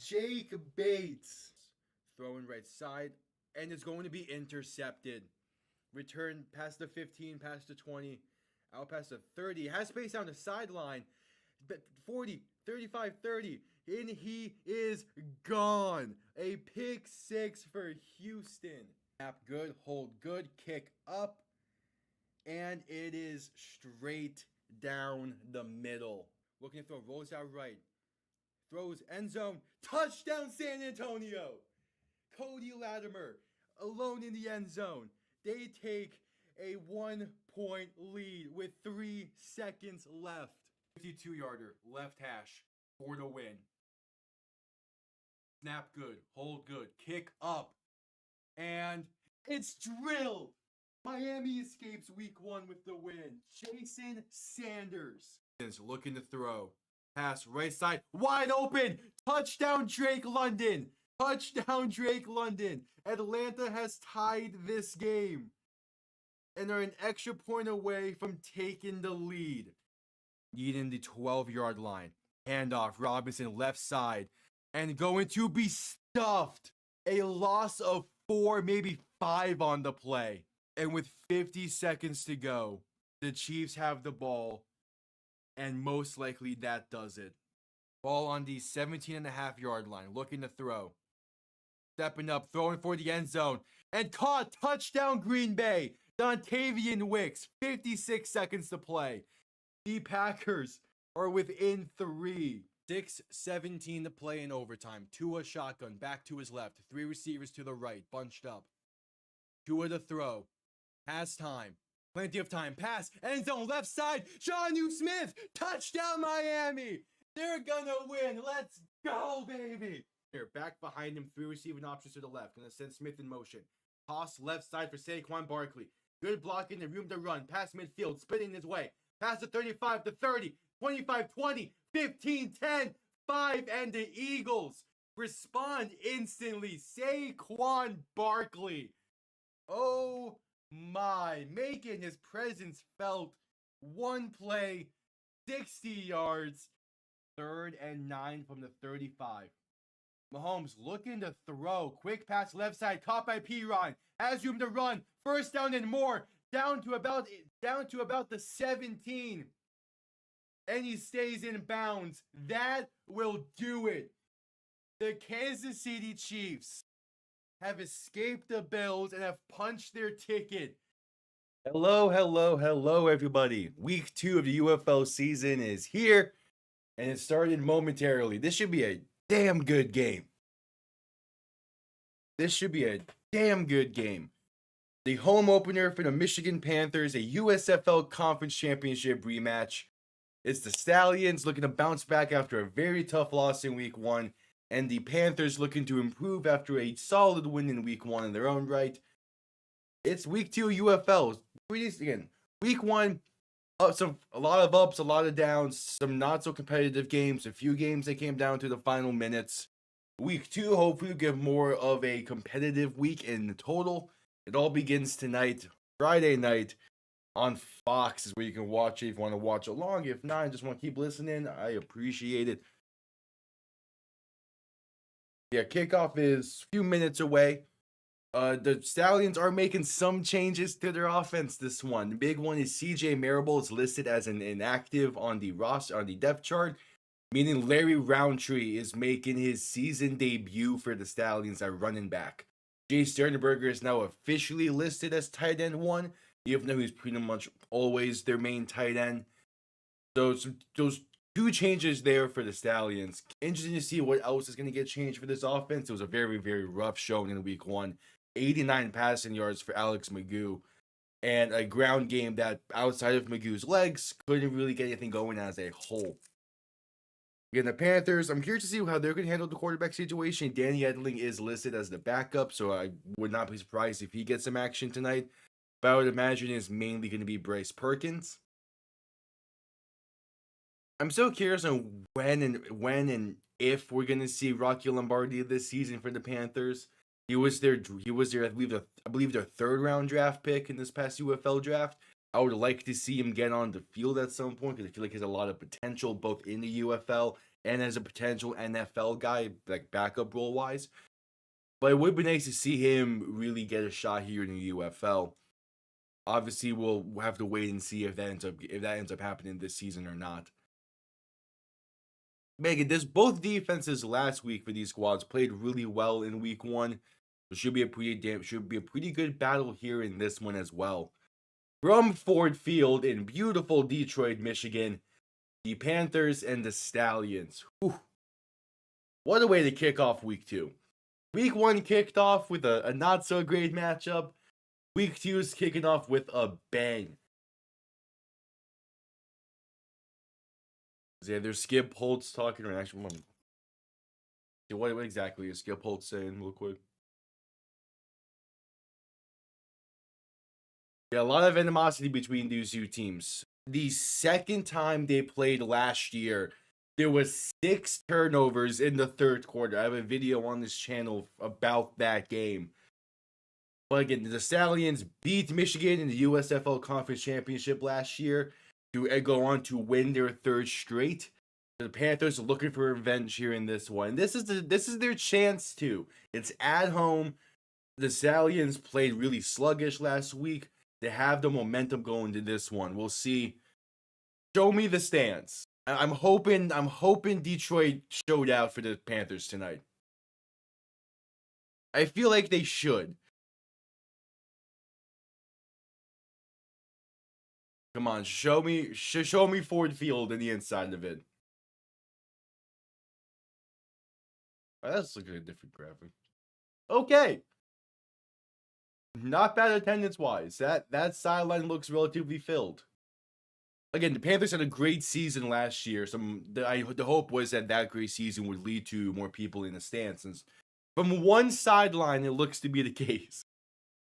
Jake Bates. Throwing right side, and it's going to be intercepted. Return past the 15, past the 20, out past the 30. Has space down the sideline. 40, 35, 30. And he is gone. A pick six for Houston. Snap good, hold good, kick up. And it is straight down the middle. Looking to throw, rolls out right. Throws end zone. Touchdown San Antonio. Cody Latimer alone in the end zone. They take a 1-point lead with 3 seconds left. 52-yarder, left hash for the win. Snap good, hold good, kick up. And it's drilled. Miami escapes week 1 with the win. Jason Sanders is looking to throw. Pass right side, wide open. Touchdown Drake London. Touchdown Drake London. Atlanta has tied this game and are an extra point away from taking the lead. Needing the 12-yard line. Handoff, Robinson left side. And going to be stuffed. A loss of 4, maybe 5 on the play. And with 50 seconds to go, the Chiefs have the ball. And most likely that does it. Ball on the 17.5-yard line. Looking to throw. Stepping up, throwing for the end zone. And caught. Touchdown Green Bay. Dontavian Wicks. 56 seconds to play. The Packers are within 3. 6:17 to play in overtime. Tua shotgun. Back to his left. 3 receivers to the right. Bunched up. Tua to throw. Pass time. Plenty of time. Pass. End zone left side. Jonnu Smith. Touchdown Miami. They're gonna win. Let's go, baby. Here, back behind him. 3 receiving options to the left. Gonna send Smith in motion. Toss left side for Saquon Barkley. Good blocking and room to run. Pass midfield. Spinning his way. Pass to 35 to 30. 25, 20, 15, 10, 5. And the Eagles respond instantly. Saquon Barkley. Oh my. Making his presence felt. 1 play. 60 yards. 3rd and 9 from the 35. Mahomes looking to throw. Quick pass left side. Caught by Piron. Has room to run. First down and more. Down to about the 17. And he stays in bounds. That will do it. The Kansas City Chiefs have escaped the Bills and have punched their ticket. Hello, everybody. Week 2 of the UFL season is here. And it started momentarily. This should be a damn good game. The home opener for the Michigan Panthers, a USFL Conference Championship rematch. It's the Stallions looking to bounce back after a very tough loss in week 1. And the Panthers looking to improve after a solid win in week 1 in their own right. It's week 2 UFL. Again, week 1, a lot of ups, a lot of downs, some not so competitive games, a few games that came down to the final minutes. Week 2, hopefully, will give more of a competitive week in total. It all begins tonight, Friday night, on Fox is where you can watch it if you want to watch along. If not, and just want to keep listening, I appreciate it. Yeah, kickoff is a few minutes away. The Stallions are making some changes to their offense this one. The big one is CJ Marable is listed as an inactive on the roster, on the depth chart, meaning Larry Roundtree is making his season debut for the Stallions at running back. Jay Sternberger is now officially listed as tight end 1, even though he's pretty much always their main tight end. So those 2 changes there for the Stallions. Interesting to see what else is going to get changed for this offense. It was a very, very rough showing in week 1. 89 passing yards for Alex McGough. And a ground game that, outside of McGough's legs, couldn't really get anything going as a whole. Again, the Panthers, I'm curious to see how they're going to handle the quarterback situation. Danny Edling is listed as the backup, so I would not be surprised if he gets some action tonight. But I would imagine it's mainly going to be Bryce Perkins. I'm so curious on when and if we're going to see Rocky Lombardi this season for the Panthers. He was their I believe their 3rd round draft pick in this past UFL draft. I would like to see him get on the field at some point because I feel like he has a lot of potential both in the UFL and as a potential NFL guy, like backup role wise. But it would be nice to see him really get a shot here in the UFL. Obviously, we'll have to wait and see if that ends up happening this season or not. Megan, both defenses last week for these squads played really well in week 1. It should be a pretty good battle here in this one as well. From Ford Field in beautiful Detroit, Michigan, the Panthers and the Stallions. Whew. What a way to kick off week 2. Week 1 kicked off with a not so great matchup. Week 2 is kicking off with a bang. Yeah, there's Skip Holtz talking right actually. What exactly is Skip Holtz saying real quick? Yeah, a lot of animosity between these two teams. The second time they played last year, there was 6 turnovers in the third quarter. I have a video on this channel about that game. But again, the Stallions beat Michigan in the USFL Conference Championship last year to go on to win their 3rd straight. The Panthers are looking for revenge here in this one. This is their chance too. It's at home. The Stallions played really sluggish last week. They have the momentum going to this one. We'll see. Show me the stands. I'm hoping Detroit showed out for the Panthers tonight. I feel like they should. Come on, show me Ford Field and the inside of it. Let's look at a different graphic. Okay. Not bad attendance-wise. That sideline looks relatively filled. Again, the Panthers had a great season last year. The hope was that great season would lead to more people in the stands. And from one sideline, it looks to be the case.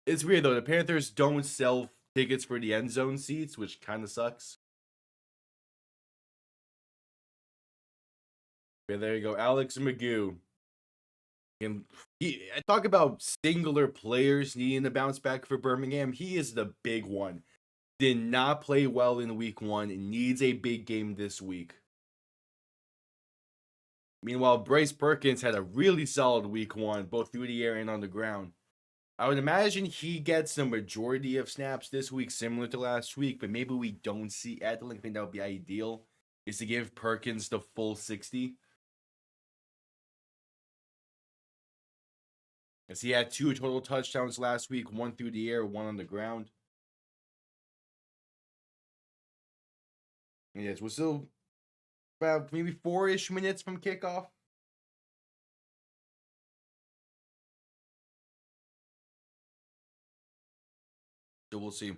It's weird, though. The Panthers don't sell tickets for the end zone seats, which kind of sucks. Yeah, there you go. Alex McGough. And I talk about singular players needing to bounce back for Birmingham. He is the big one. Did not play well in week 1 and needs a big game this week. Meanwhile, Bryce Perkins had a really solid week 1, both through the air and on the ground. I would imagine he gets the majority of snaps this week, similar to last week, but maybe we don't see Edlin. I think that would be ideal, is to give Perkins the full 60. As he had 2 total touchdowns last week, 1 through the air, 1 on the ground. And yes, we're still about maybe 4-ish minutes from kickoff. So we'll see.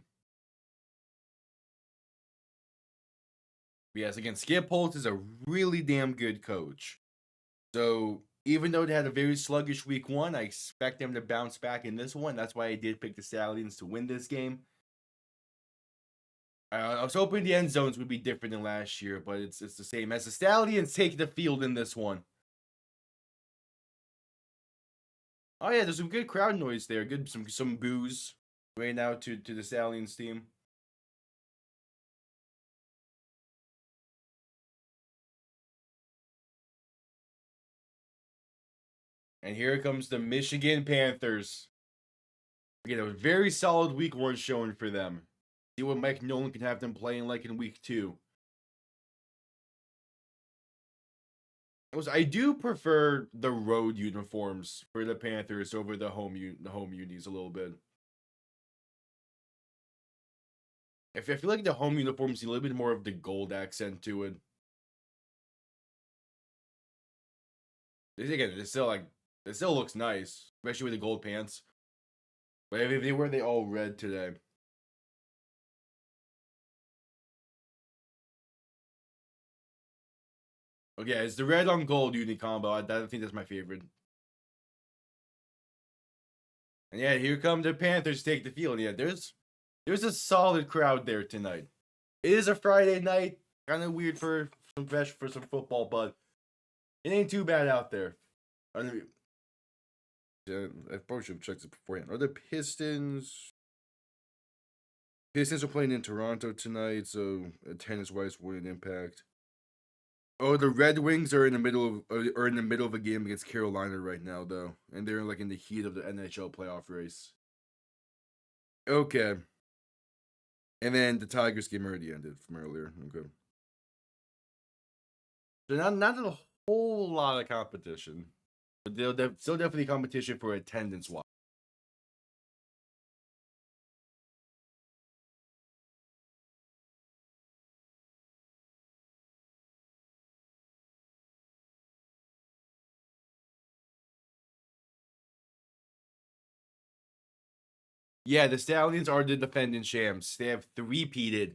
But yes, again, Skip Holtz is a really damn good coach. So even though they had a very sluggish week 1, I expect them to bounce back in this one. That's why I did pick the Stallions to win this game. I was hoping the end zones would be different than last year, but it's the same. As the Stallions take the field in this one. Oh yeah, there's some good crowd noise there. Good some boos right now to the Stallions team. And here comes the Michigan Panthers. Again, a very solid week 1 showing for them. See what Mike Nolan can have them playing like in week 2. I do prefer the road uniforms for the Panthers over the home unis a little bit. I feel like the home uniforms need a little bit more of the gold accent to it. Again, it still looks nice, especially with the gold pants. But if they were all red today. Okay, it's the red on gold uni combo. I think that's my favorite. And yeah, here come the Panthers take the field. Yeah, there's a solid crowd there tonight. It is a Friday night. Kind of weird for some football, but it ain't too bad out there. I probably should have checked it beforehand. Are the Pistons? Pistons are playing in Toronto tonight, so attendance-wise wouldn't impact. Oh, the Red Wings are in the middle of a game against Carolina right now, though, and they're like in the heat of the NHL playoff race. Okay. And then the Tigers game already ended from earlier. Okay. So not a whole lot of competition, but still definitely competition for attendance wise. Yeah, the Stallions are the defending champs. They have three-peated,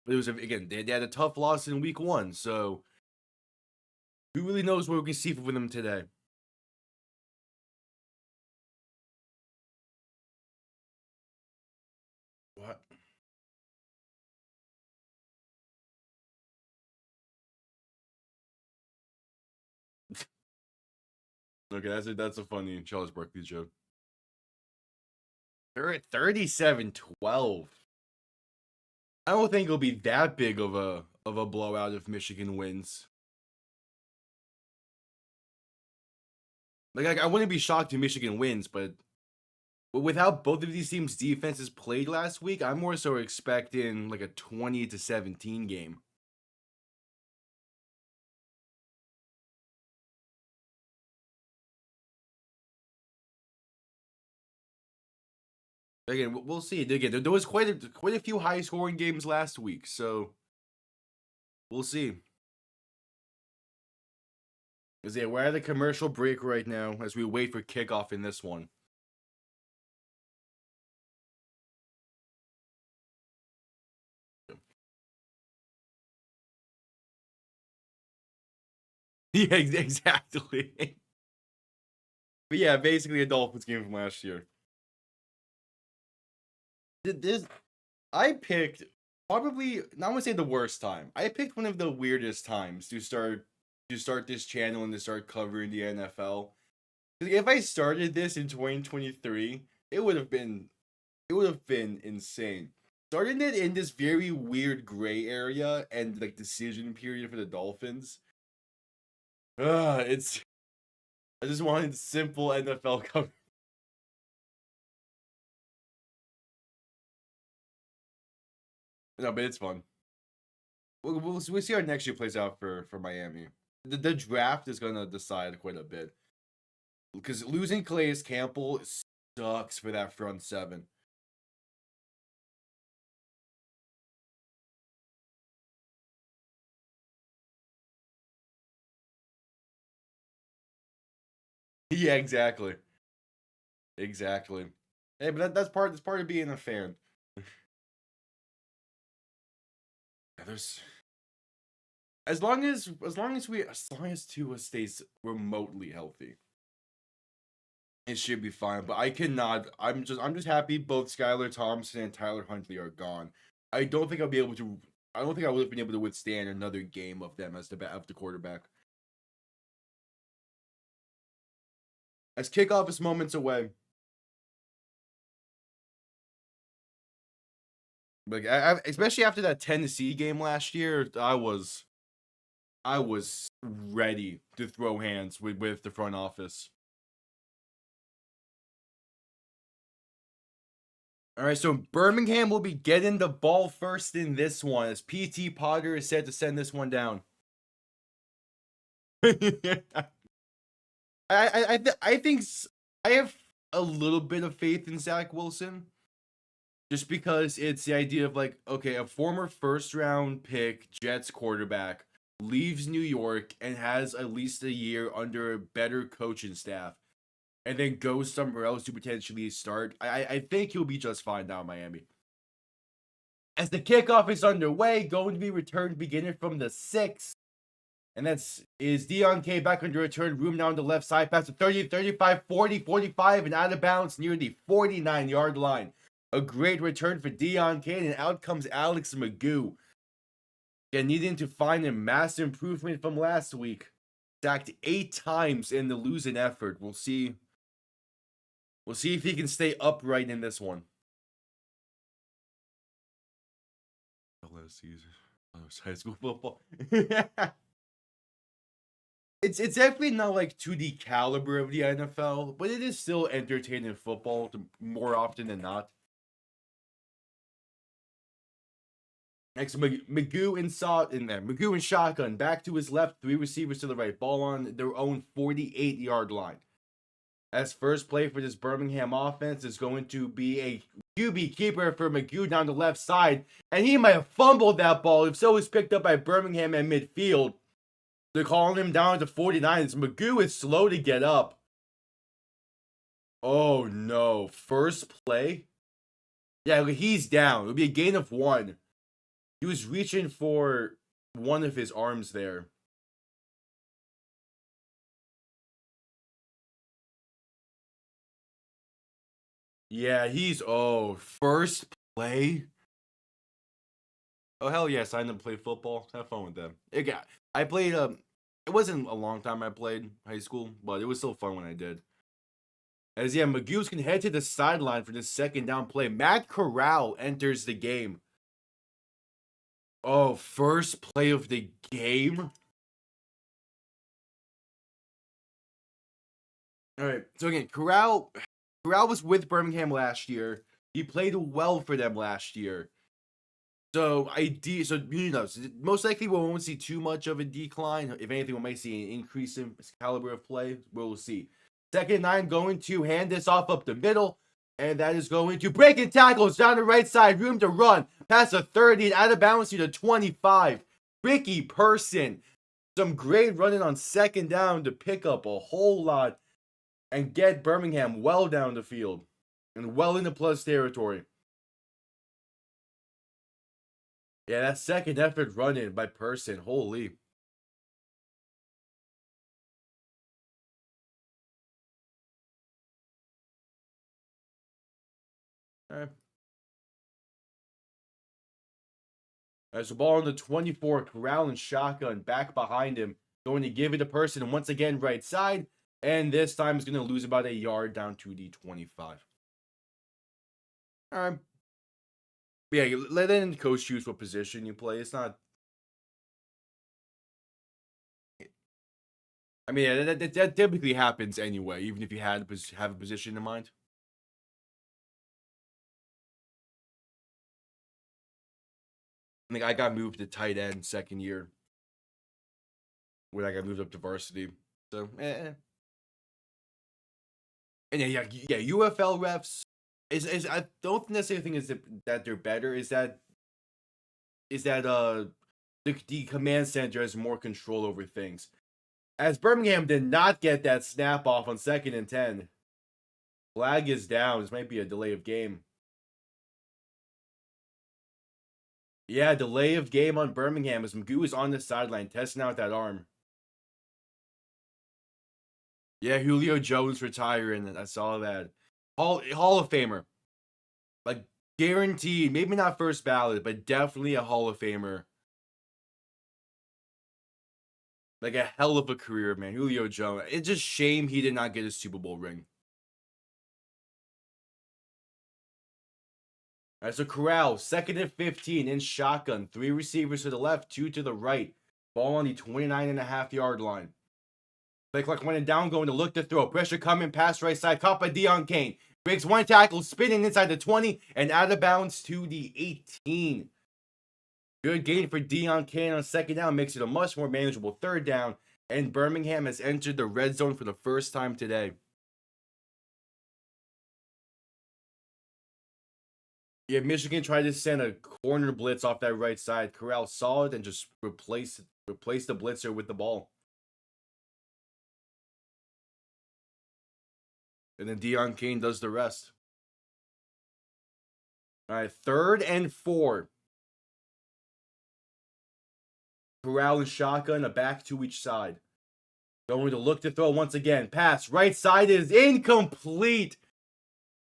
but it was again they had a tough loss in week 1, so who really knows what we can see from them today? What? Okay, that's a funny Charles Barkley joke. They're at 37-12. I don't think it'll be that big of a blowout if Michigan wins. Like I wouldn't be shocked if Michigan wins, but with how both of these teams' defenses played last week, I'm more so expecting like a 20-17 game. Again, we'll see. Again, there was quite a few high scoring games last week, so we'll see. Because yeah, we're at a commercial break right now as we wait for kickoff in this one. Yeah, exactly. But yeah, basically a Dolphins game from last year. This I picked probably not gonna say the worst time. I picked one of the weirdest times to start this channel and to start covering the NFL. If I started this in 2023, it would have been insane. Starting it in this very weird gray area and like decision period for the Dolphins. It's I just wanted simple NFL coverage. No, but it's fun. We'll see how next year plays out for Miami. The draft is gonna decide quite a bit because losing Calais Campbell sucks for that front seven. Yeah, exactly. Hey, but that's part of being a fan. There's as long as Tua stays remotely healthy, it should be fine. But I cannot. I'm just happy both Skylar Thompson and Tyler Huntley are gone. I don't think I'll be able to. I don't think I would have been able to withstand another game of them as the quarterback. As kickoff is moments away. Like especially after that Tennessee game last year, I was ready to throw hands with the front office. All right, so Birmingham will be getting the ball first in this one as PT Potter is set to send this one down. I think I have a little bit of faith in Zach Wilson, just because it's the idea of like, okay, a former first round pick Jets quarterback leaves New York and has at least a year under a better coaching staff, and then goes somewhere else to potentially start. I think he'll be just fine down in Miami. As the kickoff is underway, going to be returned beginning from the 6. And is Dion K back under return, room now on the left side, past the 30, 35, 40, 45, and out of bounds near the 49-yard line. A great return for Dion K, and out comes Alex McGough. Again, needing to find a massive improvement from last week. Sacked 8 times in the losing effort. We'll see. We'll see if he can stay upright in this one. Last season, high school football. It's definitely not like to the caliber of the NFL, but it is still entertaining football more often than not. Next, McGough in there. McGough and shotgun. Back to his left. 3 receivers to the right. Ball on their own 48-yard line. As first play for this Birmingham offense is going to be a QB keeper for McGough down the left side. And he might have fumbled that ball. If so, it was picked up by Birmingham at midfield. They're calling him down to 49. McGough is slow to get up. Oh, no. First play? Yeah, he's down. It'll be a gain of 1. He was reaching for one of his arms there. Yeah, first play? Oh, hell yeah, signed up to play football. Have fun with them. I played, it wasn't a long time I played high school, but it was still fun when I did. As, yeah, McGough can head to the sideline for this second down play. Matt Corral enters the game. Oh, first play of the game? All right, so again, Corral was with Birmingham last year. He played well for them last year. So most likely we won't see too much of a decline. If anything, we might see an increase in caliber of play. We'll see. 2nd and 9, going to hand this off up the middle. And that is going to breaking tackles down the right side. Room to run. Past the 30 and out of bounds to the 25. Ricky Person. Some great running on 2nd down to pick up a whole lot. And get Birmingham well down the field. And well into plus territory. Yeah, that second effort run in by Person. Holy. All right. As the ball on the 24, Corral and shotgun back behind him. Going to give it to Person once again right side. And this time is going to lose about a yard down to the 25. All right. Yeah, let the coach choose what position you play. It's not. I mean, yeah, that typically happens anyway, even if you have a position in mind. I think I got moved to tight end 2nd year when I got moved up to varsity. So, And yeah, UFL refs is I don't necessarily think is that they're better. Is that the command center has more control over things. As Birmingham did not get that snap off on 2nd and 10. Flag is down. This might be a delay of game. Yeah, delay of game on Birmingham as McGough is on the sideline testing out that arm. Yeah, Julio Jones retiring. I saw that. Hall of Famer. Like, guaranteed. Maybe not first ballot, but definitely a Hall of Famer. Like, a hell of a career, man. Julio Jones. It's just shame he did not get a Super Bowl ring. All right, so Corral, 2nd and 15 in shotgun. 3 receivers to the left, 2 to the right. Ball on the 29.5-yard line. Play clock running down, going to look to throw. Pressure coming, pass right side, caught by Deion Kane. Breaks 1 tackle, spinning inside the 20, and out of bounds to the 18. Good gain for Deion Kane on 2nd down, makes it a much more manageable 3rd down, and Birmingham has entered the red zone for the first time today. Yeah, Michigan tried to send a corner blitz off that right side. Corral saw it and just replaced the blitzer with the ball. And then Deion Kane does the rest. All right, 3rd and 4. Corral and shotgun, a back to each side. Going to look to throw once again. Pass, right side is incomplete.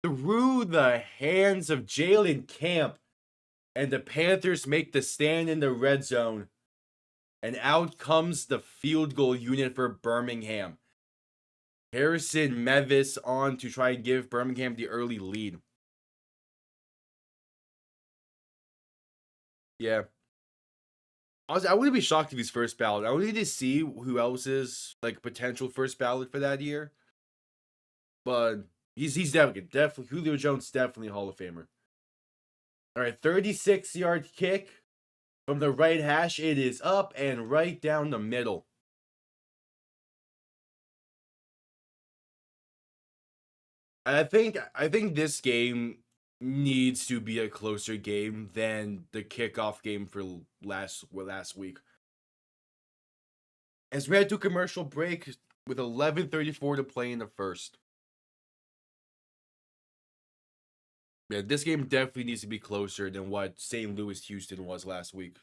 Through the hands of Jalen Camp. And the Panthers make the stand in the red zone. And out comes the field goal unit for Birmingham. Harrison Mevis on to try and give Birmingham the early lead. Yeah. Honestly, I wouldn't be shocked if he's first ballot. I would need to see who else is like potential first ballot for that year. But he's definitely Julio Jones, definitely a Hall of Famer. All right, 36-yard kick from the right hash. It is up and right down the middle. I think this game needs to be a closer game than the kickoff game for last week. As we head to commercial break with 11:34 to play in the first. Yeah, this game definitely needs to be closer than what St. Louis Houston was last week.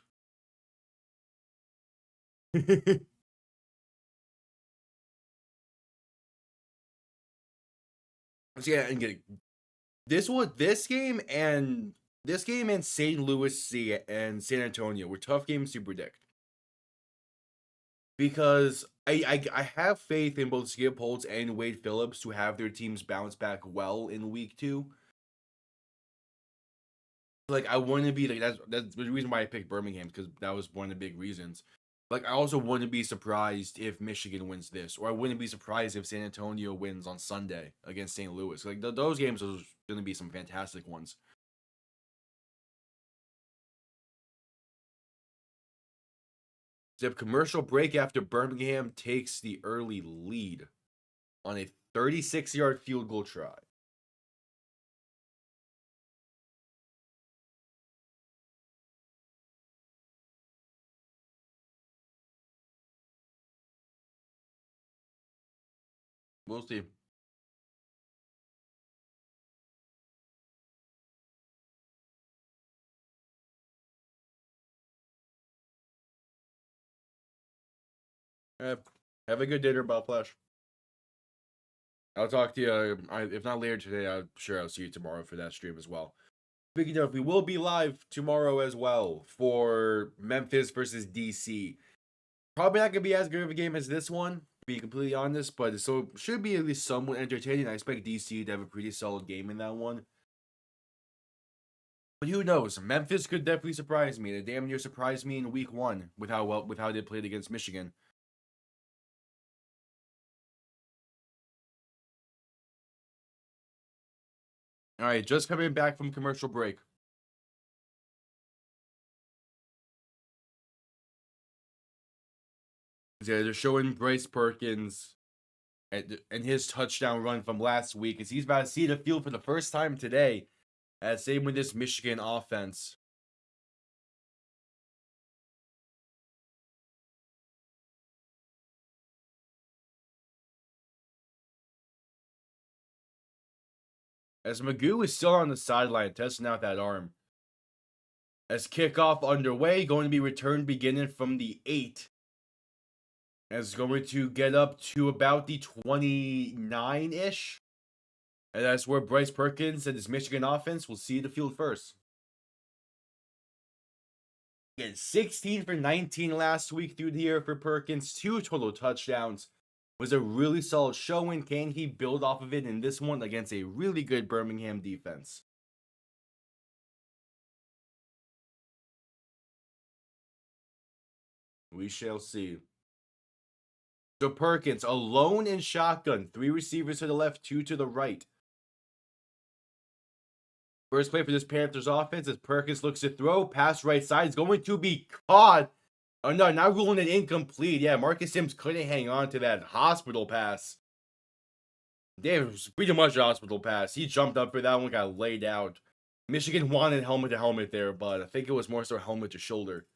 So yeah, and this game and St. Louis and San Antonio were tough games to predict. Because I have faith in both Skip Holtz and Wade Phillips to have their teams bounce back well in week 2. Like, I want to be like that's the reason why I picked Birmingham, because that was one of the big reasons. Like, I also wouldn't be surprised if Michigan wins this, or I wouldn't be surprised if San Antonio wins on Sunday against St. Louis. Like, those games are going to be some fantastic ones. Zip commercial break after Birmingham takes the early lead on a 36-yard field goal try. We'll see. Have a good dinner, Bob Flash. I'll talk to you. If not later today, I'm sure I'll see you tomorrow for that stream as well. Speaking of, we will be live tomorrow as well for Memphis versus DC. Probably not going to be as good of a game as this one, to be completely honest, but so should be at least somewhat entertaining. I expect DC to have a pretty solid game in that one. But who knows? Memphis could definitely surprise me. They damn near surprised me in week 1 with how they played against Michigan. All right, just coming back from commercial break. Yeah, they're showing Bryce Perkins and his touchdown run from last week as he's about to see the field for the first time today. Same with this Michigan offense. As McGough is still on the sideline testing out that arm. As kickoff underway, going to be returned beginning from the 8. As going to get up to about the 29-ish. And that's where Bryce Perkins and his Michigan offense will see the field first. Again, 16 for 19 last week through the air for Perkins. 2 total touchdowns. Was a really solid showing. Can he build off of it in this one against a really good Birmingham defense? We shall see. So Perkins, alone in shotgun. 3 receivers to the left, 2 to the right. First play for this Panthers offense as Perkins looks to throw. Pass right side is going to be caught. Oh no, now ruling it incomplete. Yeah, Marcus Sims couldn't hang on to that hospital pass. Damn, it was pretty much a hospital pass. He jumped up for that one, got laid out. Michigan wanted helmet to helmet there, but I think it was more so helmet to shoulder.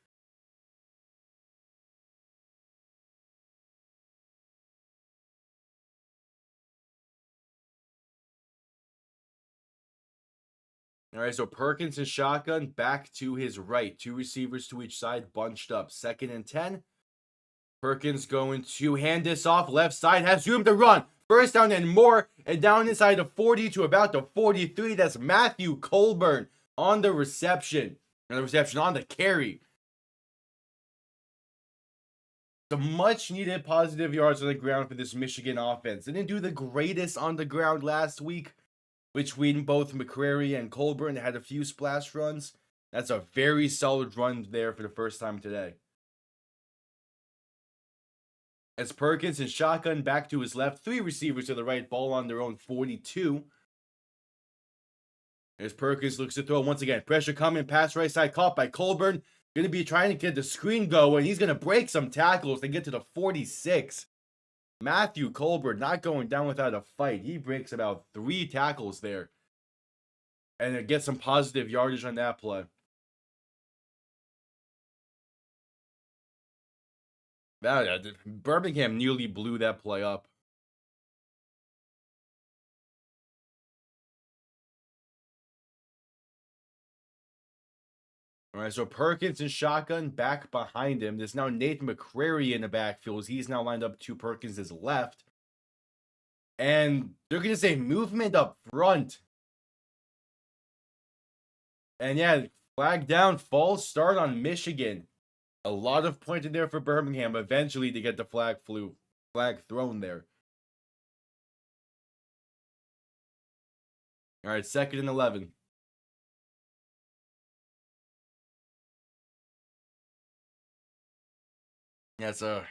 All right, so Perkins and shotgun back to his right. 2 receivers to each side, bunched up. 2nd and 10. Perkins going to hand this off. Left side has room to run. First down and more. And down inside the 40 to about the 43. That's Matthew Colburn on the reception. On the carry. Some much needed positive yards on the ground for this Michigan offense. They didn't do the greatest on the ground last week. Between both McCrary and Colburn, they had a few splash runs. That's a very solid run there for the first time today. As Perkins and shotgun back to his left. 3 receivers to the right. Ball on their own 42. As Perkins looks to throw once again. Pressure coming. Pass right side. Caught by Colburn. Going to be trying to get the screen going. He's going to break some tackles to get to the 46. Matthew Colburn not going down without a fight. He breaks about 3 tackles there. And it gets some positive yardage on that play. Birmingham nearly blew that play up. All right, so Perkins and shotgun back behind him. There's now Nathan McCrary in the backfield. He's now lined up to Perkins' left. And they're going to say movement up front. And yeah, flag down, false start on Michigan. A lot of pointing there for Birmingham. Eventually, to get the flag thrown there. All right, 2nd and 11. That's a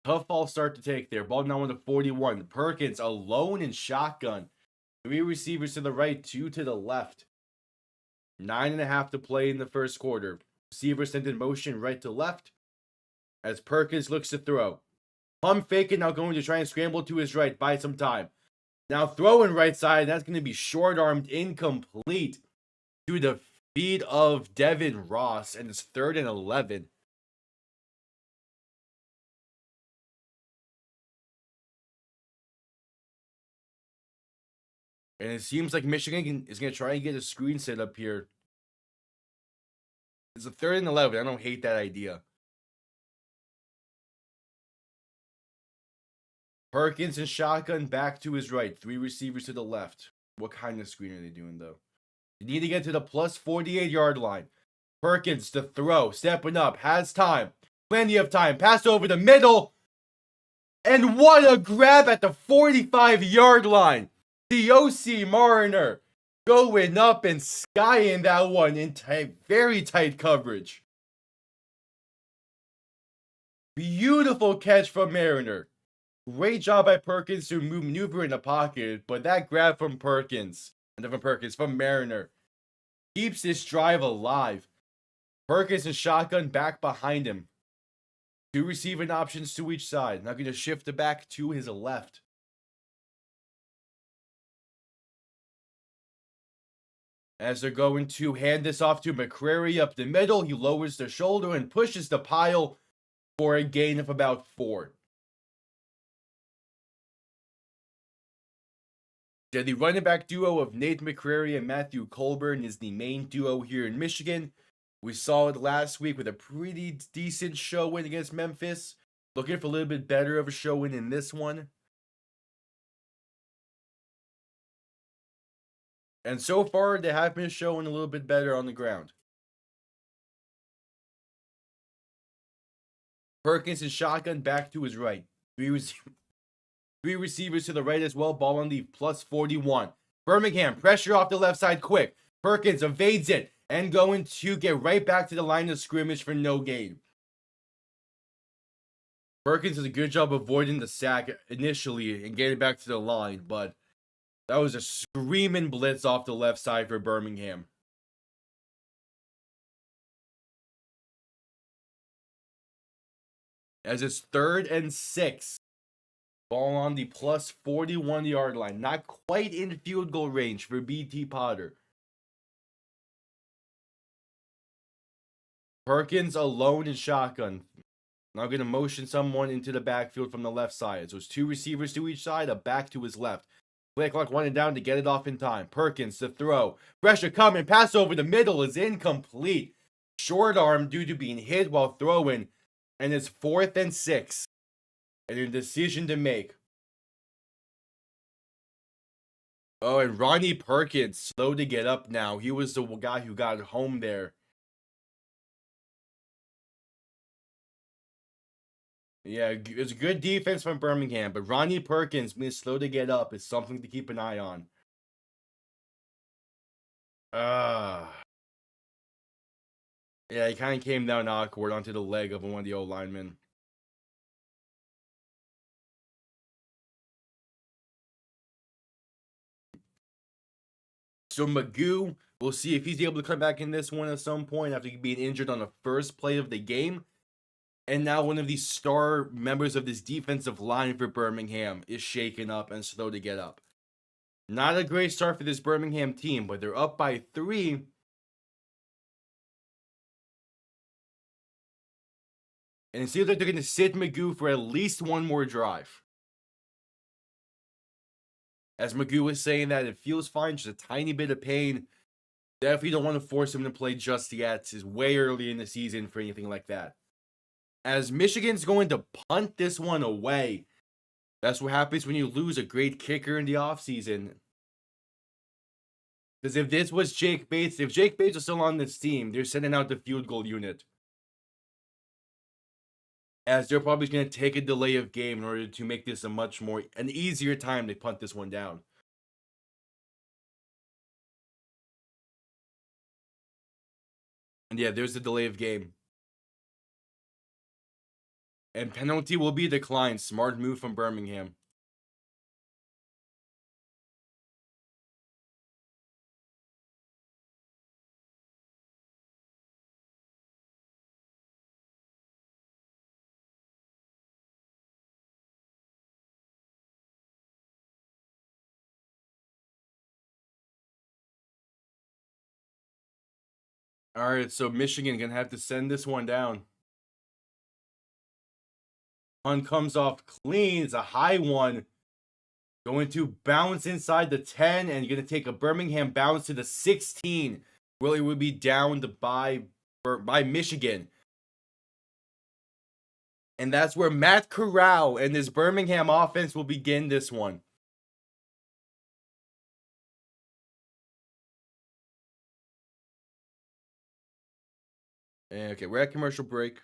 tough false start to take there. Ball now on the 41. Perkins alone in shotgun. 3 receivers to the right, 2 to the left. 9.5 to play in the first quarter. Receiver sent in motion right to left. As Perkins looks to throw. Pump faking, now going to try and scramble to his right. Buy some time. Now throwing right side. That's going to be short-armed, incomplete. To the feet of Devin Ross. And it's 3rd and 11. And it seems like Michigan is going to try and get a screen set up here. It's a 3rd and 11. I don't hate that idea. Perkins and shotgun back to his right. 3 receivers to the left. What kind of screen are they doing, though? You need to get to the plus 48-yard line. Perkins to throw. Stepping up. Has time. Plenty of time. Pass over the middle. And what a grab at the 45-yard line. The OC Mariner going up and skying that one in very tight coverage. Beautiful catch from Mariner. Great job by Perkins to maneuver in the pocket, but that grab from from Mariner, keeps this drive alive. Perkins and shotgun back behind him. 2 receiving options to each side. Now going to shift it back to his left. As they're going to hand this off to McCrary up the middle, he lowers the shoulder and pushes the pile for a gain of about 4. Yeah, the running back duo of Nate McCrary and Matthew Colburn is the main duo here in Michigan. We saw it last week with a pretty decent showing against Memphis. Looking for a little bit better of a showing in this one. And so far, they have been showing a little bit better on the ground. Perkins and shotgun back to his right. 3 receivers to the right as well. Ball on the plus 41. Birmingham, pressure off the left side quick. Perkins evades it and going to get right back to the line of scrimmage for no gain. Perkins does a good job avoiding the sack initially and getting back to the line, but that was a screaming blitz off the left side for Birmingham. As it's 3rd and 6. Ball on the plus 41-yard line. Not quite in field goal range for BT Potter. Perkins alone in shotgun. Now going to motion someone into the backfield from the left side. So it's 2 receivers to each side, a back to his left. Play clock running down to get it off in time. Perkins to throw. Pressure coming. Pass over the middle is incomplete. Short arm due to being hit while throwing. And it's 4th and 6. And a decision to make. Oh, and Ronnie Perkins, slow to get up now. He was the guy who got home there. Yeah, it's good defense from Birmingham, but Ronnie Perkins being slow to get up is something to keep an eye on. Yeah, he kind of came down awkward onto the leg of one of the O linemen. So McGough, we'll see if he's able to come back in this one at some point after being injured on the first play of the game. And now one of these star members of this defensive line for Birmingham is shaken up and slow to get up. Not a great start for this Birmingham team, but they're up by 3. And it seems like they're going to sit McGough for at least one more drive. As McGough was saying that it feels fine, just a tiny bit of pain. Definitely don't want to force him to play just yet. It's way early in the season for anything like that. As Michigan's going to punt this one away. That's what happens when you lose a great kicker in the offseason. Because if this was Jake Bates, if Jake Bates was still on this team, they're sending out the field goal unit. As they're probably going to take a delay of game in order to make this an easier time to punt this one down. And yeah, there's the delay of game. And penalty will be declined. Smart move from Birmingham. All right, so Michigan going to have to send this one down. Punt comes off clean. It's a high one. Going to bounce inside the 10, and you're going to take a Birmingham bounce to the 16. Really would be down by Michigan. And that's where Matt Corral and his Birmingham offense will begin this one. Okay, we're at commercial break.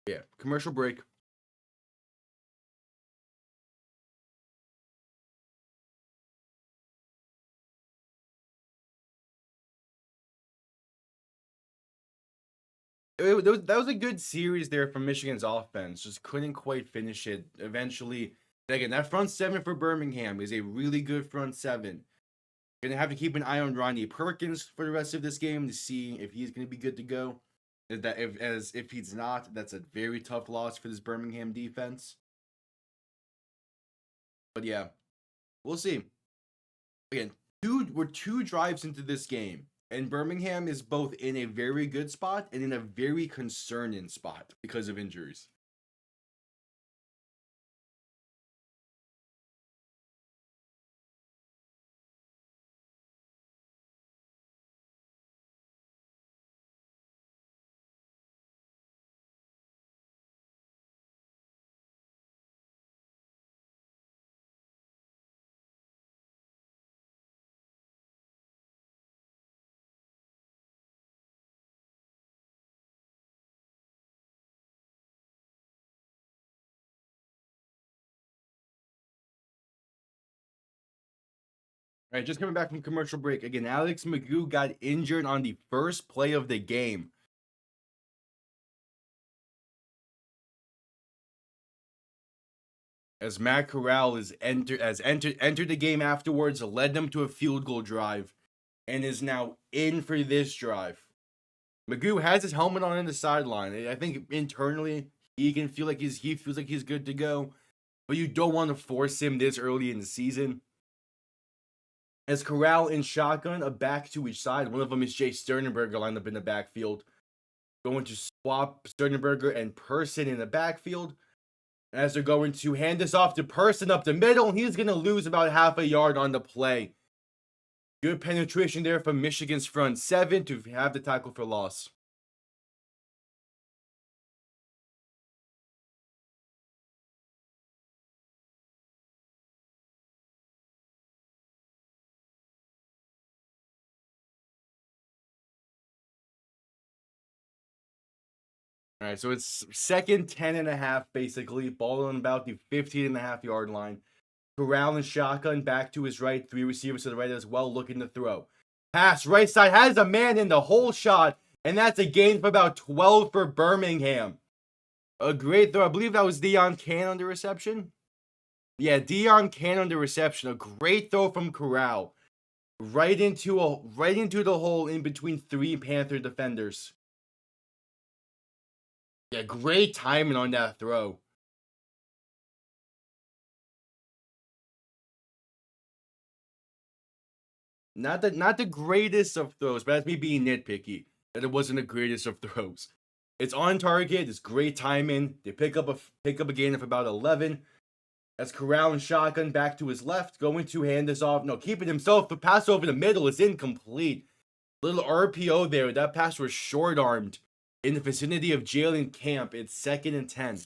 Yeah, commercial break. That was a good series there from Michigan's offense. Just couldn't quite finish it. Eventually, again, that front 7 for Birmingham is a really good front 7. Gonna have to keep an eye on Bryce Perkins for the rest of this game to see if he's gonna be good to go. If he's not, that's a very tough loss for this Birmingham defense. But yeah, we'll see. Again, we're 2 drives into this game, and Birmingham is both in a very good spot and in a very concerning spot because of injuries. All right, just coming back from commercial break. Again, Alex McGough got injured on the first play of the game. As Matt Corral has entered the game afterwards, led them to a field goal drive, and is now in for this drive. McGough has his helmet on the sideline. I think internally he feels like he's good to go, but you don't want to force him this early in the season. As Corral in shotgun, a back to each side. One of them is Jay Sternberger lined up in the backfield. Going to swap Sternberger and Person in the backfield. As they're going to hand this off to Person up the middle, he's going to lose about half a yard on the play. Good penetration there from Michigan's front 7 to have the tackle for loss. All right, so it's second 10.5, basically. Ball on about the 15.5-yard line. Corral and shotgun back to his right. 3 receivers to the right as well, looking to throw. Pass right side, has a man in the whole shot, and that's a gain for about 12 for Birmingham. A great throw. I believe that was Dion Can on the reception. Yeah, Dion Can on the reception. A great throw from Corral. Right into the hole in between 3 Panther defenders. Yeah, great timing on that throw. Not the greatest of throws, but that's me being nitpicky. That it wasn't the greatest of throws. It's on target. It's great timing. They pick up a gain of about 11. That's Corral and shotgun back to his left, going to hand this off. No, keeping himself. The pass over the middle is incomplete. Little RPO there. That pass was short-armed in the vicinity of Jalen Camp. It's 2nd and 10.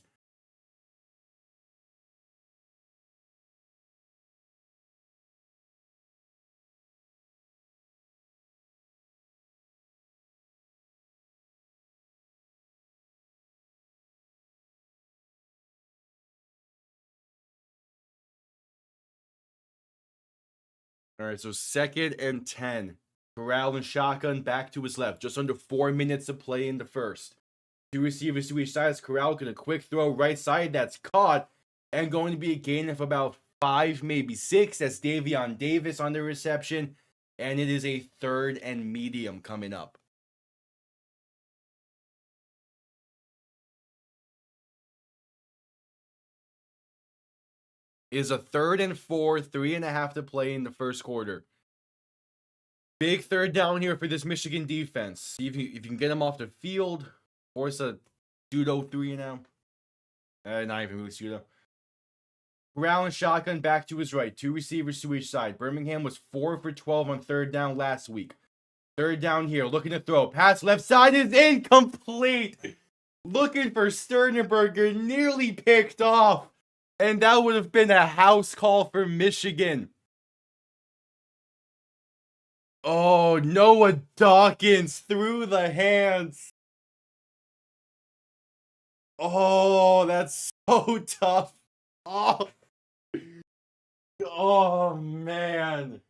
All right, so 2nd and 10. Corral and shotgun back to his left. Just under 4 minutes to play in the first. 2 receivers to each side. Corral going a quick throw right side. That's caught. And going to be a gain of about 5, maybe 6. That's Davion Davis on the reception. And it is a 3rd and medium coming up. It is a 3rd and 4, 3.5 to play in the first quarter. Big 3rd down here for this Michigan defense. See if you can get them off the field. Force a pseudo 3 now. Not even really pseudo. Corral and shotgun back to his right. 2 receivers to each side. Birmingham was 4 for 12 on 3rd down last week. 3rd down here. Looking to throw. Pass left side is incomplete. Looking for Sternberger. Nearly picked off. And that would have been a house call for Michigan. Oh, Noah Dawkins through the hands. Oh, that's so tough. Oh man.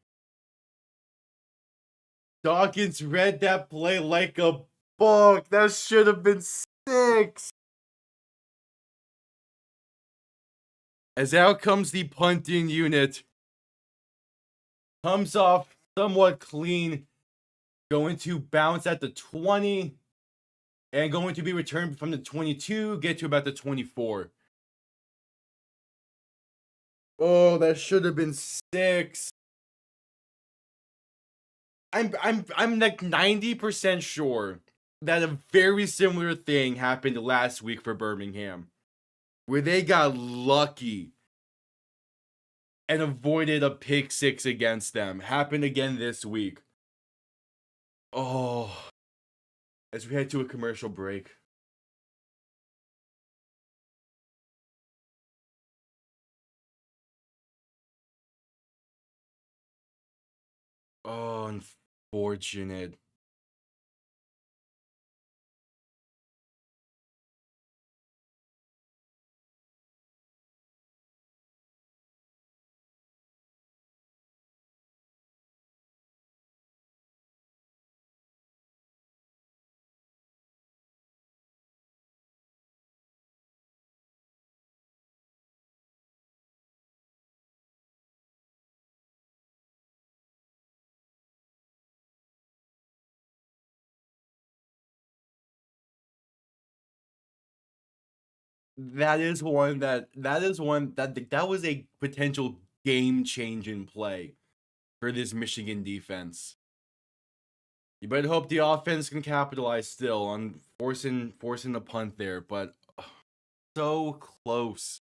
Dawkins read that play like a book. That should have been 6. As out comes the punting unit. Comes off somewhat clean. Going to bounce at the 20. And going to be returned from the 22. Get to about the 24. Oh, that should have been 6. I'm like 90% sure that a very similar thing happened last week for Birmingham, where they got lucky and avoided a pick 6 against them. Happened again this week. Oh, as we head to a commercial break. Oh, unfortunate. That is one that was a potential game-changing play for this Michigan defense. You better hope the offense can capitalize still on forcing the punt there, but so close.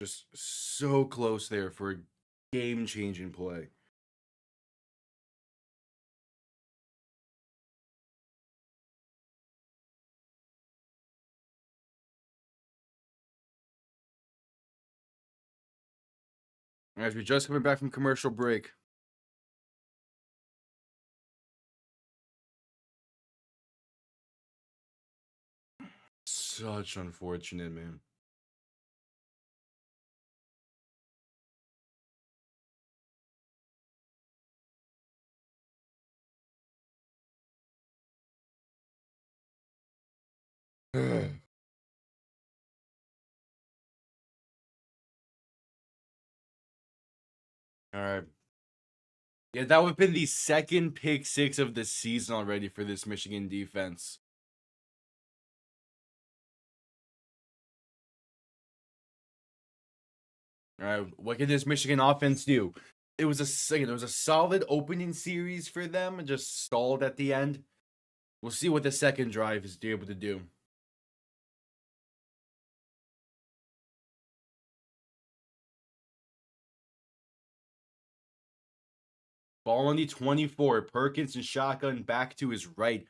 Just so close there for a game-changing play. As we're just coming back from commercial break. Such unfortunate, man. All right. Yeah, that would have been the second pick six of the season already for this Michigan defense. All right, what can this Michigan offense do? It was a solid opening series for them and just stalled at the end. We'll see what the second drive is able to do. Ball on the 24. Perkins and shotgun back to his right.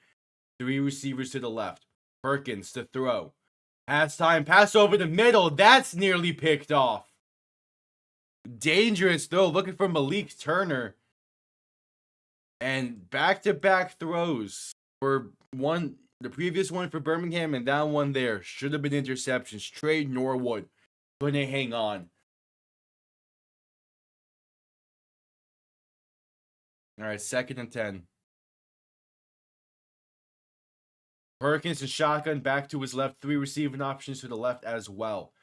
3 receivers to the left. Perkins to throw. Pass time. Pass over the middle. That's nearly picked off. Dangerous though. Looking for Malik Turner. And back-to-back throws for one. The previous one for Birmingham and that one there. Should have been interceptions. Trey Norwood. Couldn't hang on. All right, 2nd and 10. Perkins and shotgun back to his left. 3 receiving options to the left as well.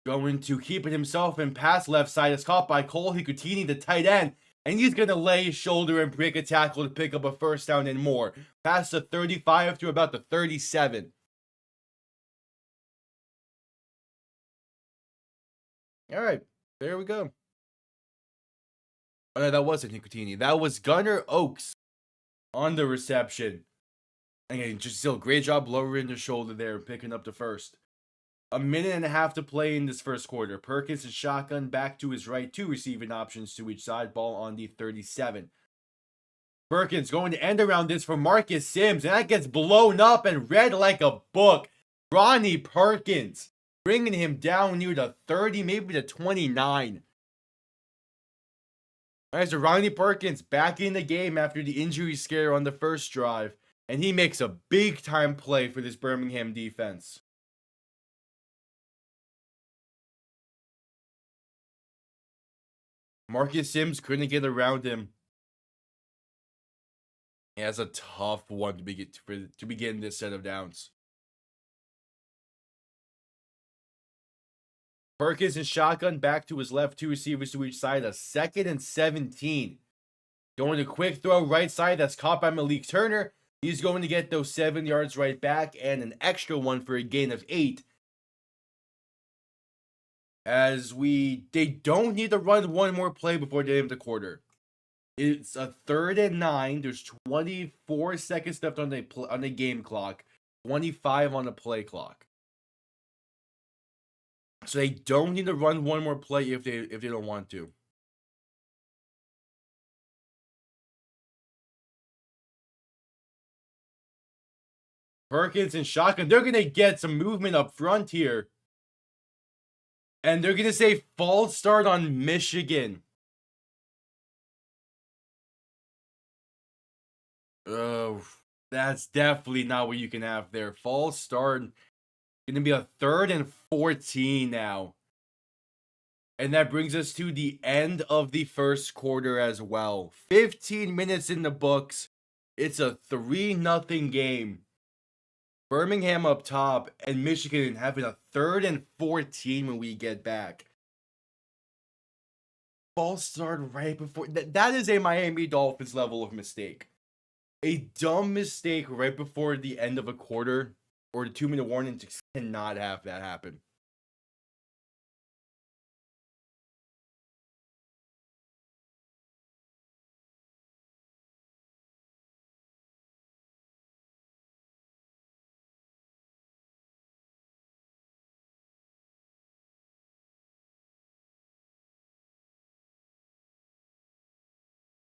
Going to keep it himself and pass left side. It's caught by Cole Hikutini, the tight end. And he's going to lay his shoulder and break a tackle to pick up a first down and more. Past the 35 to about the 37. All right, there we go. Oh, no, that wasn't Hikutini. That was Gunnar Oaks on the reception. Again, just still great job lowering the shoulder there and picking up the first. A minute and a half to play in this first quarter. Perkins and shotgun back to his right. 2 receiving options to each side. Ball on the 37. Perkins going to end around this for Marcus Sims. And that gets blown up and read like a book. Ronnie Perkins bringing him down near the 30, maybe the 29. All right, so Ronnie Perkins back in the game after the injury scare on the first drive. And he makes a big-time play for this Birmingham defense. Marcus Sims couldn't get around him. He has a tough one to begin this set of downs. Perkins and shotgun back to his left. 2 receivers to each side. A 2nd and 17. Going to quick throw right side. That's caught by Malik Turner. He's going to get those 7 yards right back and an extra one for a gain of 8. They don't need to run one more play before the end of the quarter. It's a 3rd and 9. There's 24 seconds left on the game clock. 25 on the play clock. So they don't need to run one more play if they don't want to. Perkins and shotgun. They're going to get some movement up front here. And they're going to say false start on Michigan. Oh, that's definitely not what you can have there. False start. Going to be a 3rd and 14 now. And that brings us to the end of the first quarter as well. 15 minutes in the books. It's a 3-0 game. Birmingham up top and Michigan having a 3rd and 14 when we get back. False start right before. That is a Miami Dolphins level of mistake. A dumb mistake right before the end of a quarter or the 2-minute warning just cannot have that happen.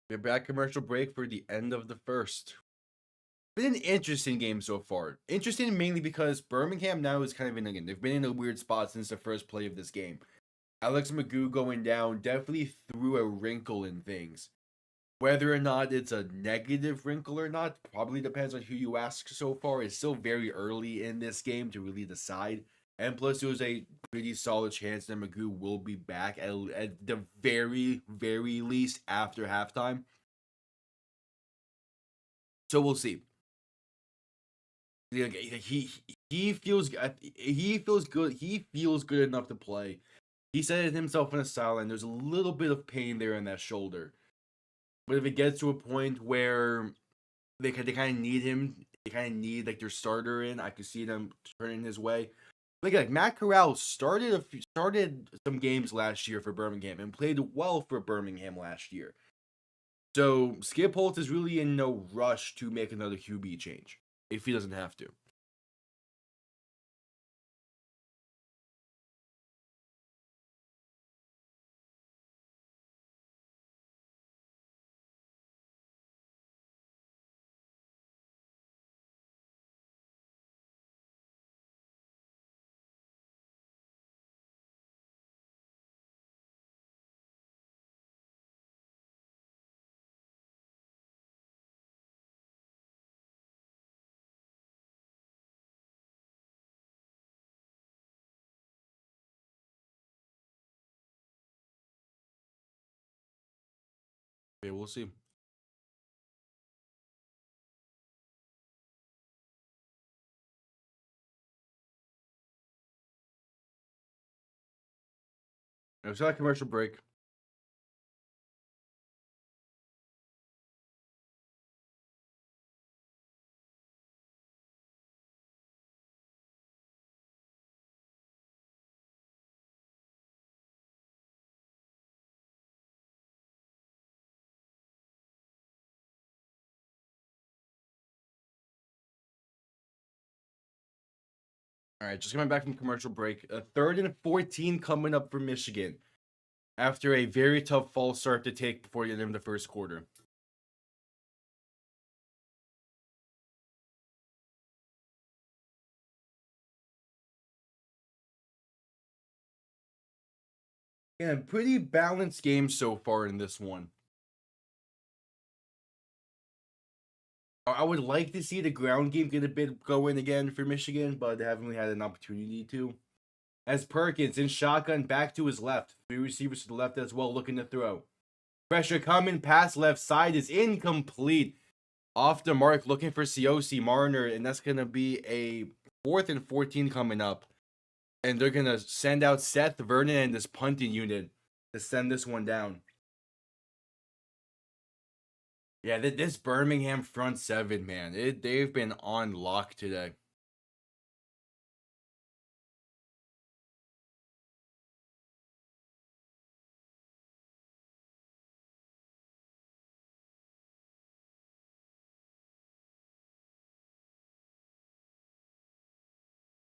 We're back commercial break for the end of the first. Been an interesting game so far. Interesting mainly because Birmingham now is kind of they've been in a weird spot since the first play of this game. Alex McGough going down definitely threw a wrinkle in things. Whether or not it's a negative wrinkle or not probably depends on who you ask so far. It's still very early in this game to really decide. And plus, there was a pretty solid chance that Magoo will be back at the very, very least after halftime. So we'll see. He feels good. He feels good enough to play. He said it himself in a sideline. There's a little bit of pain there in that shoulder, but if it gets to a point where they kind of need him, they kind of need like their starter in. I could see them turning his way. Like Matt Corral started some games last year for Birmingham and played well for Birmingham last year. So Skip Holtz is really in no rush to make another QB change if he doesn't have to. Okay, we'll see. It's not a commercial break. All right, just coming back from commercial break. A 3rd and 14 coming up for Michigan after a very tough false start to take before the end of the first quarter. Yeah, pretty balanced game so far in this one. I would like to see the ground game get a bit going again for Michigan, but they haven't really had an opportunity to. As Perkins in shotgun back to his left. 3 receivers to the left as well looking to throw. Pressure coming, pass left side is incomplete. Off the mark looking for COC Marner, and that's going to be a 4th and 14 coming up. And they're going to send out Seth Vernon and this punting unit to send this one down. Yeah, this Birmingham front 7, man, they've been on lock today.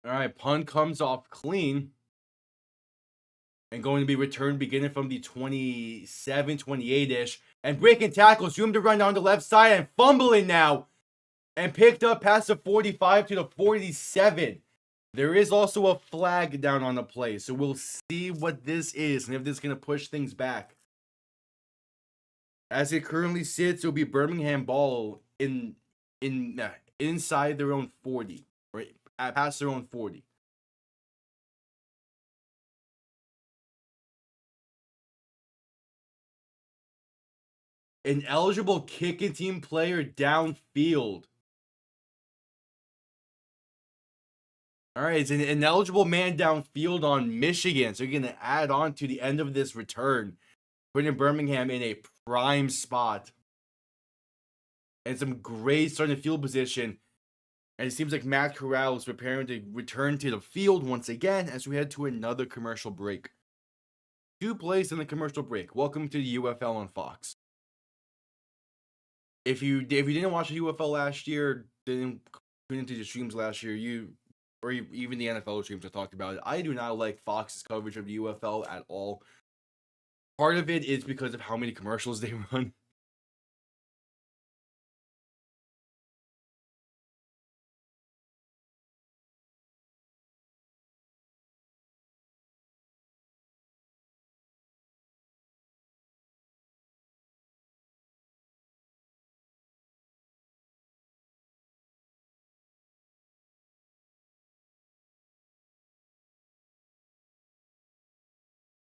All right, punt comes off clean. And going to be returned beginning from the 27, 28-ish. And breaking tackles, room to run down the left side and fumbling now. And picked up past the 45 to the 47. There is also a flag down on the play. So we'll see what this is and if this is going to push things back. As it currently sits, it'll be Birmingham ball inside their own 40. Right? Past their own 40. An eligible kicking team player downfield. All right, it's an ineligible man downfield on Michigan. So you're going to add on to the end of this return, putting Birmingham in a prime spot. And some great starting field position. And it seems like Matt Corral is preparing to return to the field once again as we head to another commercial break. 2 plays in the commercial break. Welcome to the UFL on Fox. If you didn't watch the UFL last year, didn't tune into the streams last year, or even the NFL streams I talked about it, I do not like Fox's coverage of the UFL at all. Part of it is because of how many commercials they run.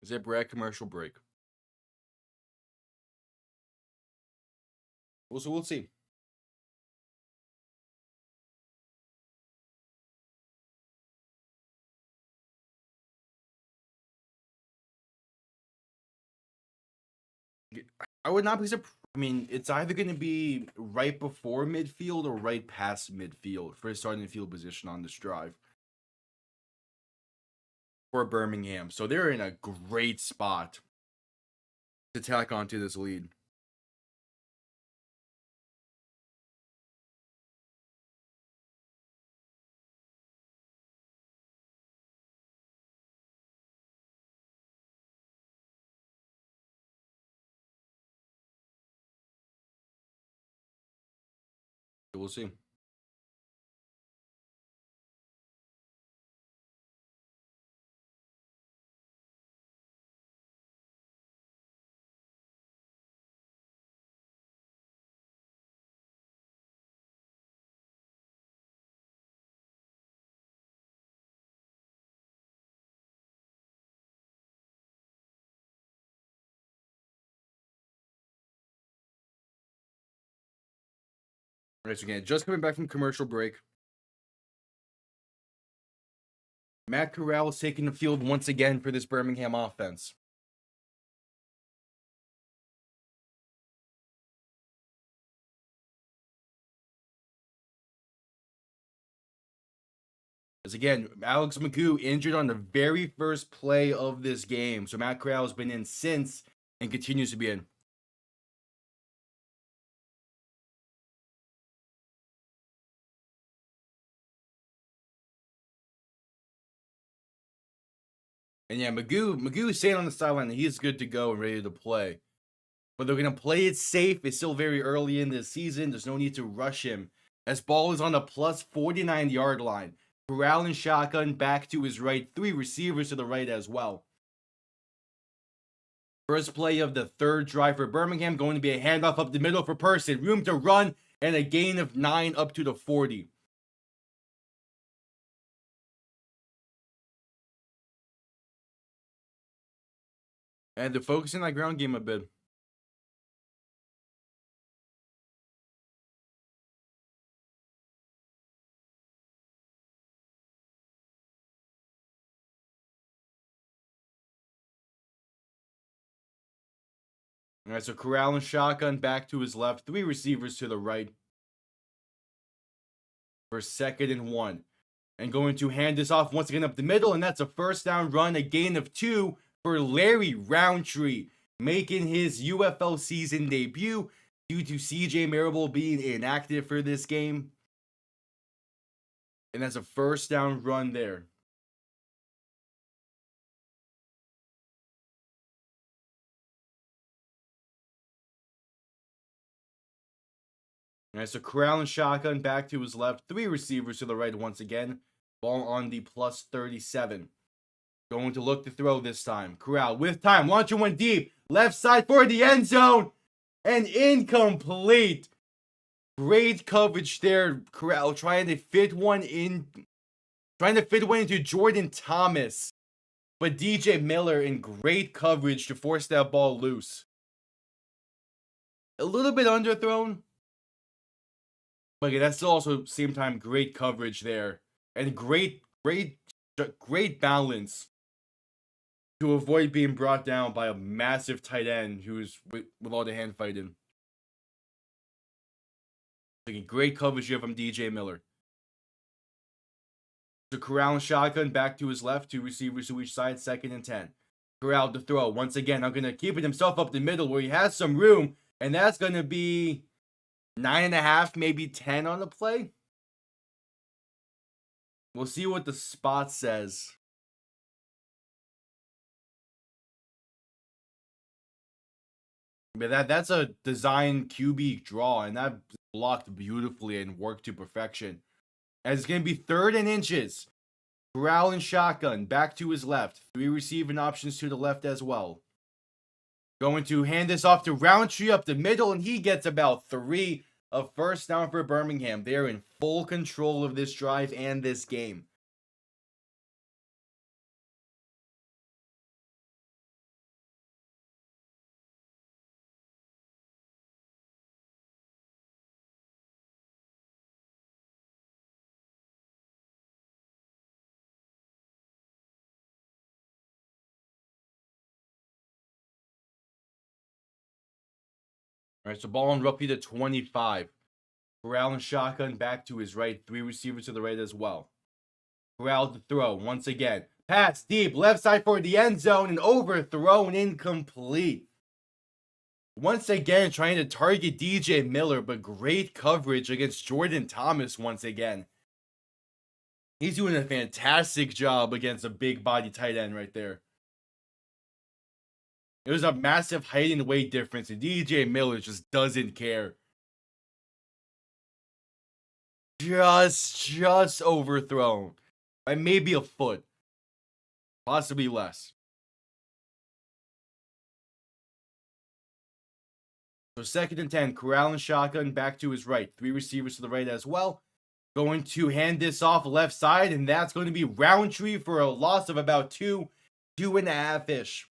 Zip red commercial break. We'll see. I would not be surprised. I mean, it's either going to be right before midfield or right past midfield for a starting field position on this drive for Birmingham. So they're in a great spot to tack onto this lead. We'll see. All right, so again, just coming back from commercial break. Matt Corral is taking the field once again for this Birmingham offense. As again, Alex McGough injured on the very first play of this game. So Matt Corral has been in since and continues to be in. And yeah, McGough is saying on the sideline that he is good to go and ready to play. But they're going to play it safe. It's still very early in the season. There's no need to rush him. As ball is on the plus 49-yard line. Corral and shotgun back to his right. 3 receivers to the right as well. First play of the third drive for Birmingham. Going to be a handoff up the middle for Person. Room to run and a gain of 9 up to the 40. And they're focusing on that ground game a bit. All right, so Corral and shotgun back to his left. 3 receivers to the right. For 2nd and 1. And going to hand this off once again up the middle. And that's a first down run. A gain of 2 for Larry Roundtree. Making his UFL season debut due to CJ Marable being inactive for this game. And that's a first down run there. All right, so Corral and shotgun back to his left. 3 receivers to the right once again. Ball on the plus 37. Going to look to throw this time. Corral with time. Launcher one deep. Left side for the end zone. And incomplete. Great coverage there. Corral trying to fit one into Jordan Thomas. But DJ Miller in great coverage to force that ball loose. A little bit underthrown. But that's still also same time great coverage there. And great balance to avoid being brought down by a massive tight end who's with all the hand fighting. Great coverage here from DJ Miller. So Corral and shotgun back to his left. 2 receivers to each side. 2nd and 10. Corral to throw. Once again, I'm going to keep it himself up the middle where he has some room. And that's going to be 9.5, maybe 10 on the play. We'll see what the spot says. But that's a design QB draw, and that blocked beautifully and worked to perfection. And it's going to be 3rd and inches. Corral and shotgun back to his left. 3 receiving options to the left as well. Going to hand this off to Roundtree up the middle, and he gets about 3. A first down for Birmingham. They're in full control of this drive and this game. All right, so ball on roughly the 25. Corral and shotgun back to his right. 3 receivers to the right as well. Corral to throw once again. Pass deep, left side for the end zone, and overthrown, incomplete. Once again, trying to target DJ Miller, but great coverage against Jordan Thomas once again. He's doing a fantastic job against a big body tight end right there. It was a massive height and weight difference, and DJ Miller just doesn't care. Just overthrown by maybe a foot, possibly less. So 2nd and 10, Corral and shotgun back to his right. 3 receivers to the right as well. Going to hand this off left side, and that's going to be Roundtree for a loss of about 2.5-ish.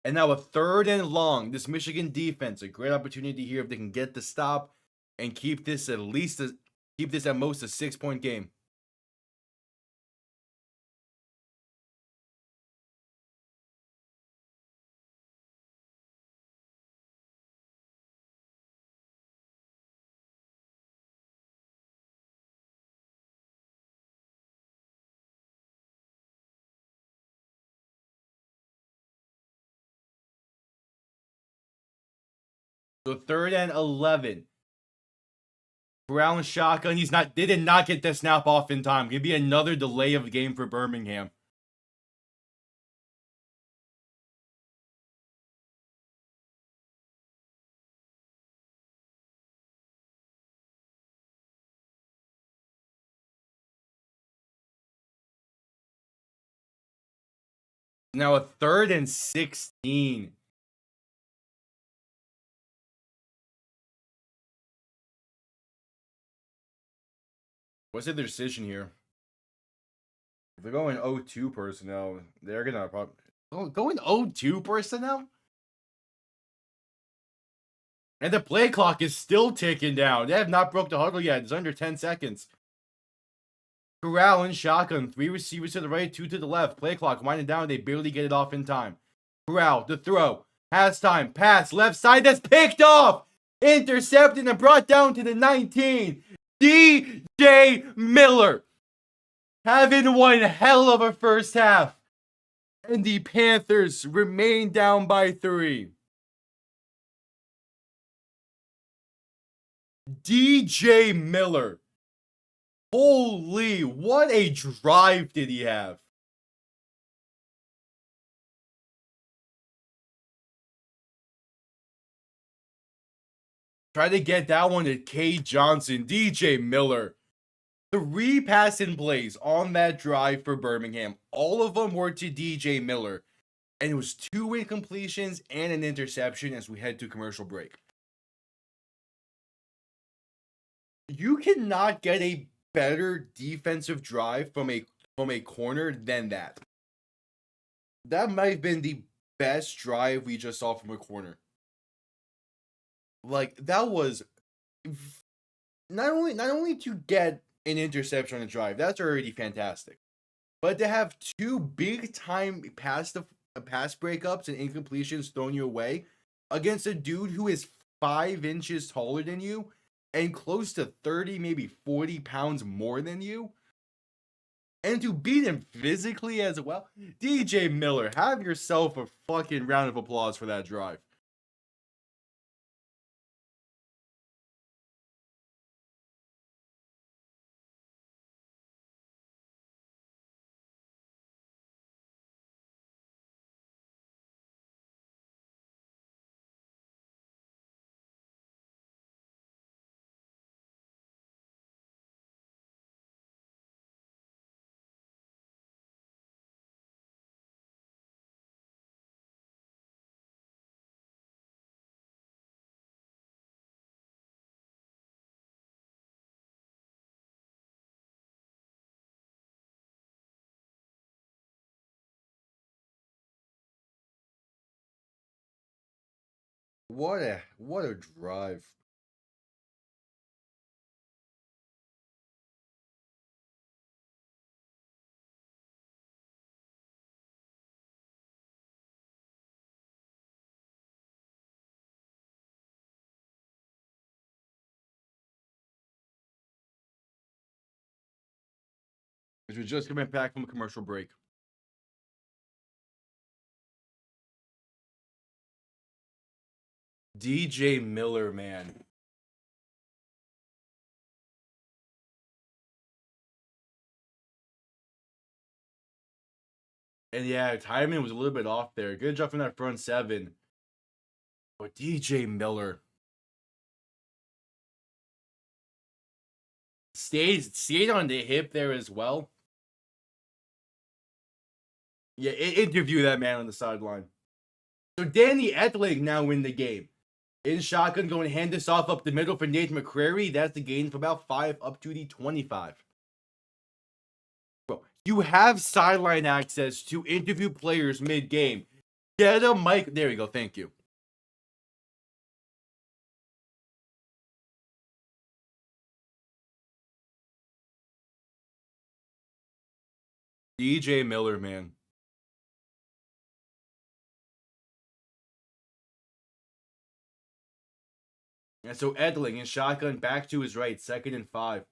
And now a 3rd and long. This Michigan defense, a great opportunity here if they can get the stop and keep this at most a 6-point game. So 3rd and 11. Corral and shotgun. They did not get the snap off in time. Gonna be another delay of the game for Birmingham. Now a 3rd and 16. What's the decision here? If they're going 0-2 personnel, they're gonna probably going 0-2 personnel. And the play clock is still ticking down. They have not broke the huddle yet. It's under 10 seconds. Corral and shotgun. 3 receivers to the right, 2 to the left. Play clock winding down. They barely get it off in time. Corral, the throw. Has time. Pass. Left side. That's picked off. Intercepted and brought down to the 19. DJ Miller. Having one hell of a first half. And the Panthers remain down by 3. DJ Miller. Holy, what a drive did he have? Try to get that one to K. Johnson. DJ Miller. 3 passing plays on that drive for Birmingham. All of them were to DJ Miller. And it was 2 incompletions and an interception as we head to commercial break. You cannot get a better defensive drive from a corner than that. That might have been the best drive we just saw from a corner. Like, that was not only to get an interception on a drive, that's already fantastic. But to have 2 big time pass breakups and incompletions thrown your way against a dude who is 5 inches taller than you and close to 30, maybe 40 pounds more than you, and to beat him physically as well. DJ Miller, have yourself a fucking round of applause for that drive. What a drive. As we're just coming back from a commercial break. DJ Miller, man. And yeah, timing was a little bit off there. Good job from that front seven. But DJ Miller stayed on the hip there as well. Yeah, interview that man on the sideline. So Danny Etling now in the game. In shotgun, going to hand this off up the middle for Nate McCrary. That's the gain from about 5 up to the 25. Bro, you have sideline access to interview players mid-game. Get a mic. There we go. Thank you. DJ Miller, man. And so Edling in shotgun back to his right, 2nd and 5.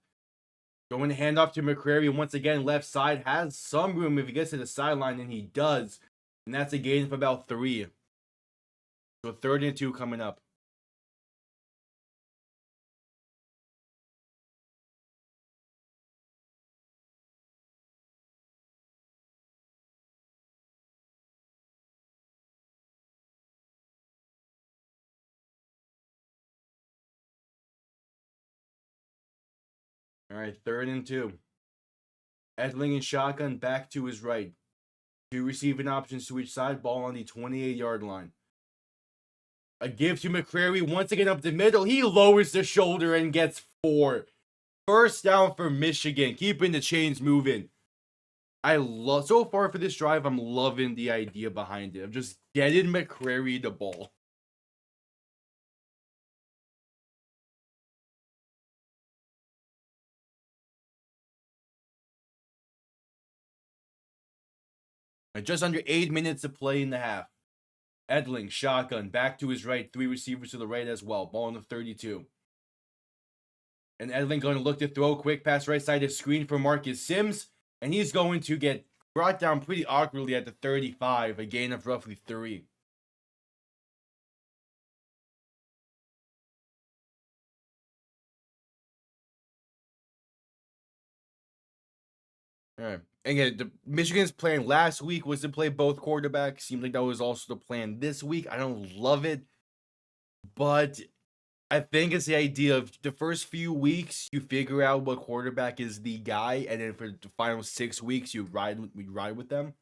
Going to hand off to McCrary once again, left side. Has some room if he gets to the sideline, and he does. And that's a gain of about 3. So 3rd and 2 coming up. All right, 3rd and 2. Edling in shotgun back to his right. 2 receiving options to each side. Ball on the 28-yard line. A give to McCrary once again up the middle. He lowers the shoulder and gets 4. First down for Michigan, keeping the chains moving. So far for this drive, I'm loving the idea behind it of just getting McCrary the ball. And just under 8 minutes to play in the half. Edling, shotgun, back to his right. 3 receivers to the right as well. Ball on the 32. And Edling going to look to throw. Quick pass right side of screen for Marcus Sims. And he's going to get brought down pretty awkwardly at the 35. A gain of roughly 3. All right. And again, the Michigan's plan last week was to play both quarterbacks. Seems like that was also the plan this week. I don't love it, but I think it's the idea of the first few weeks you figure out what quarterback is the guy, and then for the final 6 weeks we ride with them.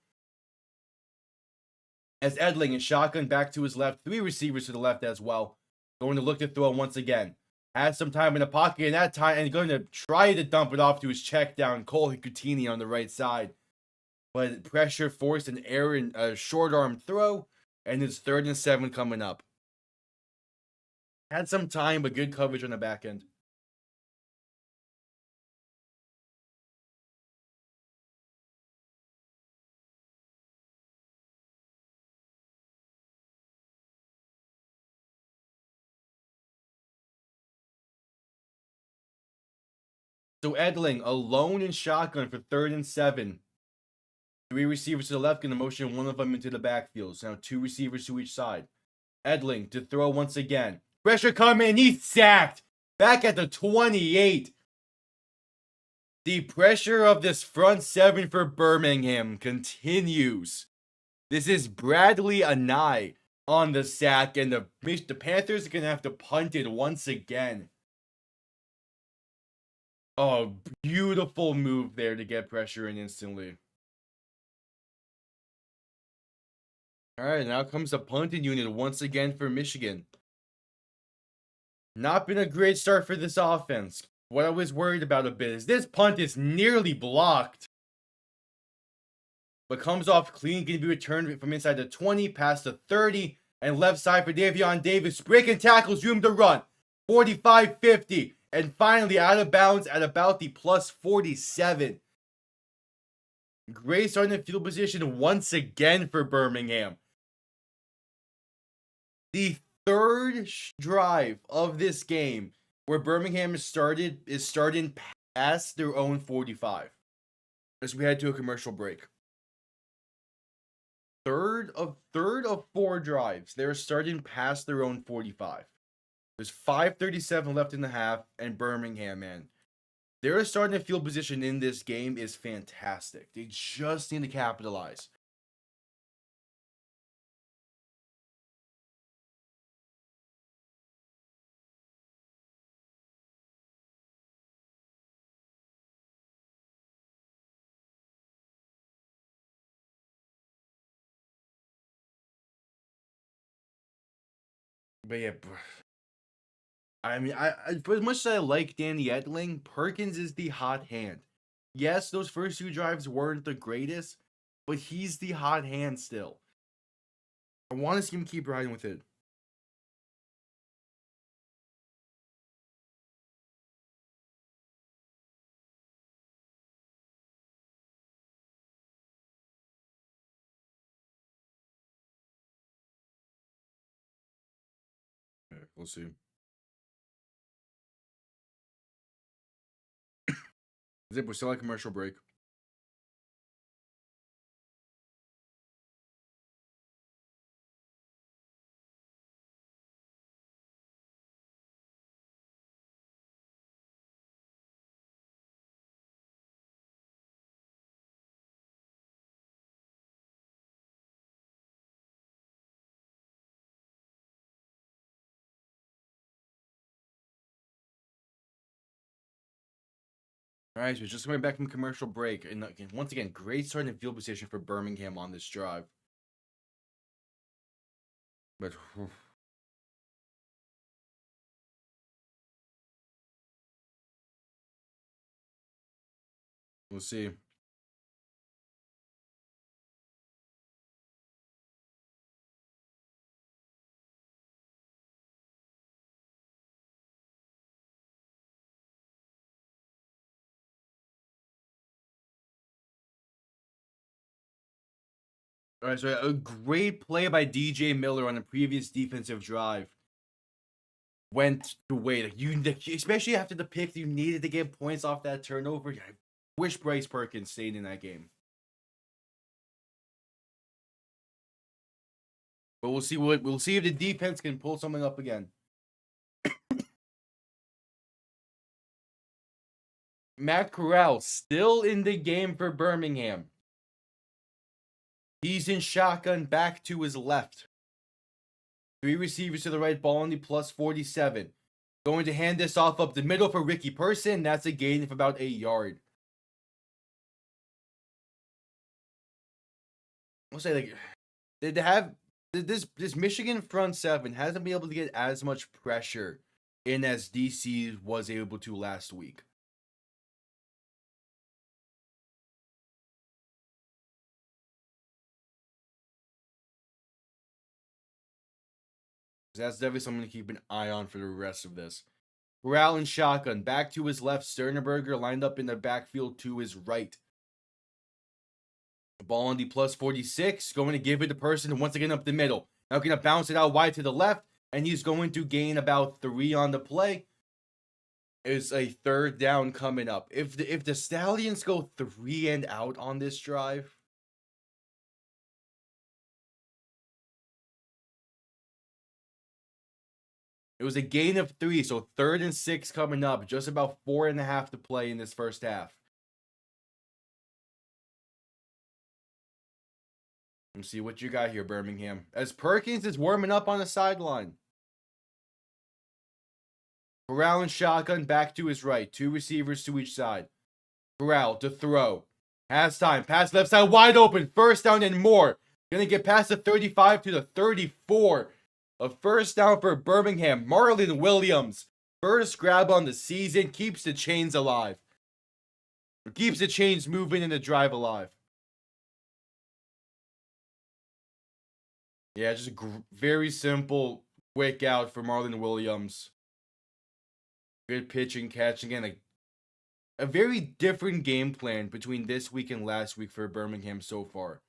As Edling and shotgun back to his left, 3 receivers to the left as well, going to look to throw once again. Has some time in the pocket in that time and going to try to dump it off to his check down, Cole Hikutini on the right side. But pressure forced an error in a short arm throw, and it's 3rd and 7 coming up. Had some time, but good coverage on the back end. So Edling alone in shotgun for 3rd and 7. 3 receivers to the left, going to motion one of them into the backfield. So now 2 receivers to each side. Edling to throw once again. Pressure coming, he's sacked. Back at the 28. The pressure of this front 7 for Birmingham continues. This is Bradley Anai on the sack, and the Panthers are going to have to punt it once again. Oh, beautiful move there to get pressure in instantly. All right, now comes the punting unit once again for Michigan. Not been a great start for this offense. What I was worried about a bit is this punt is nearly blocked. But comes off clean, going to be returned from inside the 20, past the 30, and left side for Davion Davis. Breaking tackles, room to run. 45-50. And finally out of bounds at about the plus 47. Great starting the field position once again for Birmingham. The 3rd drive of this game where Birmingham is starting past their own 45. as we head to a commercial break. Third of 4 drives, they're starting past their own 45. There's 5:37 left in the half, and Birmingham, man, their starting to field position in this game is fantastic. They just need to capitalize. But yeah, I mean, for as much as I like Danny Edling, Perkins is the hot hand. Yes, those first 2 drives weren't the greatest, but he's the hot hand still. I want to see him keep riding with it. Yeah, we'll see. Zip, we're still at commercial break. All right, so just coming back from commercial break, and once again, great starting field position for Birmingham on this drive. But we'll see. All right, so a great play by DJ Miller on the previous defensive drive went the way that you, especially after the pick, you needed to get points off that turnover. I wish Bryce Perkins stayed in that game. But we'll see if the defense can pull something up again. Matt Corral still in the game for Birmingham. He's in shotgun back to his left. 3 receivers to the right, ball on the plus 47. Going to hand this off up the middle for Ricky Person. That's a gain of about 8 yards. I'll say, like, they have this Michigan front 7 hasn't been able to get as much pressure in as DC was able to last week. That's definitely something to keep an eye on for the rest of this. Corral and shotgun. Back to his left. Sternberger lined up in the backfield to his right. The ball on the plus 46. Going to give it to Person once again up the middle. Now going to bounce it out wide to the left. And he's going to gain about 3 on the play. Is a 3rd down coming up. If the Stallions go 3 and out on this drive, it was a gain of 3, so 3rd and 6 coming up. Just about 4.5 to play in this first half. Let's see what you got here, Birmingham. As Perkins is warming up on the sideline. Corral and shotgun back to his right. 2 receivers to each side. Corral to throw. Has time. Pass left side wide open. 1st down and more. Gonna get past the 35 to the 34. A 1st down for Birmingham. Marlon Williams. First grab on the season. Keeps the chains alive. Keeps the chains moving and the drive alive. Yeah, just a very simple, quick out for Marlon Williams. Good pitch and catch. Again, a very different game plan between this week and last week for Birmingham so far.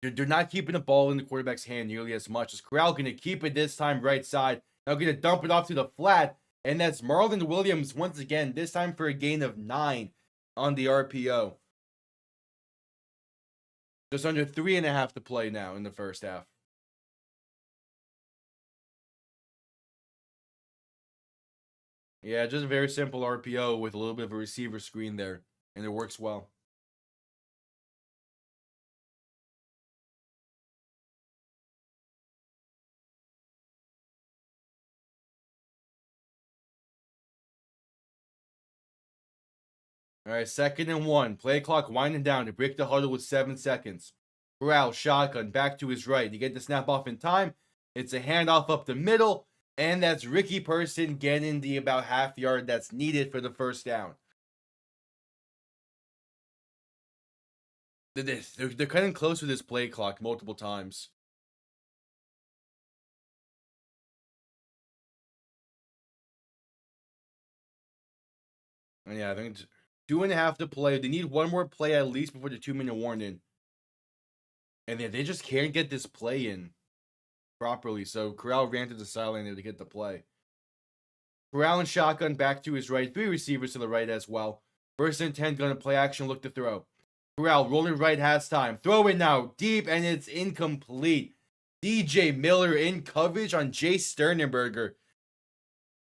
They're not keeping the ball in the quarterback's hand nearly as much. As Corral going to keep it this time right side. Now going to dump it off to the flat. And that's Marlon Williams once again, this time for a gain of 9. on the RPO. Just under 3.5 to play now in the first half. Yeah, just a very simple RPO with a little bit of a receiver screen there, and it works well. All right, 2nd and 1. Play clock winding down to break the huddle with 7 seconds. Corral, shotgun, back to his right. You get the snap off in time. It's a handoff up the middle, and that's Ricky Person getting the about half yard that's needed for the first down. They're cutting close with this play clock multiple times. And yeah, I think 2.5 to play. They need one more play at least before the 2-minute warning. And they just can't get this play in properly. So Corral ran to the sideline there to get the play. Corral and shotgun back to his right. 3 receivers to the right as well. 1st and 10, gonna play action, look to throw. Corral rolling right, has time. Throw it now, deep, and it's incomplete. DJ Miller in coverage on Jay Sternenberger.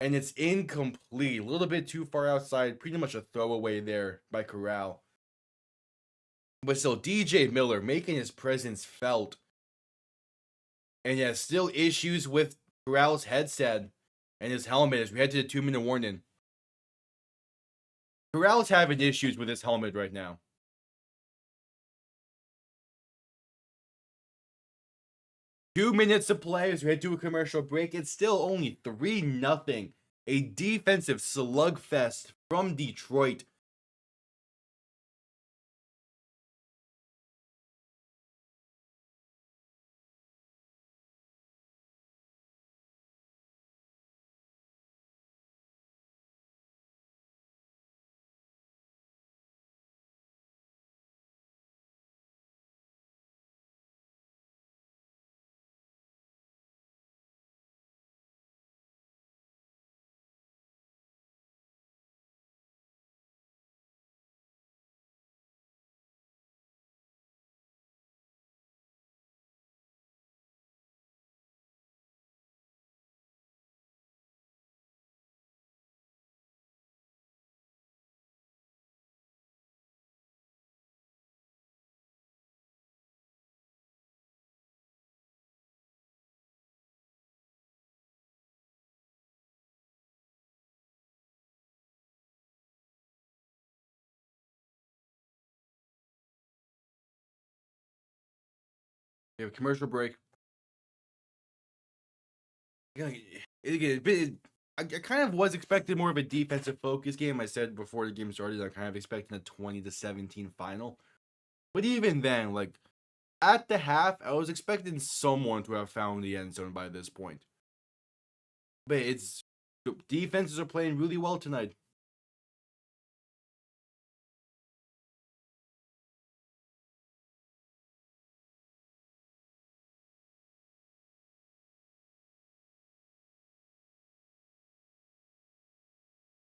And it's incomplete. A little bit too far outside. Pretty much a throwaway there by Corral. But still, DJ Miller making his presence felt. And yeah, still issues with Corral's headset and his helmet as we head to the 2-minute warning. Corral's having issues with his helmet right now. Two minutes to play as we head to a commercial break. It's still only 3-0. A defensive slugfest from Detroit. We have a commercial break. I kind of was expecting more of a defensive focus game. I said before the game started, I'm kind of expecting a 20-17 final. But even then, like, at the half, I was expecting someone to have found the end zone by this point. But defenses are playing really well tonight.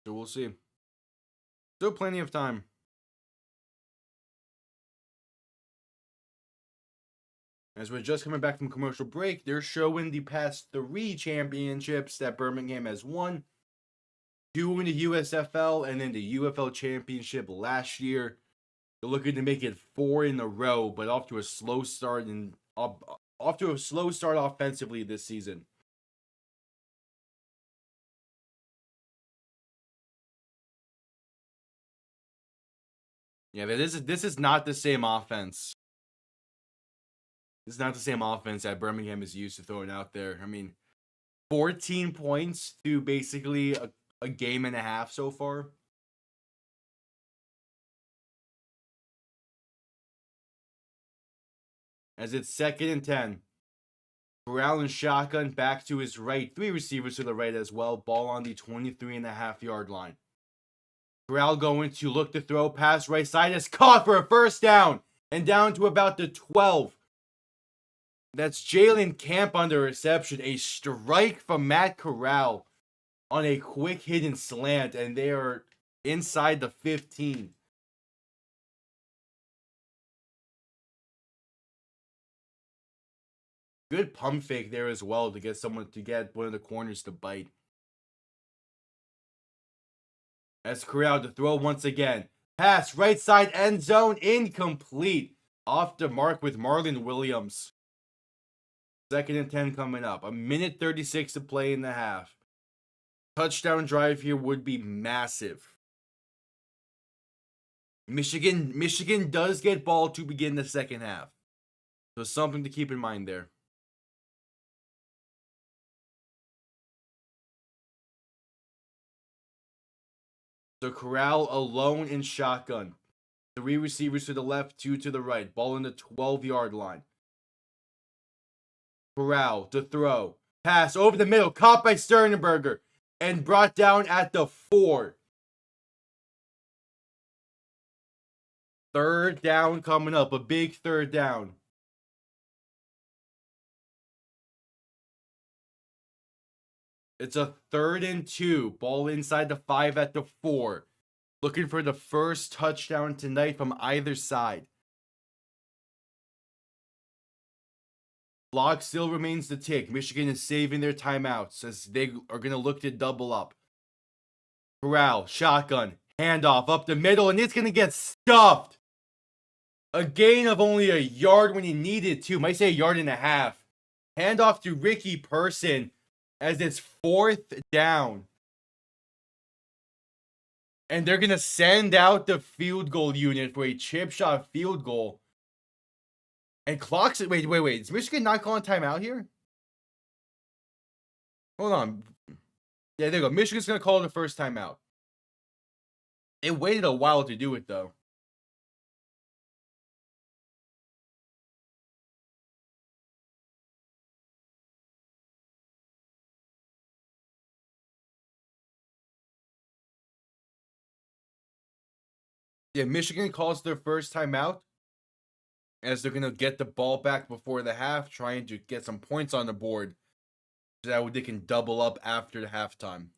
So we'll see. Still plenty of time. As we're just coming back from commercial break, they're showing the past 3 championships that Birmingham has won. 2 in the USFL and then the UFL Championship last year. They're looking to make it 4 in a row, but off to a slow start offensively this season. Yeah, this is not the same offense. This is not the same offense that Birmingham is used to throwing out there. I mean, 14 points through basically a game and a half so far. As it's 2nd and 10. Corral and shotgun back to his right. 3 receivers to the right as well. Ball on the 23.5-yard line. Corral going to look to throw. Pass right side is caught for a first down. And down to about the 12. That's Jalen Camp on the reception. A strike from Matt Corral on a quick hidden slant. And they are inside the 15. Good pump fake there as well to get one of the corners to bite. As Corral to throw once again. Pass, right side end zone, incomplete. Off the mark with Marlon Williams. 2nd and 10 coming up. 1:36 to play in the half. Touchdown drive here would be massive. Michigan does get ball to begin the second half. So something to keep in mind there. So Corral alone in shotgun. 3 receivers to the left, 2 to the right. Ball in the 12-yard line. Corral to throw. Pass over the middle. Caught by Sternberger. And brought down at the 4. 3rd down coming up. A big 3rd down. It's a 3rd and 2. Ball inside the 5 at the 4. Looking for the first touchdown tonight from either side. Clock still remains to tick. Michigan is saving their timeouts as they are going to look to double up. Corral, shotgun, handoff up the middle, and it's going to get stuffed. A gain of only a yard when he needed to. Might say a yard and a half. Handoff to Ricky Person as it's 4th down. And they're going to send out the field goal unit for a chip shot field goal. And clocks it. Wait. Is Michigan not calling timeout here? Hold on. Yeah, there you go. Michigan's going to call the first timeout. It waited a while to do it, though. Yeah, Michigan calls their first timeout as they're going to get the ball back before the half, trying to get some points on the board so that they can double up after the halftime.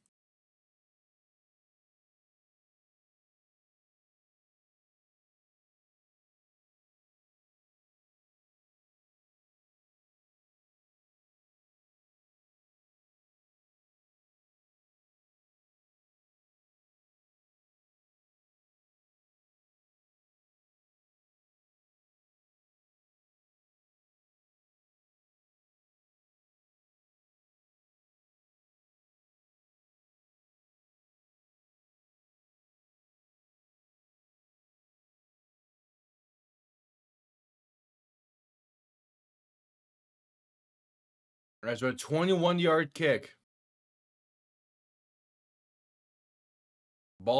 All right, so a 21-yard kick. Ball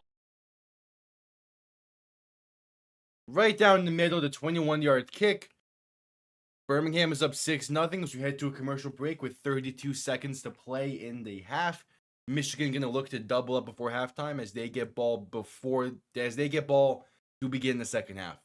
right down the middle, the 21-yard kick. Birmingham is up 6-0 as we head to a commercial break with 32 seconds to play in the half. Michigan going to look to double up before halftime as they get ball to begin the second half.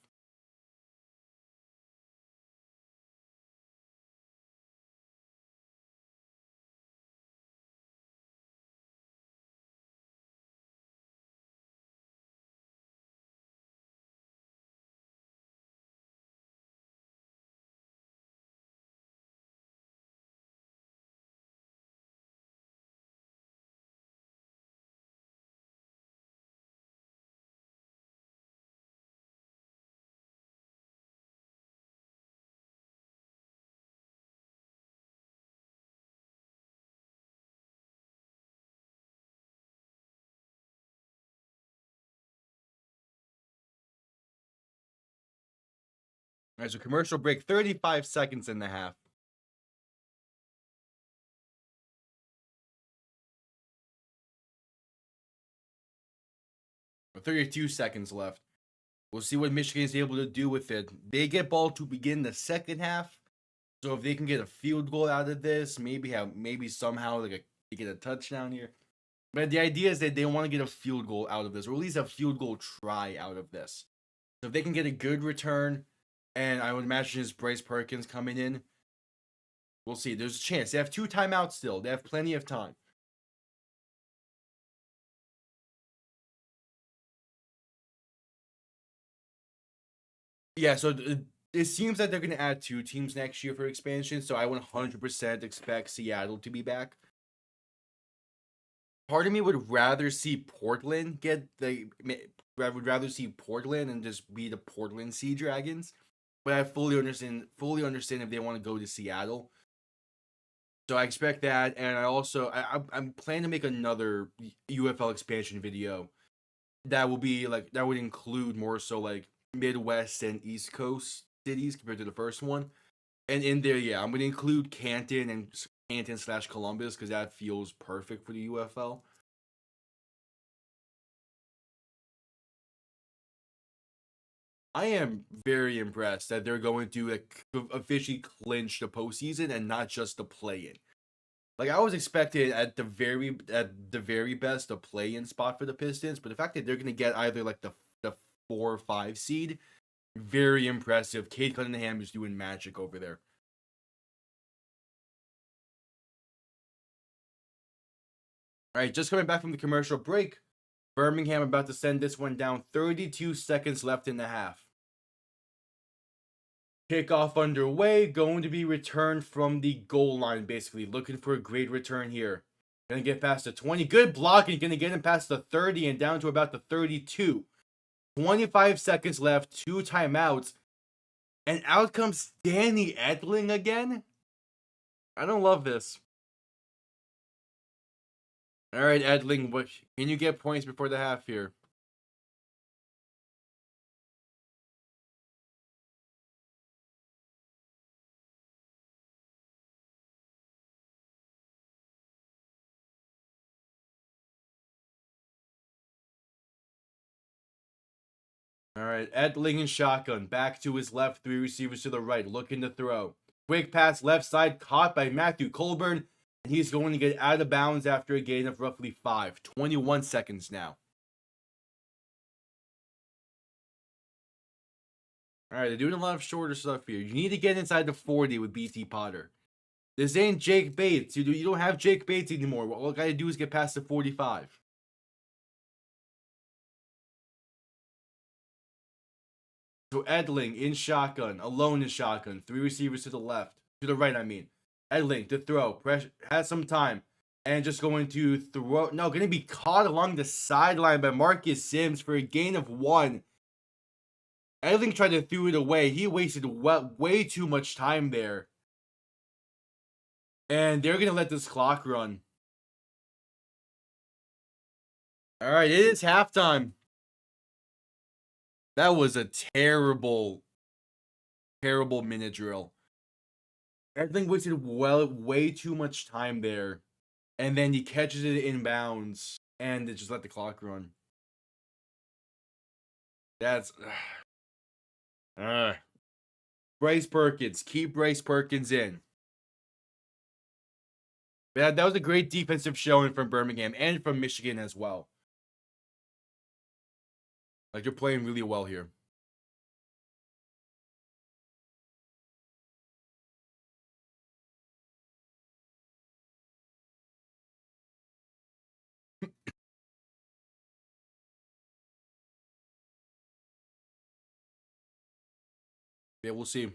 All right, so commercial break, 35 seconds in the half. 32 seconds left. We'll see what Michigan is able to do with it. They get ball to begin the second half. So if they can get a field goal out of this, maybe somehow they get a touchdown here. But the idea is that they want to get a field goal out of this, or at least a field goal try out of this. So if they can get a good return, and I would imagine it's Bryce Perkins coming in, we'll see. There's a chance. They have 2 timeouts still. They have plenty of time. Yeah, so it seems that they're going to add 2 teams next year for expansion, so I 100% expect Seattle to be back. Part of me would rather see Portland would rather see Portland and just be the Portland Sea Dragons, but I fully understand if they want to go to Seattle. So I expect that, and I'm planning to make another UFL expansion video that would include more so like Midwest and East Coast cities compared to the first one. And in there, yeah, I'm gonna include Canton / Columbus because that feels perfect for the UFL. I am very impressed that they're going to officially clinch the postseason and not just the play-in. Like I was expecting at the very best a play-in spot for the Pistons, but the fact that they're going to get either like the 4 or 5 seed, very impressive. Cade Cunningham is doing magic over there. All right, just coming back from the commercial break. Birmingham about to send this one down. 32 seconds left in the half. Kickoff underway, going to be returned from the goal line, basically. Looking for a great return here. Gonna get past the 20. Good blocking. Gonna get him past the 30 and down to about the 32. 25 seconds left. 2 timeouts. And out comes Danny Edling again? I don't love this. All right, Edling, can you get points before the half here? All right, Edling and shotgun. Back to his left, 3 receivers to the right, looking to throw. Quick pass left side, caught by Matthew Colburn. And he's going to get out of bounds after a gain of roughly 5. 21 seconds now. All right, they're doing a lot of shorter stuff here. You need to get inside the 40 with BT Potter. This ain't Jake Bates. You don't have Jake Bates anymore. All you got to do is get past the 45. So Edling in shotgun, alone in shotgun. 3 receivers to the left. To the right, I mean. Edling to throw. Pressure, has some time. And just going to throw. No, going to be caught along the sideline by Marcus Sims for a gain of 1. Edling tried to throw it away. He wasted way too much time there. And they're going to let this clock run. All right, it is halftime. That was a terrible minute drill. Edling wasted way too much time there. And then he catches it inbounds. And it just let the clock run. That's... Bryce Perkins. Keep Bryce Perkins in. That was a great defensive showing from Birmingham and from Michigan as well. Like, they're playing really well here. Yeah, we'll see.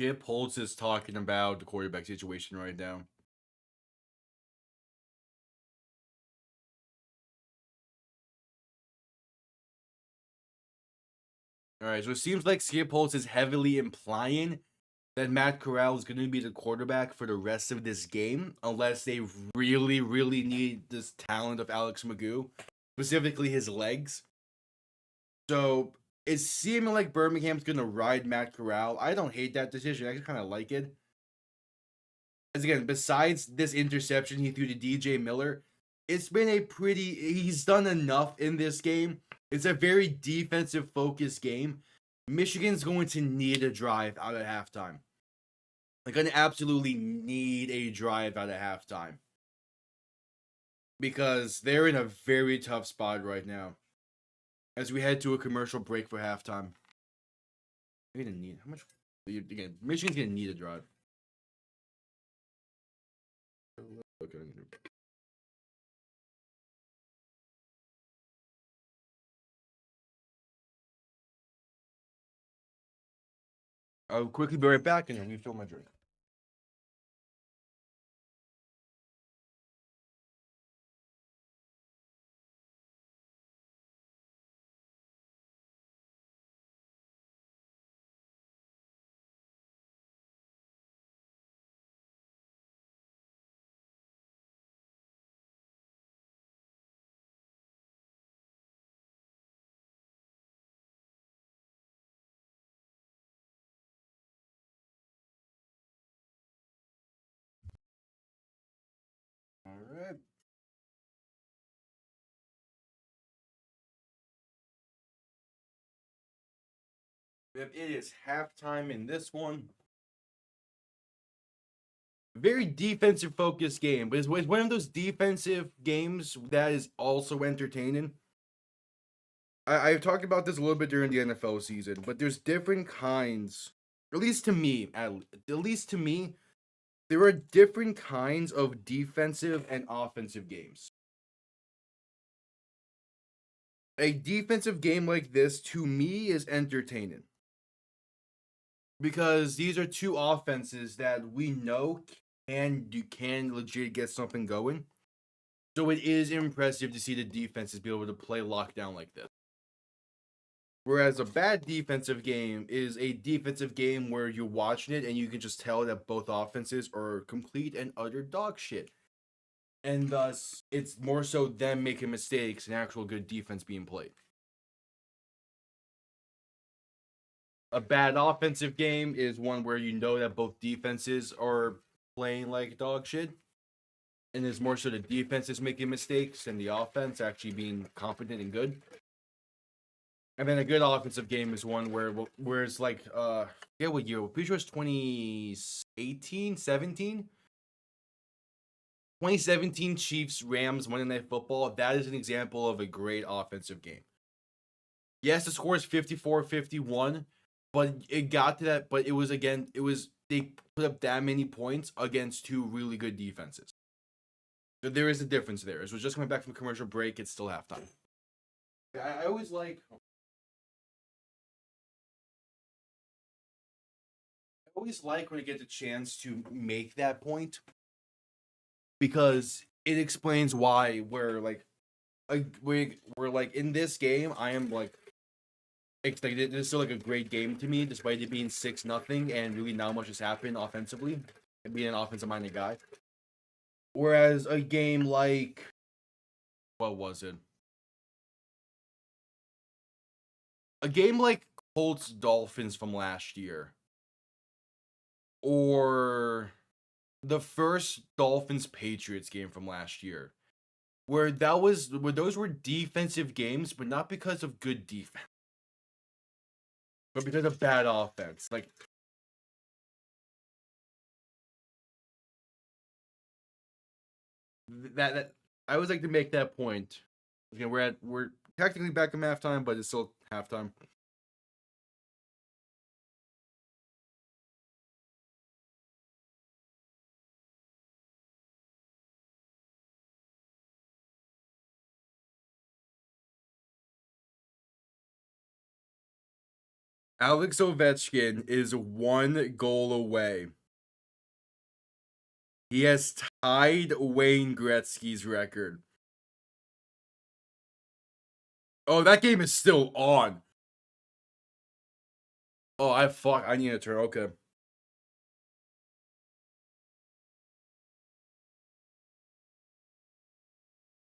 Skip Holtz is talking about the quarterback situation right now. All right, so it seems like Skip Holtz is heavily implying that Matt Corral is going to be the quarterback for the rest of this game, unless they really, really need this talent of Alex McGough, specifically his legs. So it's seeming like Birmingham's going to ride Matt Corral. I don't hate that decision. I actually kind of like it. As again, besides this interception he threw to DJ Miller, it's been he's done enough in this game. It's a very defensive focused game. Michigan's going to need a drive out of halftime. They're going to absolutely need a drive out of halftime. Because they're in a very tough spot right now. As we head to a commercial break for halftime. They're gonna need how much? Again, Michigan's gonna need a drive. Okay. I'll quickly be right back and refill my drink. All right. It is halftime in this one. Very defensive focused game, but it's one of those defensive games that is also entertaining. I've talked about this a little bit during the NFL season, but there's different kinds, at least to me, there are different kinds of defensive and offensive games. A defensive game like this, to me, is entertaining. Because these are two offenses that we know can legit get something going. So it is impressive to see the defenses be able to play lockdown like this. Whereas a bad defensive game is a defensive game where you're watching it and you can just tell that both offenses are complete and utter dog shit. And thus, it's more so them making mistakes and actual good defense being played. A bad offensive game is one where you know that both defenses are playing like dog shit. And it's more so the defense is making mistakes and the offense actually being competent and good. And then a good offensive game is one where it's like, yeah, what year? Pretty sure it's 2018, 17? 2017 Chiefs Rams Monday Night Football. That is an example of a great offensive game. Yes, the score is 54-51, but it got to that. But they put up that many points against two really good defenses. So there is a difference there. As we're just coming back from commercial break, it's still halftime. I always like when I get the chance to make that point because it explains why we're like in this game. I am like excited. It's still like a great game to me, despite it being 6-0 and really not much has happened offensively. And being an offensive minded guy. Whereas a game like what was it? A game like Colts Dolphins from last year. Or the first Dolphins Patriots game from last year. Where those were defensive games, but not because of good defense. But because of bad offense. Like that I always like to make that point. Again, we're technically back in halftime, but it's still halftime. Alex Ovechkin is 1 goal away. He has tied Wayne Gretzky's record. Oh, that game is still on. Oh, I need a turn. Okay.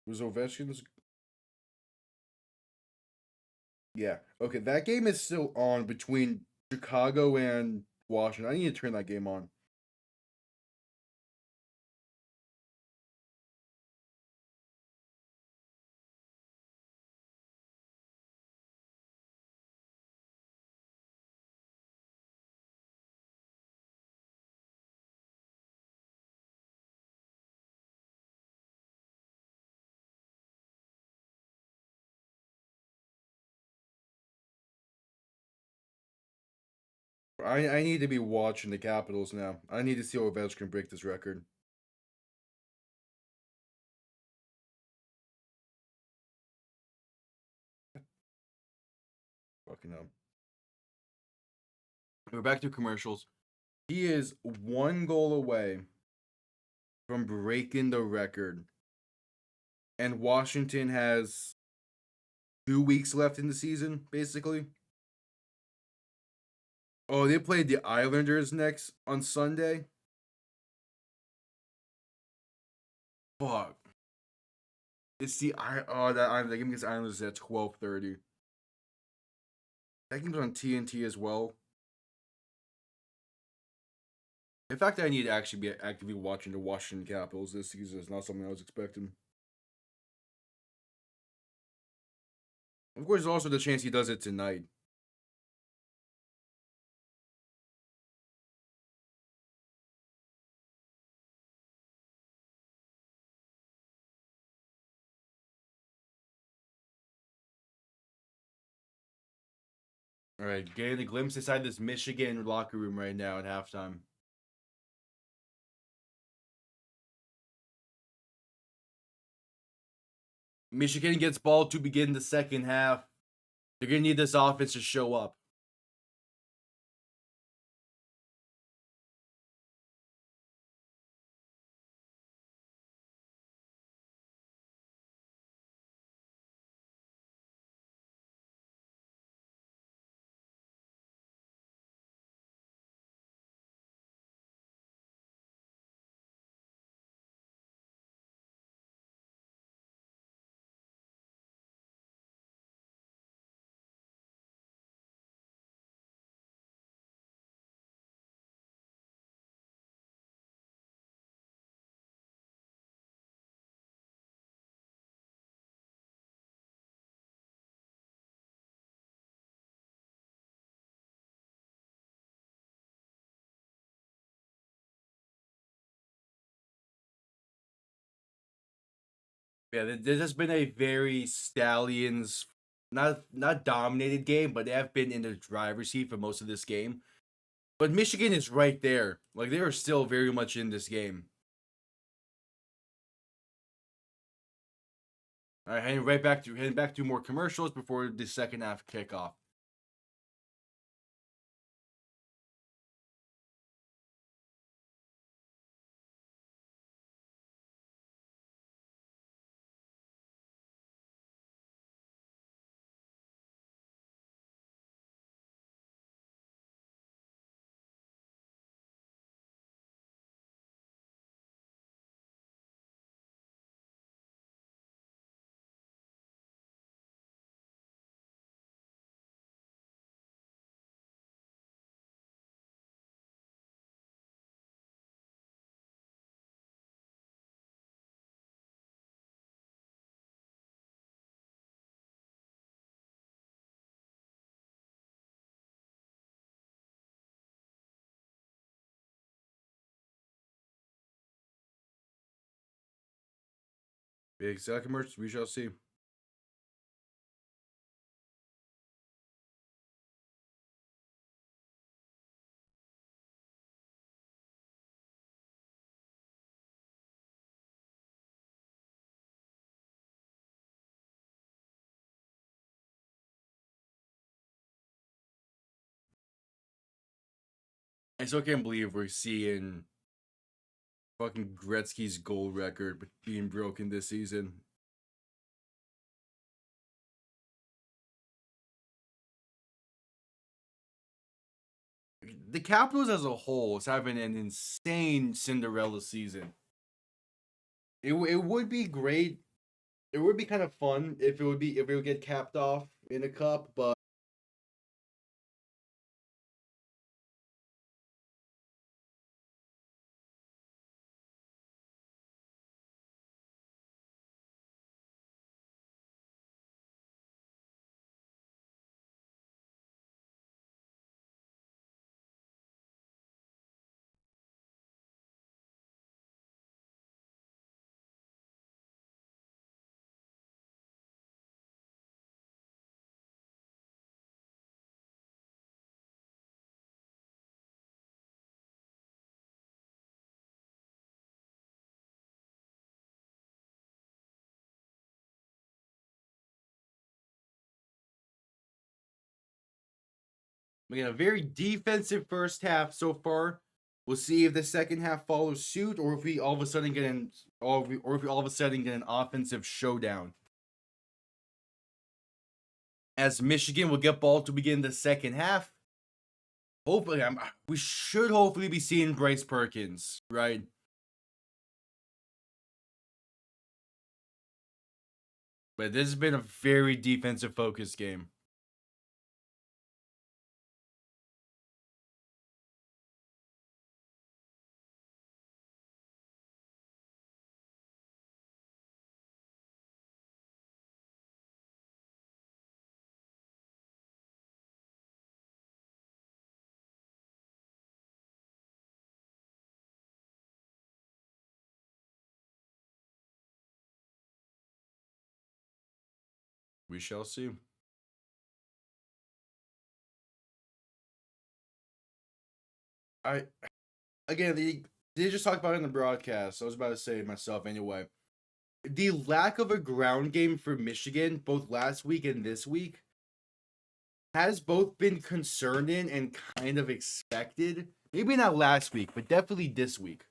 Was Ovechkin's? Yeah. Okay, that game is still on between Chicago and Washington. I need to turn that game on. I need to be watching the Capitals now. I need to see if Ovechkin can break this record. Fucking hell. We're back to commercials. He is 1 goal away from breaking the record. And Washington has 2 weeks left in the season, basically. Oh, they played the Islanders next on Sunday. Fuck. It's the that game against Islanders is at 12:30. That game's on TNT as well. In fact, I need to actually be actively watching the Washington Capitals this season. It's not something I was expecting. Of course, there's also the chance he does it tonight. All right, getting a glimpse inside this Michigan locker room right now at halftime. Michigan gets ball to begin the second half. They're going to need this offense to show up. Yeah, this has been a very Stallions, not dominated game, but they have been in the driver's seat for most of this game. But Michigan is right there. Like, they are still very much in this game. All right, heading back to more commercials before the second half kickoff. Big second commercials, we shall see. I still can't believe we're seeing fucking Gretzky's goal record being broken this season. The Capitals as a whole is having an insane Cinderella season. It would be great. It would be kind of fun if it would get capped off in a cup, but Again, a very defensive first half so far. We'll see if the second half follows suit, or if we all of a sudden get an offensive showdown. As Michigan will get ball to begin the second half. Hopefully, we should hopefully be seeing Bryce Perkins, right? But this has been a very defensive focused game. We shall see. They just talked about it in the broadcast. I was about to say it myself anyway. The lack of a ground game for Michigan, both last week and this week, has both been concerning and kind of expected. Maybe not last week, but definitely this week.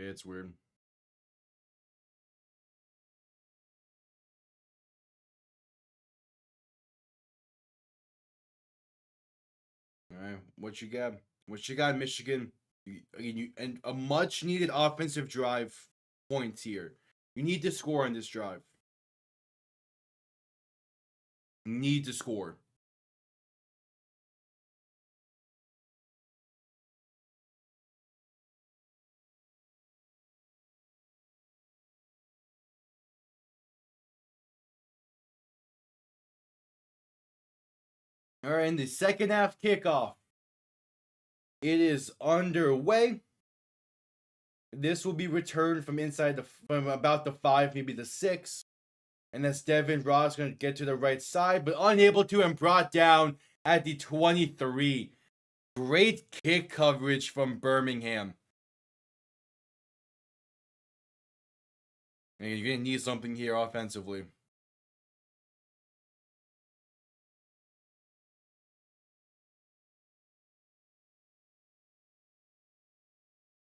It's weird. All right, what you got? What you got, Michigan? And a much needed offensive drive points here. You need to score on this drive. Need to score. All right, in the second half kickoff, it is underway. This will be returned from from about the 5, maybe the 6. And that's Devin Ross going to get to the right side, but unable to, and brought down at the 23. Great kick coverage from Birmingham. And you're going to need something here offensively.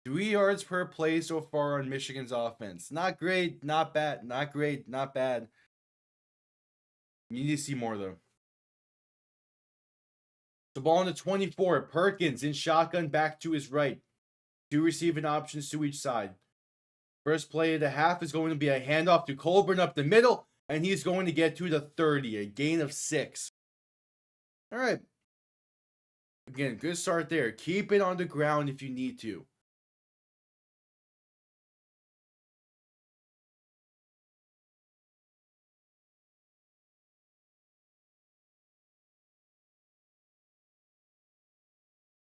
Three yards per play so far on Michigan's offense. Not great, not bad, not great, not bad. You need to see more, though. The ball on the 24. Perkins in shotgun back to his right. 2 receiving options to each side. First play of the half is going to be a handoff to Colburn up the middle, and he's going to get to the 30, a gain of 6. All right. Again, good start there. Keep it on the ground if you need to.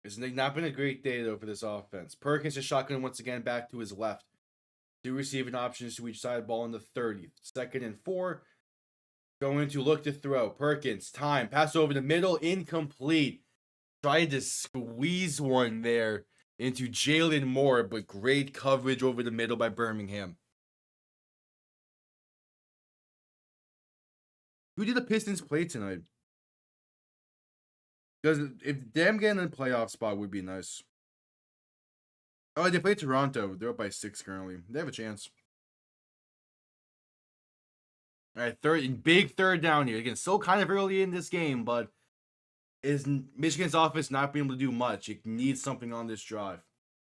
It's not been a great day, though, for this offense. Perkins is shotgun once again back to his left. 2 receiving options to each side, ball in the 30. 2nd and 4. Going to look to throw. Perkins, time. Pass over the middle, incomplete. Tried to squeeze one there into Jalen Moore, but great coverage over the middle by Birmingham. Who did the Pistons play tonight? Because if them getting a playoff spot would be nice. Oh, they play Toronto. They're up by 6 currently. They have a chance. All right, big third down here. Again, still kind of early in this game, but is Michigan's offense not being able to do much? It needs something on this drive.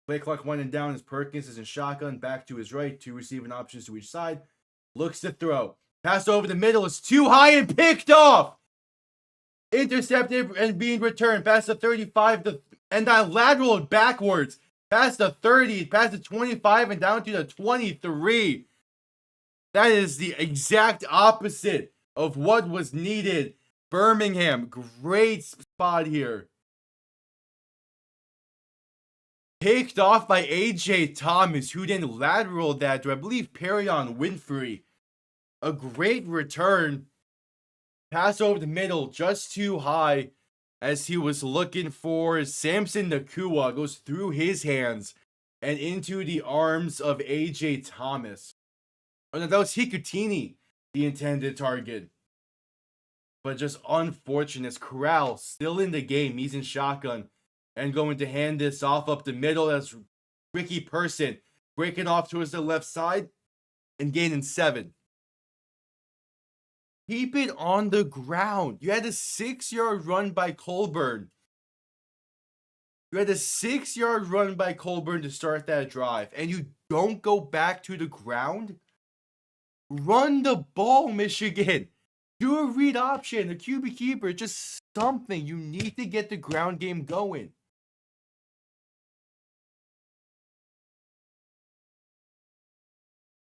Play clock winding down as Perkins is in shotgun, back to his right, 2 receiving options to each side. Looks to throw. Pass over the middle is too high and picked off. Intercepted and being returned past the 35 and then lateral backwards past the 30, past the 25 and down to the 23. That is the exact opposite of what was needed. Birmingham, great spot here. Picked off by A.J. Thomas, who then lateraled that to, I believe, Perion Winfrey. A great return. Pass over the middle, just too high. as he was looking for Samson Nakua, goes through his hands and into the arms of AJ Thomas. Oh no, that was Hikutini, the intended target. But just unfortunate. Corral still in the game. He's in shotgun and going to hand this off up the middle as Ricky Person breaking off towards the left side and gaining 7. Keep it on the ground. You had a 6-yard run by Colburn. You had a 6-yard run by Colburn to start that drive, and you don't go back to the ground? Run the ball, Michigan. Do a read option, a QB keeper, just something. You need to get the ground game going.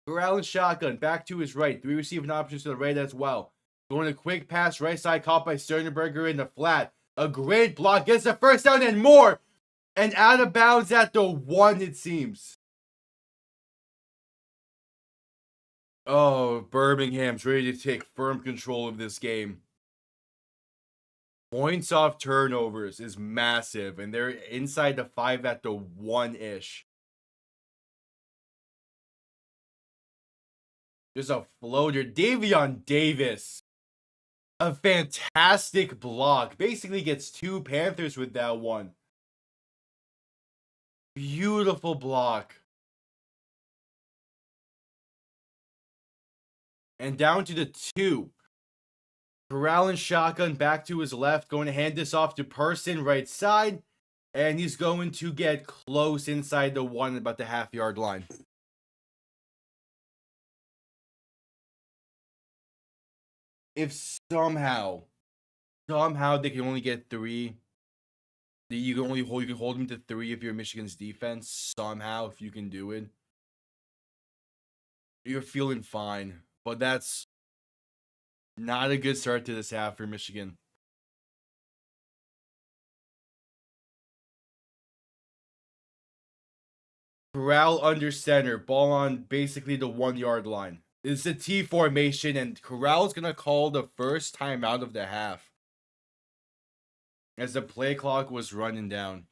Corral and shotgun, back to his right. 3 receiving options to the right as well. Going a quick pass, right side, caught by Sternberger in the flat. A great block, gets the first down and more. And out of bounds at the 1, it seems. Oh, Birmingham's ready to take firm control of this game. Points off turnovers is massive, and they're inside the 5 at the 1-ish. There's a floater. Davion Davis. A fantastic block. Basically gets 2 Panthers with that one. Beautiful block. And down to the 2. Corral and shotgun back to his left. Going to hand this off to Person right side. And he's going to get close inside the 1 about the half-yard line. If somehow they can only get 3, you can hold them to 3 if you're Michigan's defense. Somehow, if you can do it, you're feeling fine. But that's not a good start to this half for Michigan. Corral under center, ball on basically the 1-yard line. It's a T formation, and Corral's going to call the first timeout of the half as the play clock was running down.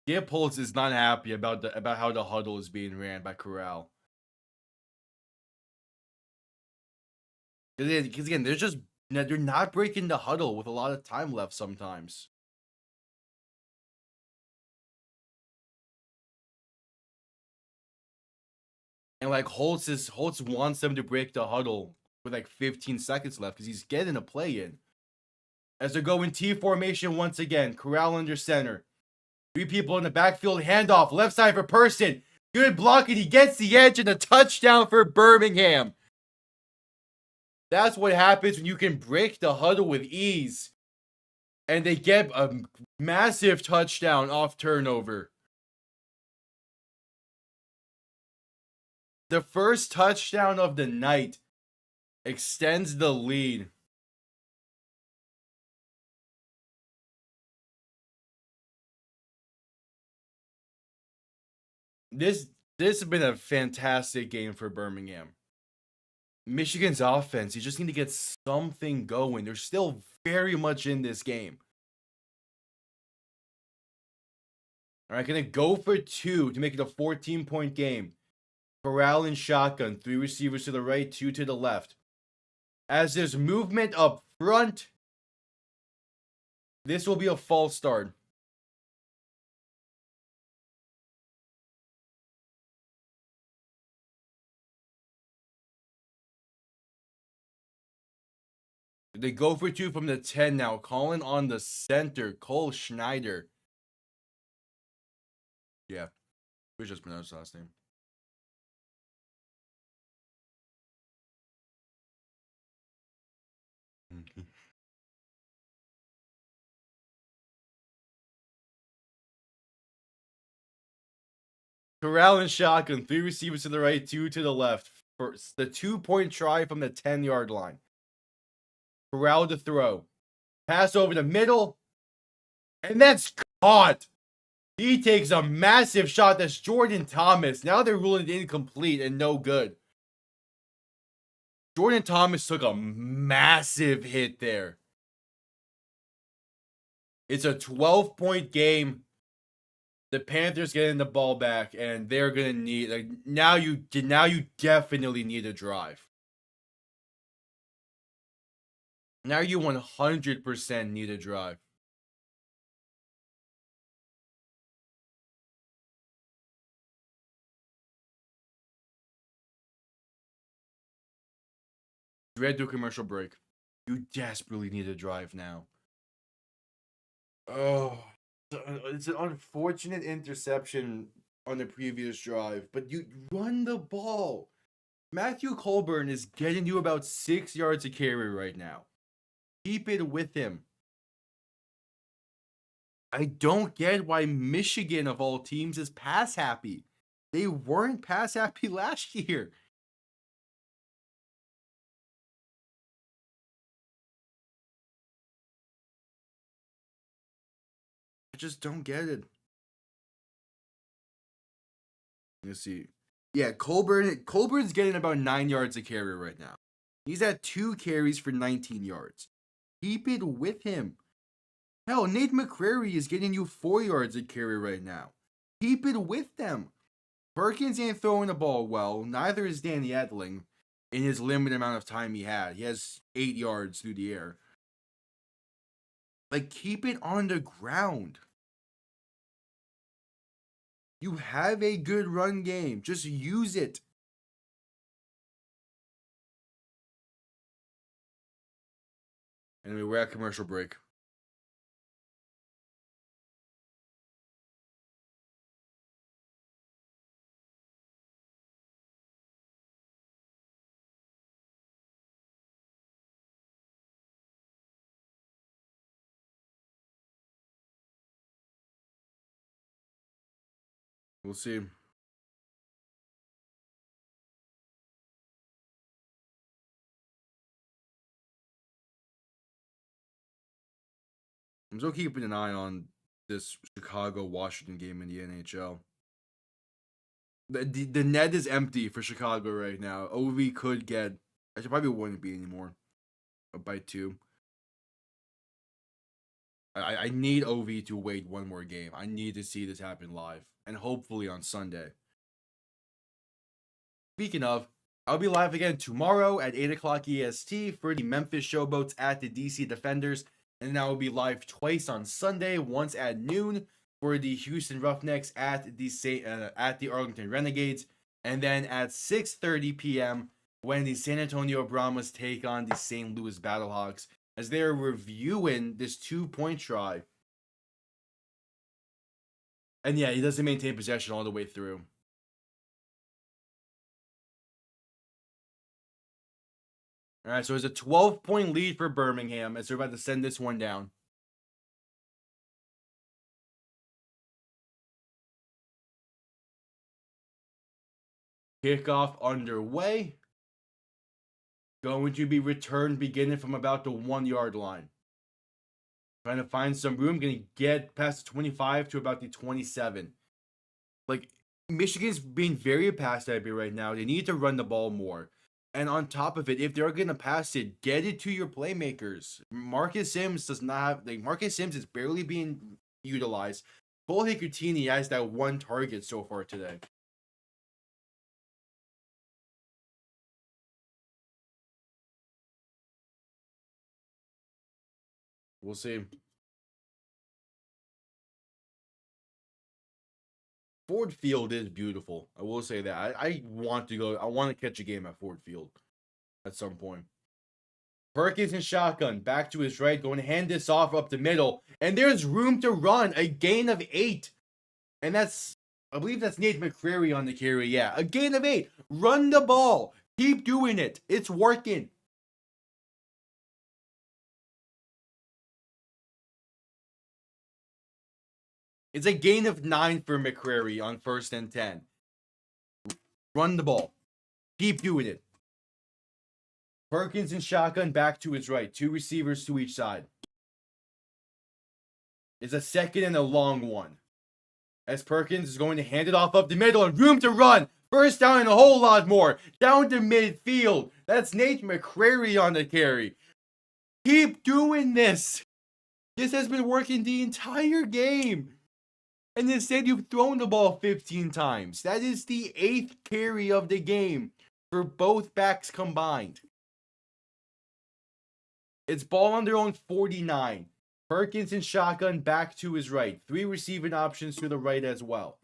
Skip Holtz is not happy about how the huddle is being ran by Corral. Because again, they're not breaking the huddle with a lot of time left sometimes. And like Holtz wants them to break the huddle with like 15 seconds left because he's getting a play in. As they're going T formation once again, Corral under center. 3 people in the backfield, handoff, left side for Person. Good blocking, he gets the edge and a touchdown for Birmingham. That's what happens when you can break the huddle with ease. And they get a massive touchdown off turnover. The first touchdown of the night extends the lead. This has been a fantastic game for Birmingham. Michigan's offense, you just need to get something going. They're still very much in this game. All right, gonna go for 2 to make it a 14-point game. Corral and shotgun, 3 receivers to the right, 2 to the left. As there's movement up front, this will be a false start. They go for 2 from the 10 now. Calling on the center, Cole Schneider. Yeah, we just pronounced his last name. Corral and shotgun, 3 receivers to the right, 2 to the left. first. The 2-point try from the 10-yard line. Corral to throw. Pass over the middle. And that's caught. He takes a massive shot. That's Jordan Thomas. Now they're ruling it incomplete and no good. Jordan Thomas took a massive hit there. It's a 12-point game. The Panthers getting the ball back, and they're gonna need now you definitely need a drive. Now you 100% need a drive. We had to do a commercial break. You desperately need a drive now. Oh, it's an unfortunate interception on the previous drive, but you run the ball. Matthew Colburn is getting you about 6 yards a carry right now. Keep it with him. I don't get why Michigan, of all teams, is pass happy. They weren't pass happy last year. I just don't get it. Let's see. Yeah, Colburn's getting about 9 yards a carry right now. He's at 2 carries for 19 yards. Keep it with him. Hell, Nate McCrary is getting you 4 yards a carry right now. Keep it with them. Perkins ain't throwing the ball well. Neither is Danny Edling in his limited amount of time he had. He has 8 yards through the air. Like, keep it on the ground. You have a good run game. Just use it. Anyway, we're at commercial break. We'll see. I'm still keeping an eye on this Chicago-Washington game in the NHL. The net is empty for Chicago right now. OV could get... Actually, probably wouldn't be anymore. By 2. I need OV to wait one more game. I need to see this happen live. And hopefully on Sunday. Speaking of, I'll be live again tomorrow at 8 o'clock EST for the Memphis Showboats at the DC Defenders. And then I will be live twice on Sunday, once at noon for the Houston Roughnecks at the Arlington Renegades. And then at 6:30 p.m. when the San Antonio Brahmas take on the St. Louis Battlehawks as they're reviewing this 2-point try. And yeah, he doesn't maintain possession all the way through. All right, so it's a 12-point lead for Birmingham as they're about to send this one down. Kickoff underway. Going to be returned beginning from about the 1-yard line. Trying to find some room. Going to get past the 25 to about the 27. Like, Michigan's being very pass happy right now. They need to run the ball more. And on top of it, if they're going to pass it, get it to your playmakers. Marcus Sims does not have... Marcus Sims is barely being utilized. Cole Hickertini has that 1 target so far today. We'll see. Ford Field is beautiful. I will say that. I want to go. I want to catch a game at Ford Field at some point. Perkins in shotgun. Back to his right. Going to hand this off up the middle. And there's room to run. A gain of 8. And that's... I believe that's Nate McCrary on the carry. Yeah, a gain of 8. Run the ball. Keep doing it. It's working. It's a gain of 9 for McCrary on 1st and 10. Run the ball. Keep doing it. Perkins in shotgun, back to his right. 2 receivers to each side. It's a second and a long one. As Perkins is going to hand it off up the middle and room to run. First down and a whole lot more. Down to midfield. That's Nate McCrary on the carry. Keep doing this. This has been working the entire game. And instead you've thrown the ball 15 times. That is the 8th carry of the game for both backs combined. It's ball on their own 49. Perkins in shotgun, back to his right. 3 receiving options to the right as well.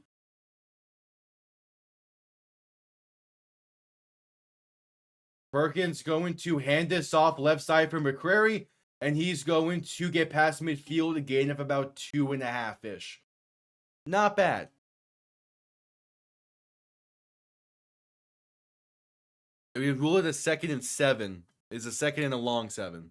Perkins going to hand this off left side for McCrary, and he's going to get past midfield, a gain of about 2.5-ish. Not bad. We rule it a 2nd and 7. It's a 2nd and a long 7.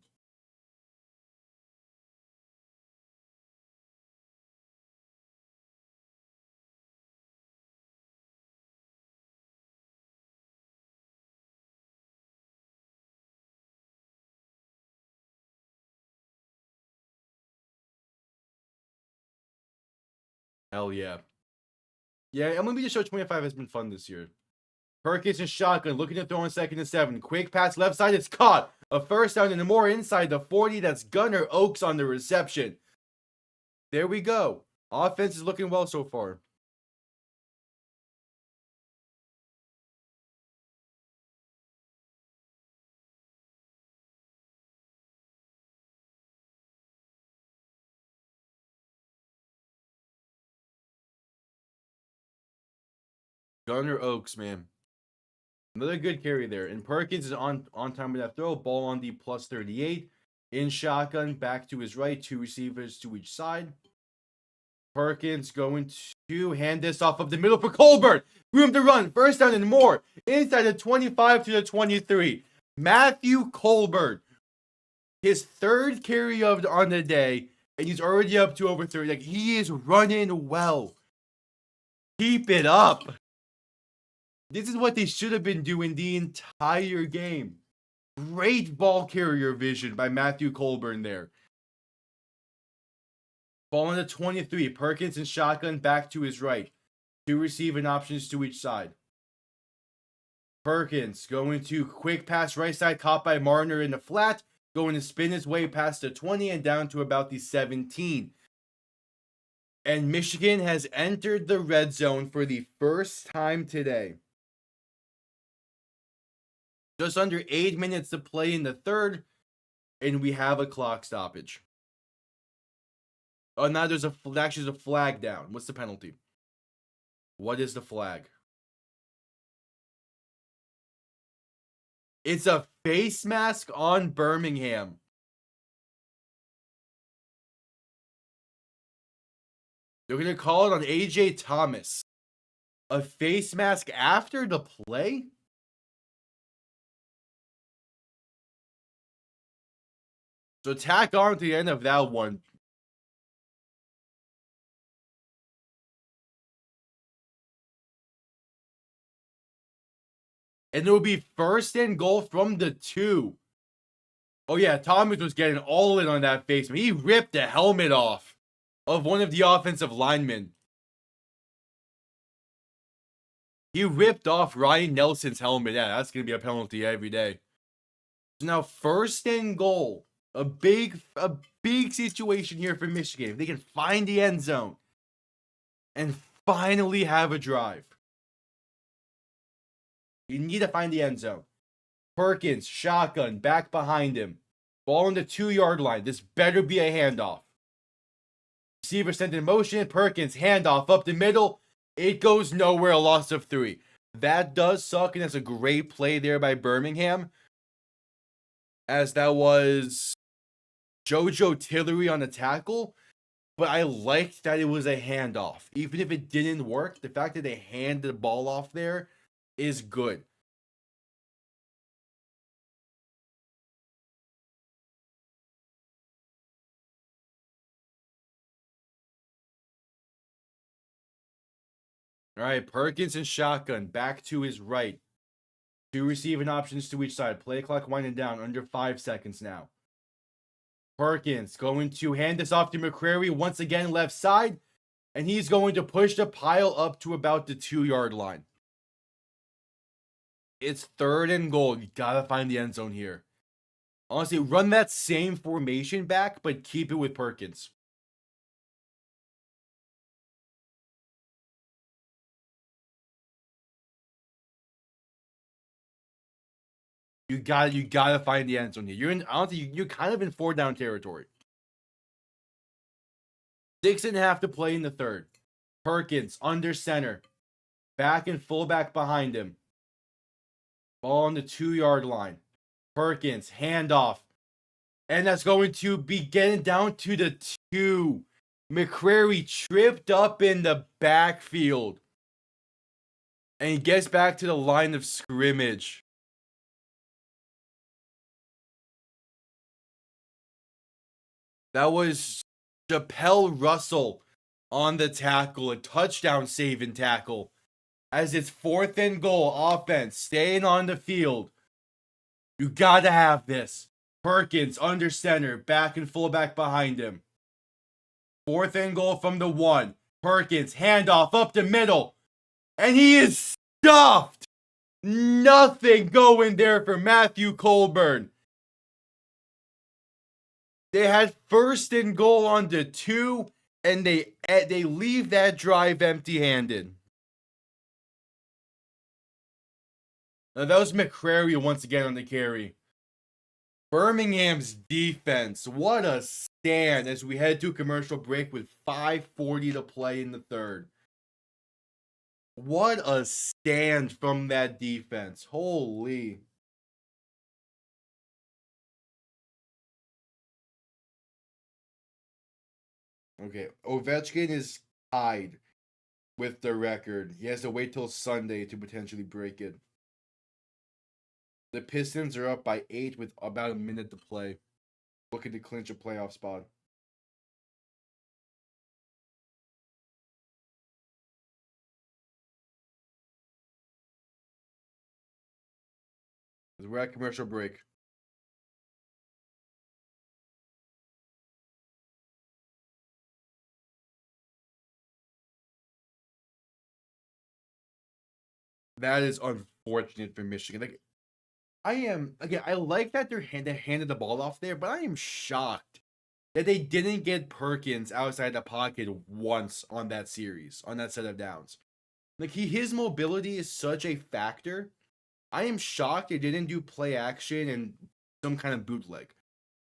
Hell yeah. Yeah, MLB The Show 25 has been fun this year. Perkins and shotgun, looking to throw on 2nd and 7. Quick pass left side, it's caught. A first down and more inside the 40. That's Gunnar Oaks on the reception. There we go. Offense is looking well so far. Gunnar Oaks, man. Another good carry there. And Perkins is on time with that throw. Ball on the plus 38. In shotgun, back to his right. 2 receivers to each side. Perkins going to hand this off of the middle for Colbert. Room to run. First down and more. Inside the 25 to the 23. Matthew Colbert. His 3rd carry on the day. And he's already up to over 30. Like, he is running well. Keep it up. This is what they should have been doing the entire game. Great ball carrier vision by Matthew Colburn there. Ball on the 23. Perkins and shotgun, back to his right. 2 receiving options to each side. Perkins going to quick pass right side, caught by Marner in the flat. Going to spin his way past the 20 and down to about the 17. And Michigan has entered the red zone for the first time today. Just under 8 minutes to play in the 3rd, and we have a clock stoppage. Oh, now there's actually a flag down. What's the penalty? What is the flag? It's a face mask on Birmingham. They're going to call it on AJ Thomas. A face mask after the play? So tack on to the end of that one. And it will be 1st and goal from the 2. Oh yeah, Thomas was getting all in on that face. He ripped the helmet off of one of the offensive linemen. He ripped off Ryan Nelson's helmet. Yeah, that's going to be a penalty every day. So now 1st and goal. A big situation here for Michigan. If they can find the end zone and finally have a drive. You need to find the end zone. Perkins, shotgun, back behind him. Ball on the 2-yard line. This better be a handoff. Receiver sent in motion. Perkins, handoff up the middle. It goes nowhere, a loss of 3. That does suck, and that's a great play there by Birmingham. As that was JoJo Tillery on the tackle. But I liked that it was a handoff. Even if it didn't work, the fact that they handed the ball off there is good. All right, Perkins and shotgun, back to his right. 2 receiving options to each side. Play clock winding down. Under 5 seconds now. Perkins going to hand this off to McCrary. Once again, left side. And he's going to push the pile up to about the 2-yard line. It's 3rd and goal. You gotta find the end zone here. Honestly, run that same formation back, but keep it with Perkins. You gotta find the end zone here. You're kind of in 4-down territory. 6.5 to play in the 3rd. Perkins under center. Back and fullback behind him. Ball on the 2-yard line. Perkins, handoff. And that's going to be getting down to the 2. McCrary tripped up in the backfield. And he gets back to the line of scrimmage. That was Chappelle Russell on the tackle. A touchdown saving tackle. As it's 4th and goal, offense staying on the field. You gotta have this. Perkins under center, back and fullback behind him. 4th and goal from the 1. Perkins, handoff up the middle. And he is stuffed. Nothing going there for Matthew Colburn. They had 1st and goal on the 2, and they leave that drive empty-handed. Now that was McCrary once again on the carry. Birmingham's defense, what a stand as we head to a commercial break with 5:40 to play in the 3rd. What a stand from that defense. Holy. Okay, Ovechkin is tied with the record. He has to wait till Sunday to potentially break it. The Pistons are up by 8 with about a minute to play, looking to clinch a playoff spot. We're at commercial break. That is unfortunate for Michigan. Like, I like that they handed the ball off there, but I am shocked that they didn't get Perkins outside the pocket once on that series, on that set of downs. Like, his mobility is such a factor. I am shocked they didn't do play action and some kind of bootleg.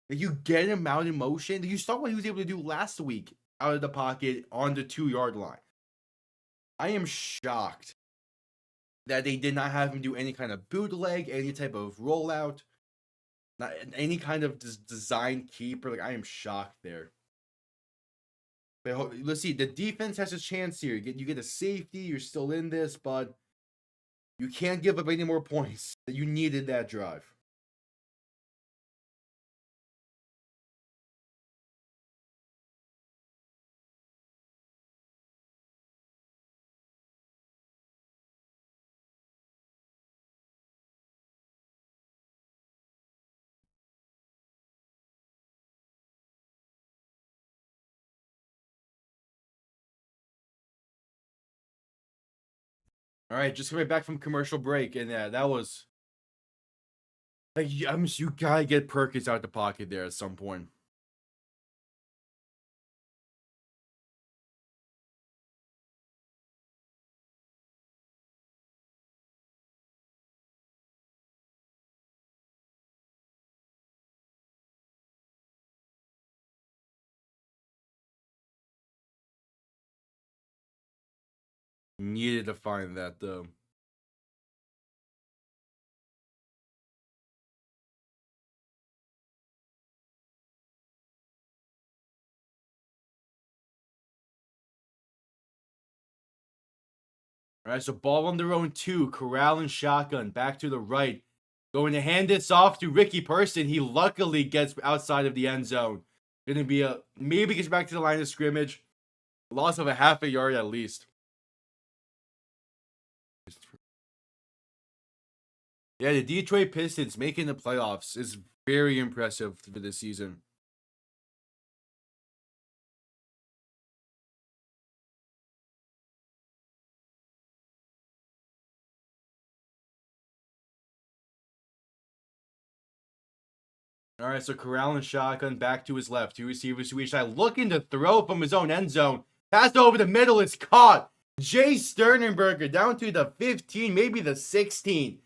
Like, you get him out in motion. You saw what he was able to do last week out of the pocket on the 2-yard line. I am shocked that they did not have him do any kind of bootleg, any type of rollout, not any kind of design keeper. Like, I am shocked there. But let's see. The defense has a chance here. You get a safety. You're still in this, but you can't give up any more points. You needed that drive. All right, just coming back from commercial break, and that was like, you gotta get Perkins out the pocket there at some point. Needed to find that though. All right, so ball on their own 2. Corral and shotgun. Back to the right. Going to hand this off to Ricky Person. He luckily gets outside of the end zone. Going to be maybe gets back to the line of scrimmage. Loss of a half a yard at least. Yeah, the Detroit Pistons making the playoffs is very impressive for this season. All right, so corral and shotgun back to his left. Two receivers to each side, looking to throw from his own end zone. Passed over the middle, it's caught. Jay Sternenberger down to the 15, maybe the 16.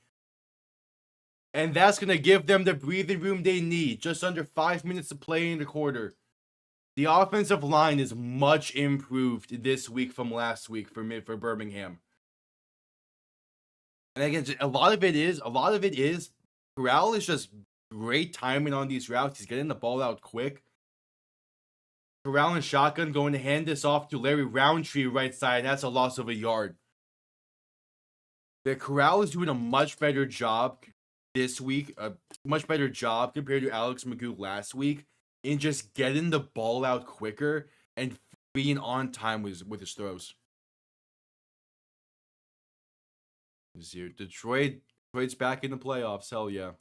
And that's going to give them the breathing room they need. Just under 5 minutes to play in the quarter. The offensive line is much improved this week from last week for Birmingham. And again, a lot of it is Corral is just great timing on these routes. He's getting the ball out quick. Corral and shotgun going to hand this off to Larry Roundtree right side. That's a loss of a yard. The Corral is doing a much better job this week. A much better job compared to Alex McGough last week in just getting the ball out quicker and being on time with his throws. Detroit's back in the playoffs. Hell yeah.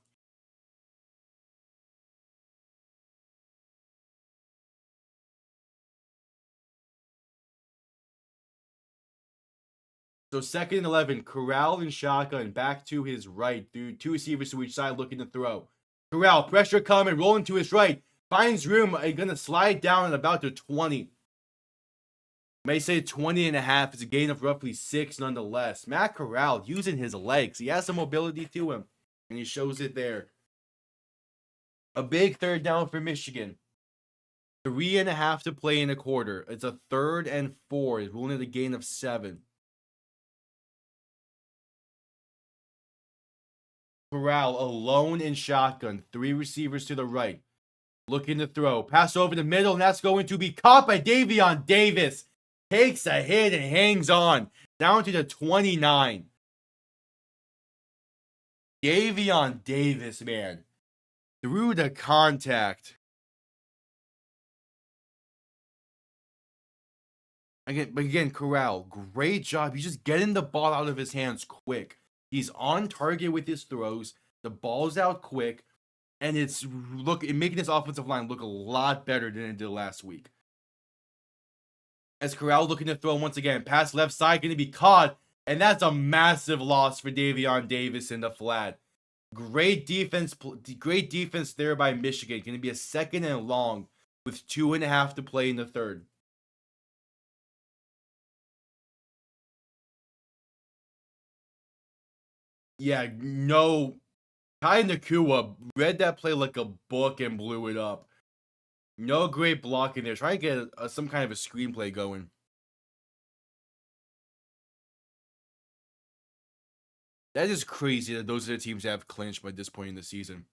So 2nd and 11, Corral and shotgun back to his right. Through two receivers to each side looking to throw. Corral, pressure coming, rolling to his right. Finds room, going to slide down at about the 20. May say 20 and a half is a gain of roughly 6 nonetheless. Matt Corral using his legs. He has some mobility to him, and he shows it there. A big 3rd down for Michigan. 3.5 to play in a quarter. It's a 3rd and 4. He's ruling it a gain of 7. Corral alone in shotgun. 3 receivers to the right. Looking to throw. Pass over the middle, and that's going to be caught by Davion Davis. Takes a hit and hangs on. Down to the 29. Davion Davis, man. Through the contact. Again, Corral, great job. He's just getting the ball out of his hands quick. He's on target with his throws. The ball's out quick. And it's making this offensive line look a lot better than it did last week. As Corral looking to throw once again. Pass left side, going to be caught. And that's a massive loss for Davion Davis in the flat. Great defense there by Michigan. Going to be a 2nd and long with 2.5 to play in the 3rd. Yeah, no. Kai Nakua read that play like a book and blew it up. No great blocking there. Trying to get some kind of a screenplay going. That is crazy that those are the teams that have clinched by this point in the season.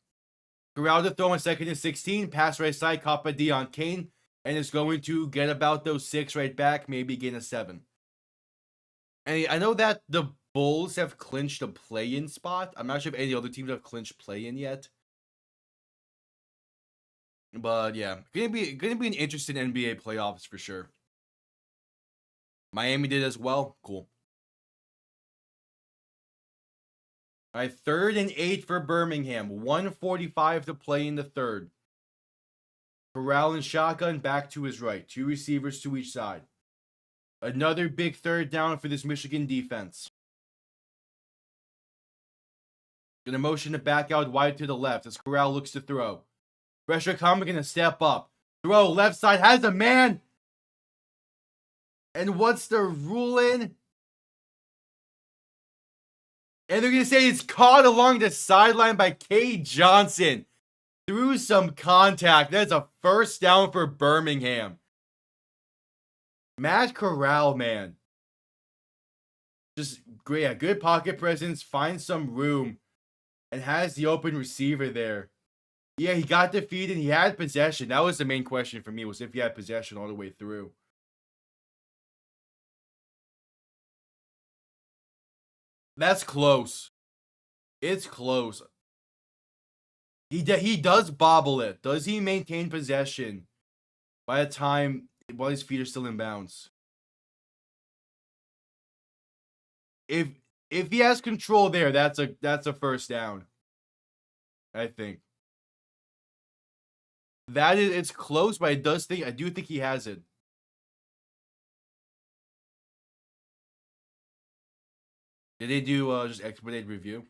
Corral to throw on 2nd and 16. Pass right side, caught by Deon Kane. And is going to get about those 6 right back, maybe gain a 7. And I know that the Bulls have clinched a play-in spot. I'm not sure if any other teams have clinched play-in yet. But yeah, gonna be an interesting NBA playoffs for sure. Miami did as well. Cool. All right, 3rd and 8 for Birmingham. 1:45 to play in the 3rd. Corral and shotgun back to his right. 2 receivers to each side. Another big 3rd down for this Michigan defense. Gonna motion to back out wide to the left as Corral looks to throw. Pressure coming, gonna step up. Throw, left side, has a man. And what's the ruling? And they're gonna say it's caught along the sideline by K. Johnson. Through some contact. That's a 1st down for Birmingham. Matt Corral, man. Just great. Yeah, good pocket presence. Finds some room. And has the open receiver there. Yeah, he got defeated. He had possession. That was the main question for me, was if he had possession all the way through. That's close. It's close. He does bobble it. Does he maintain possession by the time while his feet are still in bounds? If if he has control there, that's a first down. I think. It's close, but I do think he has it. Did they do just expedited review?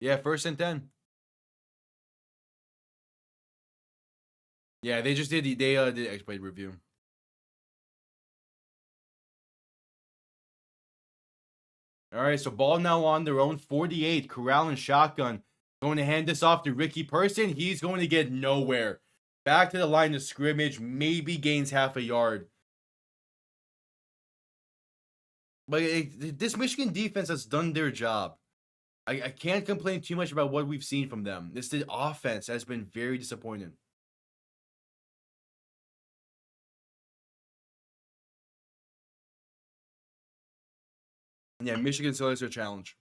Yeah, 1st and 10. Yeah, they just did did expedited review. All right, so ball now on their own 48. Corral and shotgun. Going to hand this off to Ricky Person. He's going to get nowhere. Back to the line of scrimmage. Maybe gains half a yard. But this Michigan defense has done their job. I can't complain too much about what we've seen from them. The offense has been very disappointing. Yeah, Michigan still has their challenge.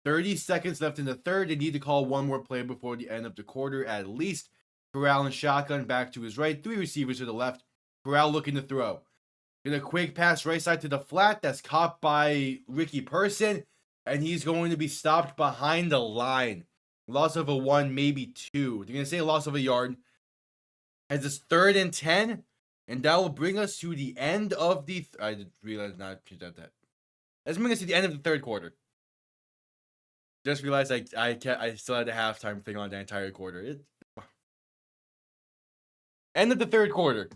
30 seconds left in the third. They need to call one more play before the end of the quarter at least. Corral and shotgun back to his right. 3 receivers to the left. Corral looking to throw. Gonna quick pass right side to the flat. That's caught by Ricky Person. And he's going to be stopped behind the line. Loss of a 1, maybe 2. They're going to say loss of a yard. As it's 3rd and 10. And that will bring us to the end of the... I didn't realize not to that. Let's bring us to the end of the third quarter. Just realized I still had a halftime thing on the entire quarter. End of the third quarter.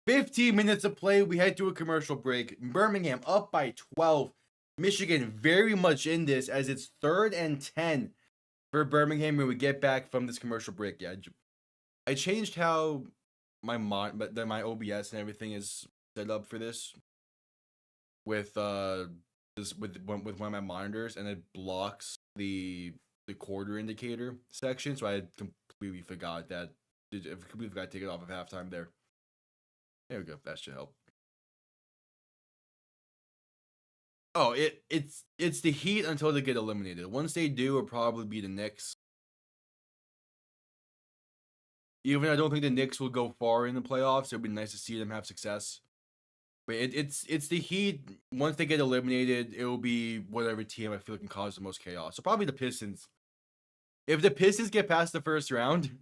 15 minutes of play. We head to a commercial break. Birmingham up by 12. Michigan very much in this as it's 3rd and 10 for Birmingham when we get back from this commercial break. Yeah, I changed how my OBS and everything is set up for this with one of my monitors, and it blocks the quarter indicator section. So I completely forgot that. I completely forgot to take it off of halftime there. There we go. That should help. Oh, it's the Heat until they get eliminated. Once they do, it'll probably be the Knicks. Even I don't think the Knicks will go far in the playoffs. It'd be nice to see them have success. But it's the Heat. Once they get eliminated, it will be whatever team I feel can cause the most chaos. So probably the Pistons. If the Pistons get past the first round,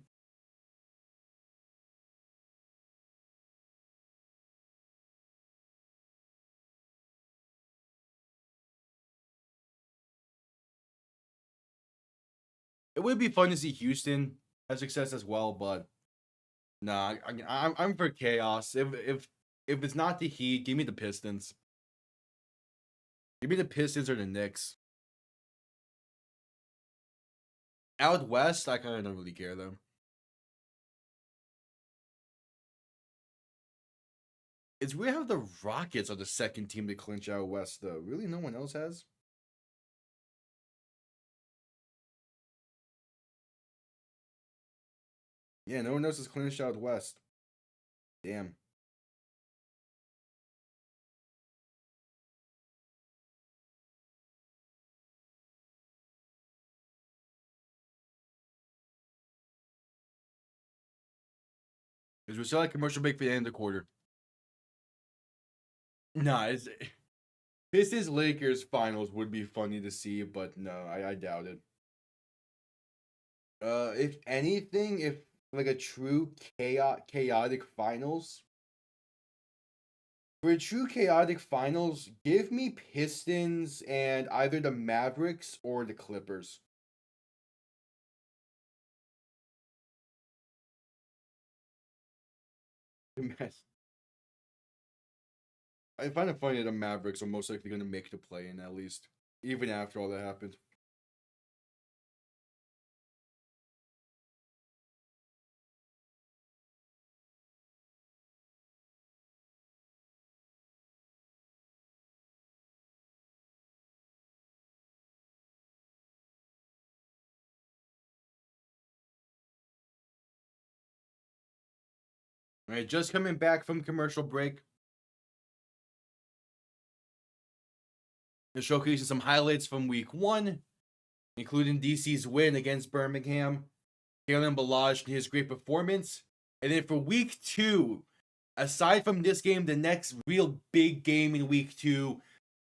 it would be fun to see Houston have success as well. But nah, I'm for chaos. If it's not the Heat, give me the Pistons. Give me the Pistons or the Knicks. Out west, I kind of don't really care though. It's weird how the Rockets are the second team to clinch out west though. Really, no one else has. Yeah, no one else has clinched out west. Damn. Because we're still at commercial break for the end of the quarter. Nah, Pistons Lakers finals would be funny to see, but no, I doubt it. If anything, if like a true chaotic finals. For a true chaotic finals, give me Pistons and either the Mavericks or the Clippers. I find it funny that the Mavericks are most likely going to make the play in at least, even after all that happened. All right, just coming back from commercial break. They're showcasing some highlights from week 1. including DC's win against Birmingham, Kalen Balazs and his great performance. And then for week 2, aside from this game, the next real big game in week 2,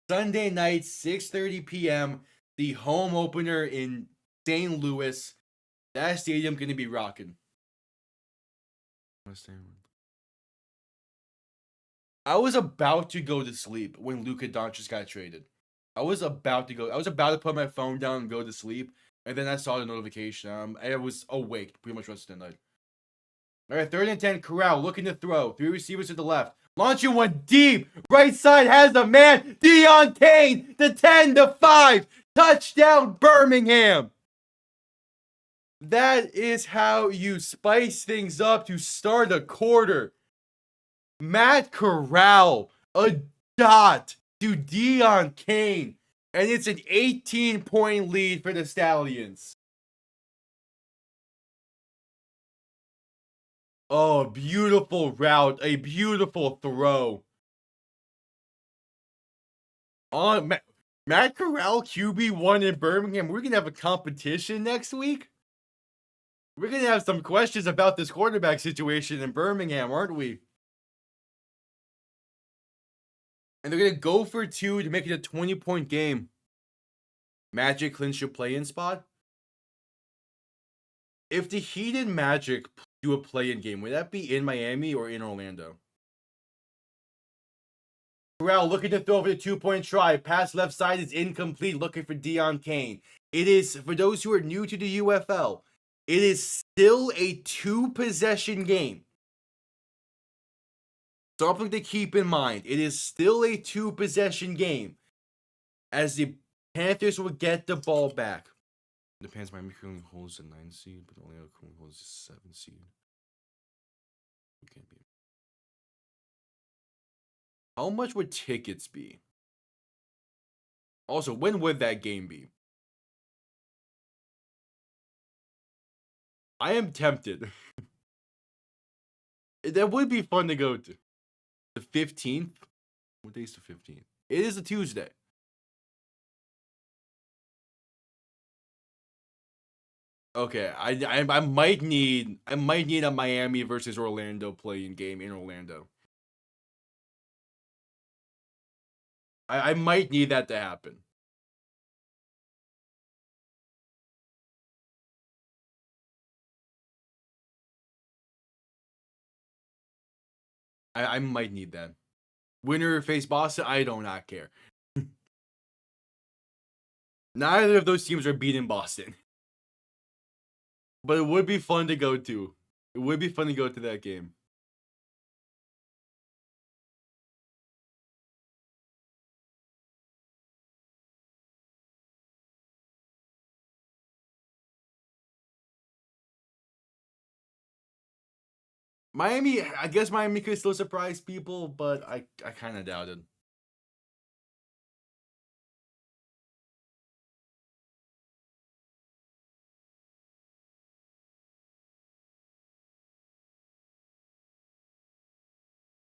Sunday night, 6:30 p.m., the home opener in St. Louis. That stadium going to be rocking. I was about to go to sleep when Luka Doncic got traded. I was about to put my phone down and go to sleep, and then I saw the notification. I was awake pretty much the rest of the night. All right, 3rd and 10, Corral looking to throw. 3 receivers to the left. Launching one deep. Right side has a man. Deon Cain, the 10-5. Touchdown, Birmingham. That is how you spice things up to start a quarter. Matt Corral, a dot to Deon Cain. And it's an 18-point lead for the Stallions. Oh, beautiful route. A beautiful throw. On Matt Corral, QB1 in Birmingham. We're going to have a competition next week. We're going to have some questions about this quarterback situation in Birmingham, aren't we? And they're going to go for 2 to make it a 20-point game. Magic clinched your play-in spot. If the Heat and Magic do a play-in game, would that be in Miami or in Orlando? Corral looking to throw for the 2-point try. Pass left side is incomplete, looking for Deon Cain. It is, for those who are new to the UFL, it is still a 2-possession game. Something to keep in mind. It is still a 2-possession game, as the Panthers will get the ball back. The Panthers Miami currently holds the 9 seed, but Orlando currently holds the 7 seed. Can't be. How much would tickets be? Also, when would that game be? I am tempted. That would be fun to go to. The 15th? What day is the 15th? It is a Tuesday. Okay, I might need a Miami versus Orlando play-in game in Orlando. I might need that to happen. I might need that. Winner face Boston, I do not care. Neither of those teams are beating Boston. But it would be fun to go to. It would be fun to go to that game. Miami, I guess Miami could still surprise people, but I kind of doubt it.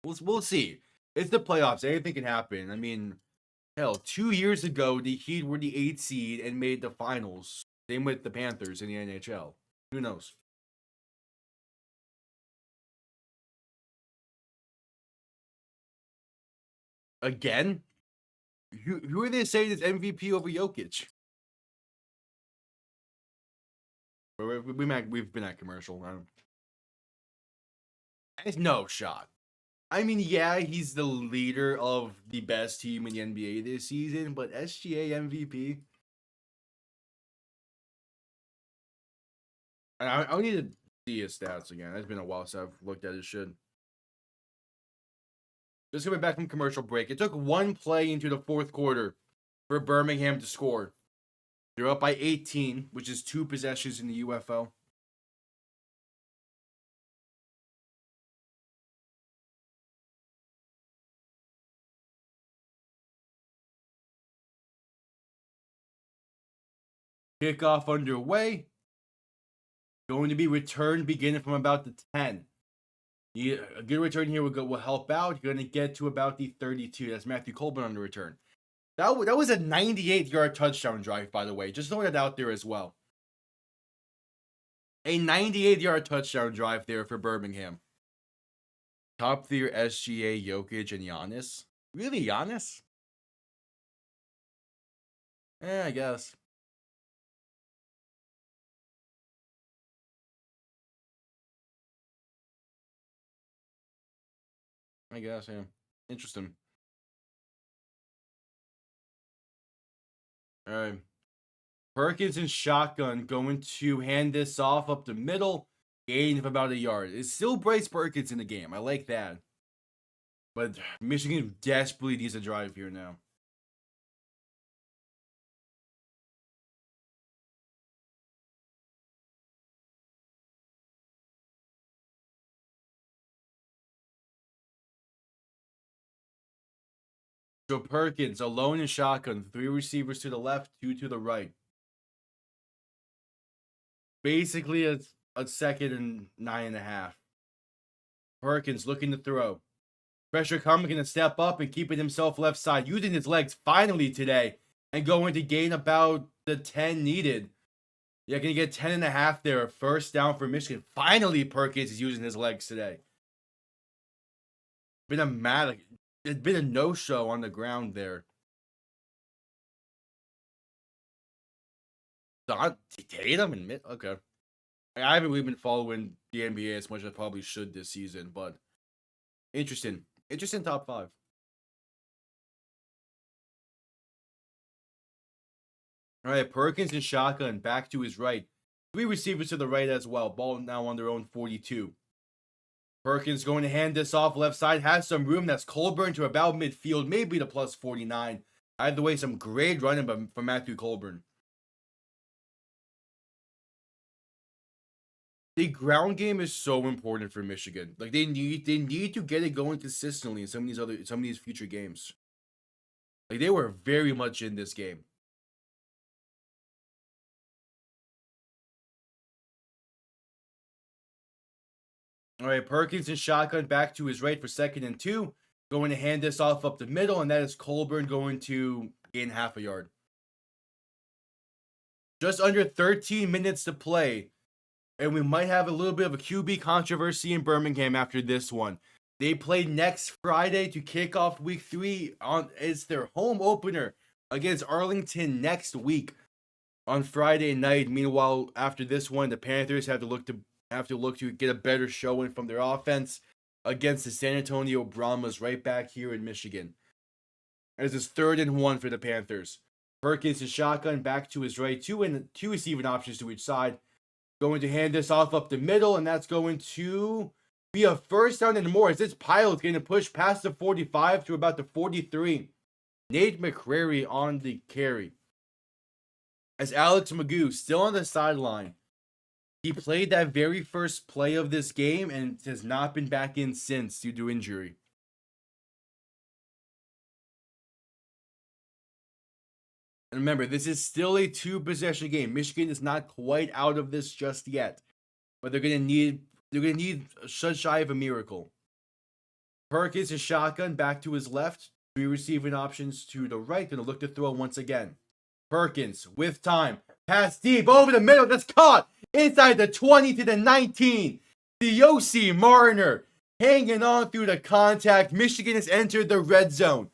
We'll see. It's the playoffs. Anything can happen. I mean, hell, 2 years ago, the Heat were the 8th seed and made the finals. Same with the Panthers in the NHL. Who knows? Again? Who are they saying is MVP over Jokic? We've been at commercial. It's no shot. I mean, yeah, he's the leader of the best team in the NBA this season, but SGA MVP? I need to see his stats again. It's been a while since I've looked at his shit. Just coming back from commercial break. It took one play into the 4th quarter for Birmingham to score. They're up by 18, which is 2 possessions in the UFL. Kickoff underway. Going to be returned beginning from about the 10. A good return here will help out. You're going to get to about the 32. That's Matthew Colburn on the return. That was a 98-yard touchdown drive, by the way. Just throwing it out there as well. A 98-yard touchdown drive there for Birmingham. Top tier SGA, Jokic, and Giannis. Really, Giannis? I guess. Yeah. Interesting. All right. Perkins and shotgun going to hand this off up the middle, gain of about a yard. It's still Bryce Perkins in the game. I like that. But Michigan desperately needs a drive here now. So Perkins alone in shotgun, 3 receivers to the left, 2 to the right. Basically a 2nd and 9.5. Perkins looking to throw. Pressure coming, going to step up and keeping himself left side, using his legs finally today, and going to gain about the 10 needed. Yeah, going to get 10.5 there. First down for Michigan. Finally, Perkins is using his legs today. It's been a no-show on the ground there. Tatum and mid. Okay. I haven't really been following the NBA as much as I probably should this season, but interesting. Interesting top 5. All right, Perkins and shotgun back to his right. 3 receivers to the right as well. Ball now on their own 42. Perkins going to hand this off left side. Has some room. That's Colburn to about midfield. Maybe to plus 49. Either way, some great running from Matthew Colburn. The ground game is so important for Michigan. Like they need to get it going consistently in some of these future games. Like they were very much in this game. All right, Perkins and shotgun back to his right for 2nd and 2. Going to hand this off up the middle, and that is Colburn going to gain half a yard. Just under 13 minutes to play. And we might have a little bit of a QB controversy in Birmingham after this one. They play next Friday to kick off week 3. It's their home opener against Arlington next week on Friday night. Meanwhile, after this one, the Panthers have to look to get a better showing from their offense against the San Antonio Brahmas right back here in Michigan. This is 3rd and 1 for the Panthers. Perkins is shotgun back to his right, 2 receiving options to each side. Going to hand this off up the middle, and that's going to be a first down and more as this pilot's going to push past the 45 to about the 43. Nate McCrary on the carry. As Alex McGough still on the sideline. He played that very first play of this game and has not been back in since due to injury. And remember, this is still a 2-possession game. Michigan is not quite out of this just yet, but they're gonna need just shy of a miracle. Perkins is shotgun back to his left. 3 receiving options to the right. Gonna look to throw once again. Perkins with time. Pass deep over the middle. That's caught inside the 20 to the 19. The OC Mariner hanging on through the contact. Michigan has entered the red zone.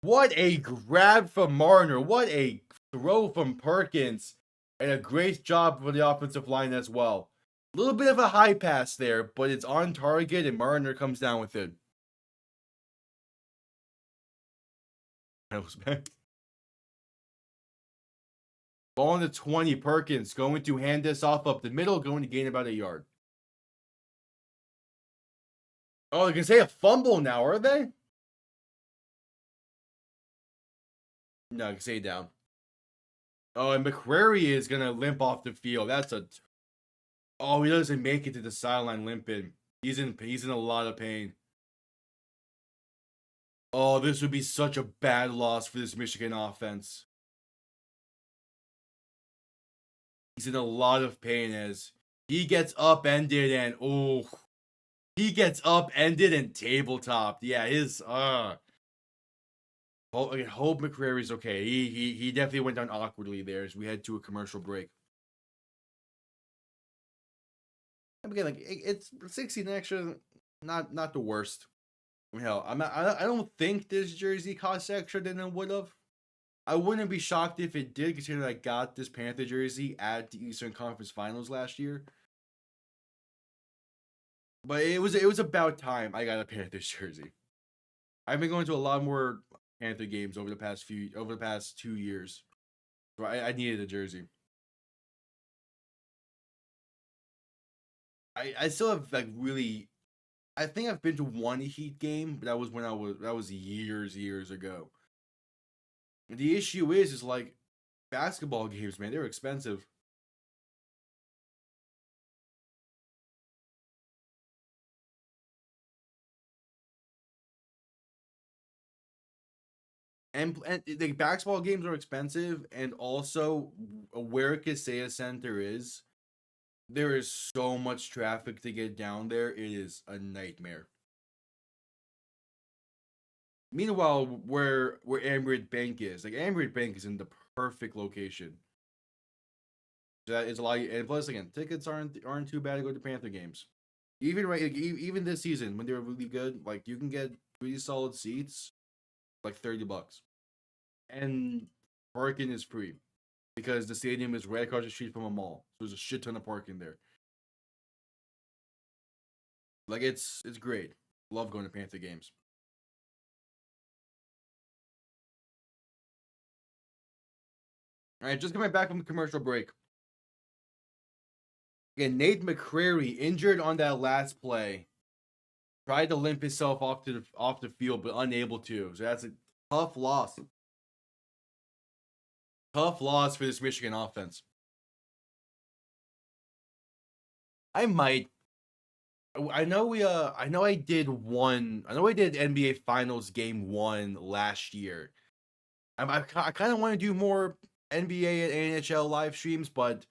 What a grab from Marner. What a throw from Perkins. And a great job for the offensive line as well. A little bit of a high pass there, but it's on target and Marner comes down with it. That was bad. Ball on the 20. Perkins going to hand this off up the middle, going to gain about a yard. Oh, they're going to say a fumble now, are they? No, I can say down. Oh, and McCrary is going to limp off the field. Oh, he doesn't make it to the sideline limping. He's in a lot of pain. Oh, this would be such a bad loss for this Michigan offense. He's in a lot of pain as he gets upended and he gets upended and tabletopped. Yeah, Hope McCrary's okay. He definitely went down awkwardly there as we head to a commercial break. And again, like it's 16 extra, not the worst. Hell, I don't think this jersey costs extra than it would have. I wouldn't be shocked if it did, considering I got this Panther jersey at the Eastern Conference Finals last year. But it was about time I got a Panthers jersey. I've been going to a lot more Panther games over the past 2 years. So I needed a jersey. I still have like really I think I've been to one Heat game, but that was years ago. The issue is like basketball games, man, they're expensive. And the basketball games are expensive, and also where Kaseya Center is, there is so much traffic to get down there. It is a nightmare. Meanwhile, where Amrit Bank is, like Amrit Bank is in the perfect location. That is a lot, and plus again, tickets aren't too bad to go to Panther games. Even even this season when they were really good, like you can get really solid seats, like $30, and parking is free because the stadium is right across the street from a mall. So there's a shit ton of parking there. Like it's great. Love going to Panther games. All right, just coming back from the commercial break. Again, Nate McCrary injured on that last play. Tried to limp himself off the field, but unable to. So that's a tough loss. Tough loss for this Michigan offense. I might. I know I did NBA Finals Game 1 last year. I kind of want to do more NBA and NHL live streams, but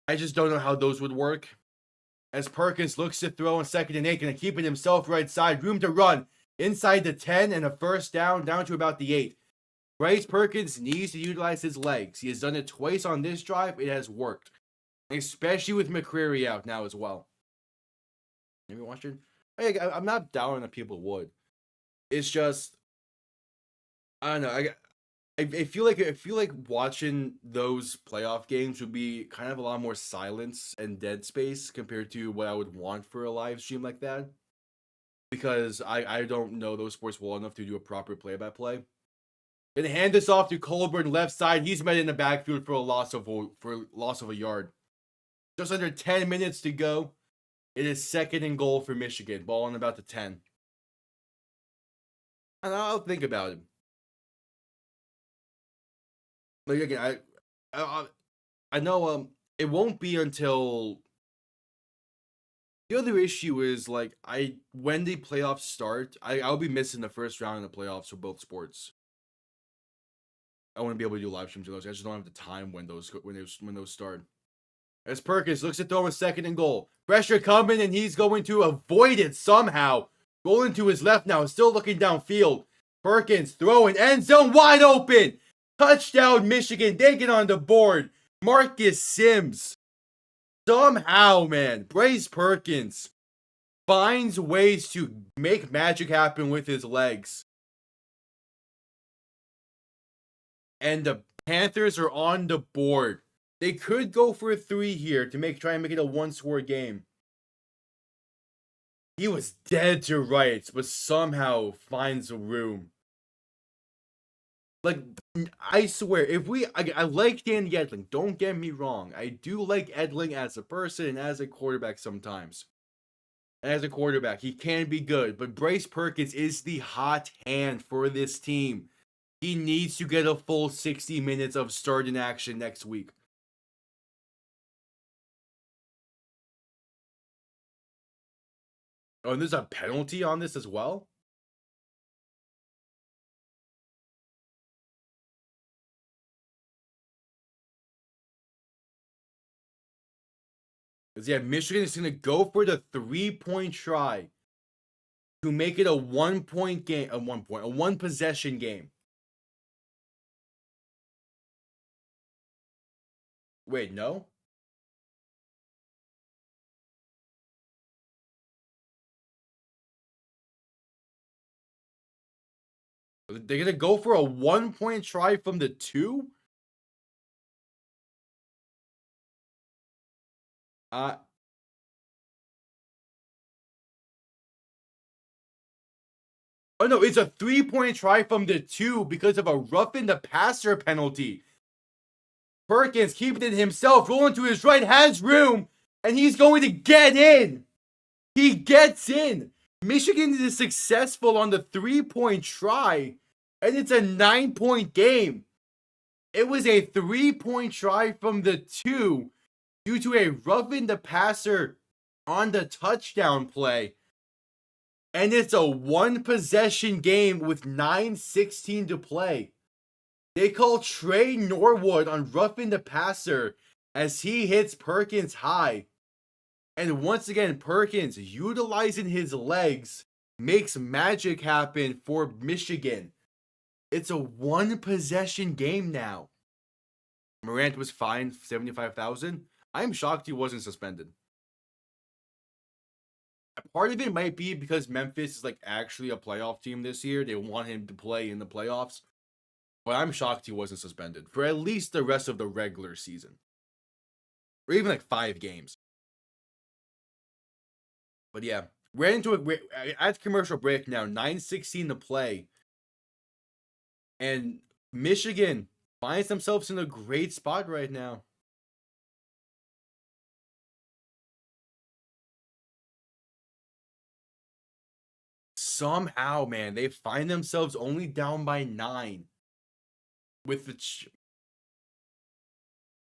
I just don't know how those would work. As Perkins looks to throw in 2nd and 8, and keeping himself right side, room to run inside the 10 and a first down to about the 8. Bryce Perkins needs to utilize his legs. He has done it twice on this drive. It has worked, especially with McCrary out now as well. Have you watched it? I'm not doubting that people would. It's just I don't know. I feel like watching those playoff games would be kind of a lot more silence and dead space compared to what I would want for a live stream like that. Because I don't know those sports well enough to do a proper play-by-play. Gonna hand this off to Colburn left side. He's met in the backfield for a loss of a yard. Just under 10 minutes to go. It is 2nd and goal for Michigan. Ball on about the 10. And I'll think about it. Like again, I know it won't be until the other issue is like when the playoffs start, I'll be missing the first round of the playoffs for both sports. I want to be able to do live streams of those. I just don't have the time when those start. As Perkins looks to throw a 2nd and goal. Pressure coming, and he's going to avoid it somehow. Rolling to his left now, still looking downfield. Perkins throwing, end zone wide open. Touchdown, Michigan. They get on the board. Marcus Sims. Somehow, man, Bryce Perkins finds ways to make magic happen with his legs. And the Panthers are on the board. They could go for a 3 here to try and make it a 1-score game. He was dead to rights, but somehow finds a room. Like, I swear, I like Danny Edling, don't get me wrong. I do like Edling as a person and as a quarterback sometimes. And as a quarterback, he can be good, but Bryce Perkins is the hot hand for this team. He needs to get a full 60 minutes of starting action next week. Oh, and there's a penalty on this as well? Because, yeah, Michigan is going to go for the 3-point try. to make it a 1-point game, a 1-possession game. Wait, no? They're gonna go for a 1-point try from the 2? Oh no, it's a 3-point try from the 2 because of a roughing the passer penalty. Perkins keeping it himself, rolling to his right, has room, and he's going to get in. He gets in. Michigan is successful on the 3-point try, and it's a 9-point game. It was a 3-point try from the 2 due to a roughing the passer on the touchdown play. And it's a 1-possession game with 9:16 to play. They call Trey Norwood on roughing the passer as he hits Perkins high. And once again, Perkins, utilizing his legs, makes magic happen for Michigan. It's a 1-possession game now. Morant was fined $75,000. I'm shocked he wasn't suspended. Part of it might be because Memphis is like actually a playoff team this year. They want him to play in the playoffs. But I'm shocked he wasn't suspended for at least the rest of the regular season. Or even like 5 games. But yeah, we're into it. At commercial break now, 9:16 to play. And Michigan finds themselves in a great spot right now. Somehow, man, they find themselves only down by 9. With the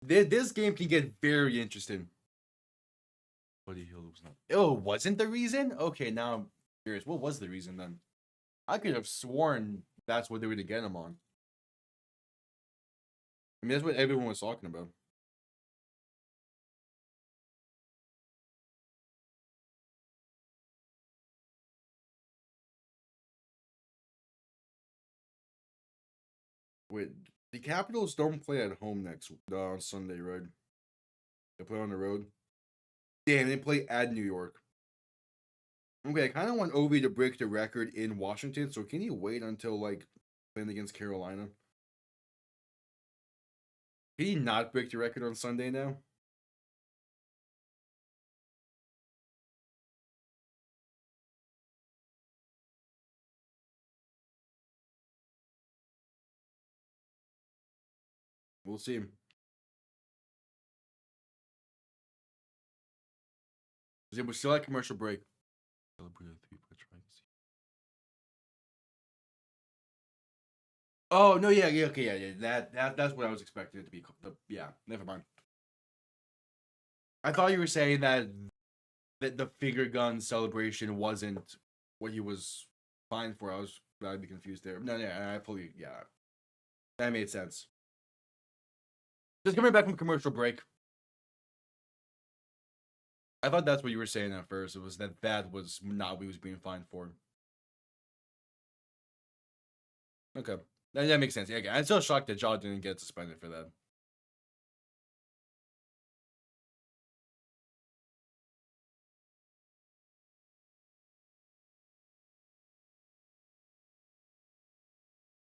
this game can get very interesting. Buddy Hield was not. Oh, wasn't the reason? Okay, now I'm curious. What was the reason then? I could have sworn that's what they were to get him on. I mean, that's what everyone was talking about. Wait, the Capitals don't play at home next on Sunday, right? They play on the road. Damn, they play at New York. Okay, I kind of want Ovi to break the record in Washington, so can you wait until, like, playing against Carolina? Can he not break the record on Sunday now? We'll see. We're still at commercial break. Oh no, yeah, okay, yeah. That's what I was expecting it to be. Yeah, never mind. I thought you were saying that the finger gun celebration wasn't what he was fined for. I'd be confused there. No, yeah, that made sense. Just coming back from commercial break. I thought that's what you were saying at first. It was that was not what he was being fined for. Okay. That makes sense. Yeah, I'm still shocked that Jaw didn't get suspended for that.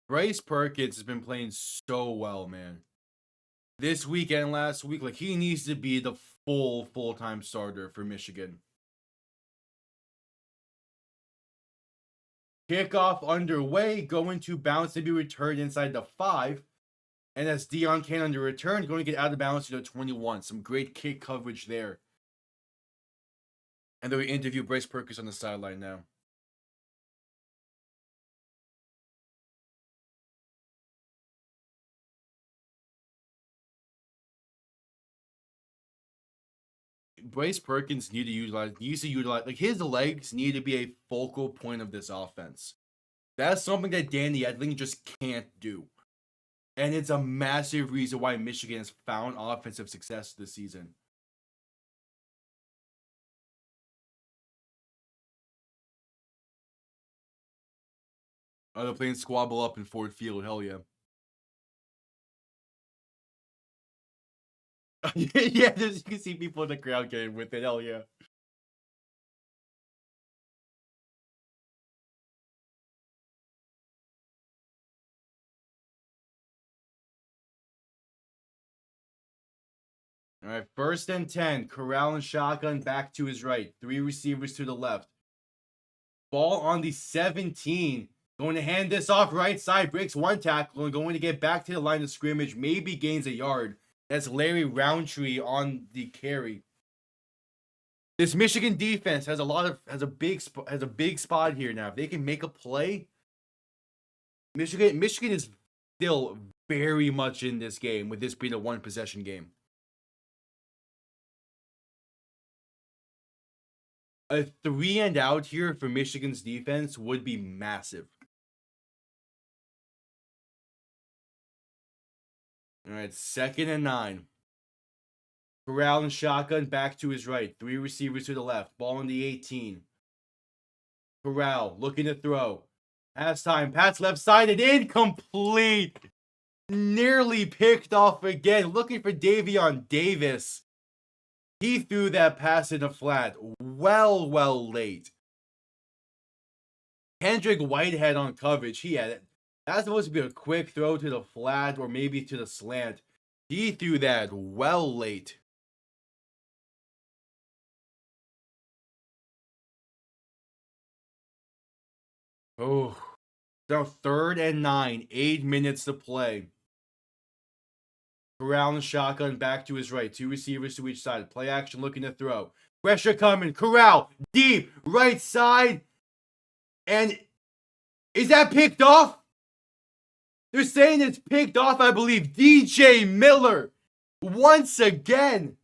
Bryce Perkins has been playing so well, man. This weekend, last week, like he needs to be the full-time starter for Michigan. Kickoff underway, going to bounce to be returned inside the 5. And as Dion Kane on the return, going to get out of bounds to the 21. Some great kick coverage there. And then we interview Bryce Perkins on the sideline now. Bryce Perkins needs to utilize like his legs need to be a focal point of this offense. That's something that Danny Edling just can't do. And it's a massive reason why Michigan has found offensive success this season. Oh, they're playing Squabble Up in Ford Field. Hell yeah. Yeah, you can see people in the crowd getting with it. Hell yeah. All right, 1st and 10. Corral and shotgun back to his right. 3 receivers to the left. Ball on the 17. Going to hand this off right side. Breaks 1 tackle and going to get back to the line of scrimmage. Maybe gains a yard. That's Larry Roundtree on the carry. This Michigan defense has a big spot here now. If they can make a play, Michigan is still very much in this game, with this being a 1-possession game. A 3-and-out here for Michigan's defense would be massive. All right, 2nd and 9. Corral and shotgun back to his right. 3 receivers to the left. Ball on the 18. Corral looking to throw. Pass time. Pass left side and incomplete. Nearly picked off again. Looking for Davion Davis. He threw that pass in the flat. Well late. Kendrick Whitehead on coverage. He had it. That's supposed to be a quick throw to the flat or maybe to the slant. He threw that well late. Oh, now 3rd and 9, 8 minutes to play. Corral and shotgun back to his right. 2 receivers to each side. Play action looking to throw. Pressure coming. Corral deep right side. And is that picked off? They're saying it's picked off, I believe. DJ Miller once again.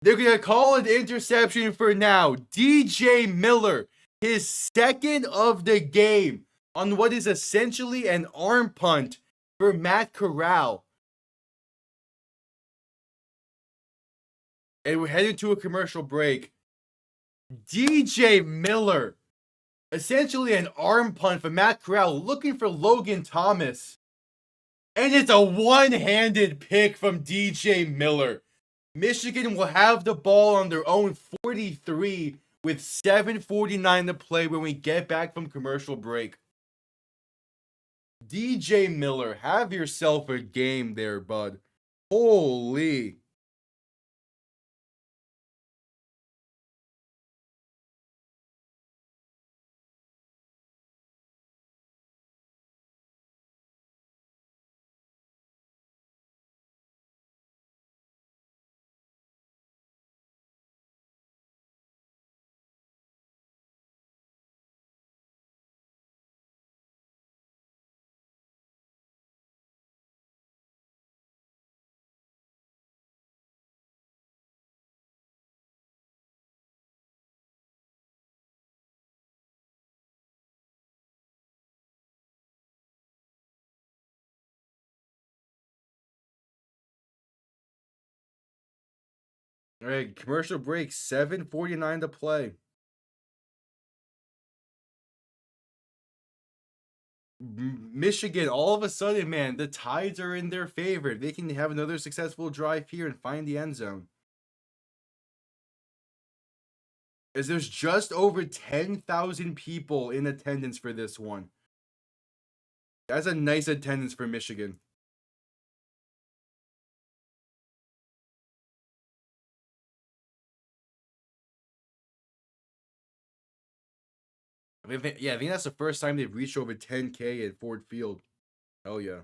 They're going to call it interception for now. DJ Miller, his 2nd of the game on what is essentially an arm punt for Matt Corral. And we're heading to a commercial break. DJ Miller, essentially an arm punt for Matt Corral, looking for Logan Thomas. And it's a one-handed pick from DJ Miller. Michigan will have the ball on their own 43 with 7:49 to play when we get back from commercial break. DJ Miller, have yourself a game there, bud. Holy. All right, commercial break, 7:49 to play. Michigan, all of a sudden, man, the tides are in their favor. They can have another successful drive here and find the end zone. As there's just over 10,000 people in attendance for this one. That's a nice attendance for Michigan. I think that's the first time they've reached over 10K at Ford Field. Hell yeah.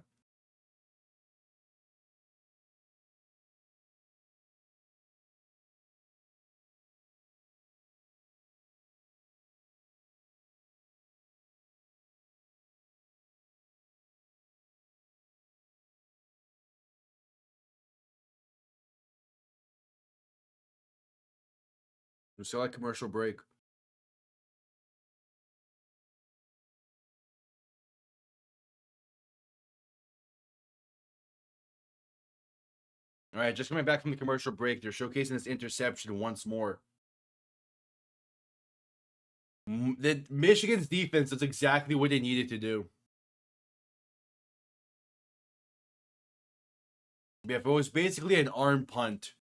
We're still at commercial break. All right, just coming back from the commercial break, they're showcasing this interception once more. That Michigan's defense does exactly what they needed to do. Yeah, if it was basically an arm punt.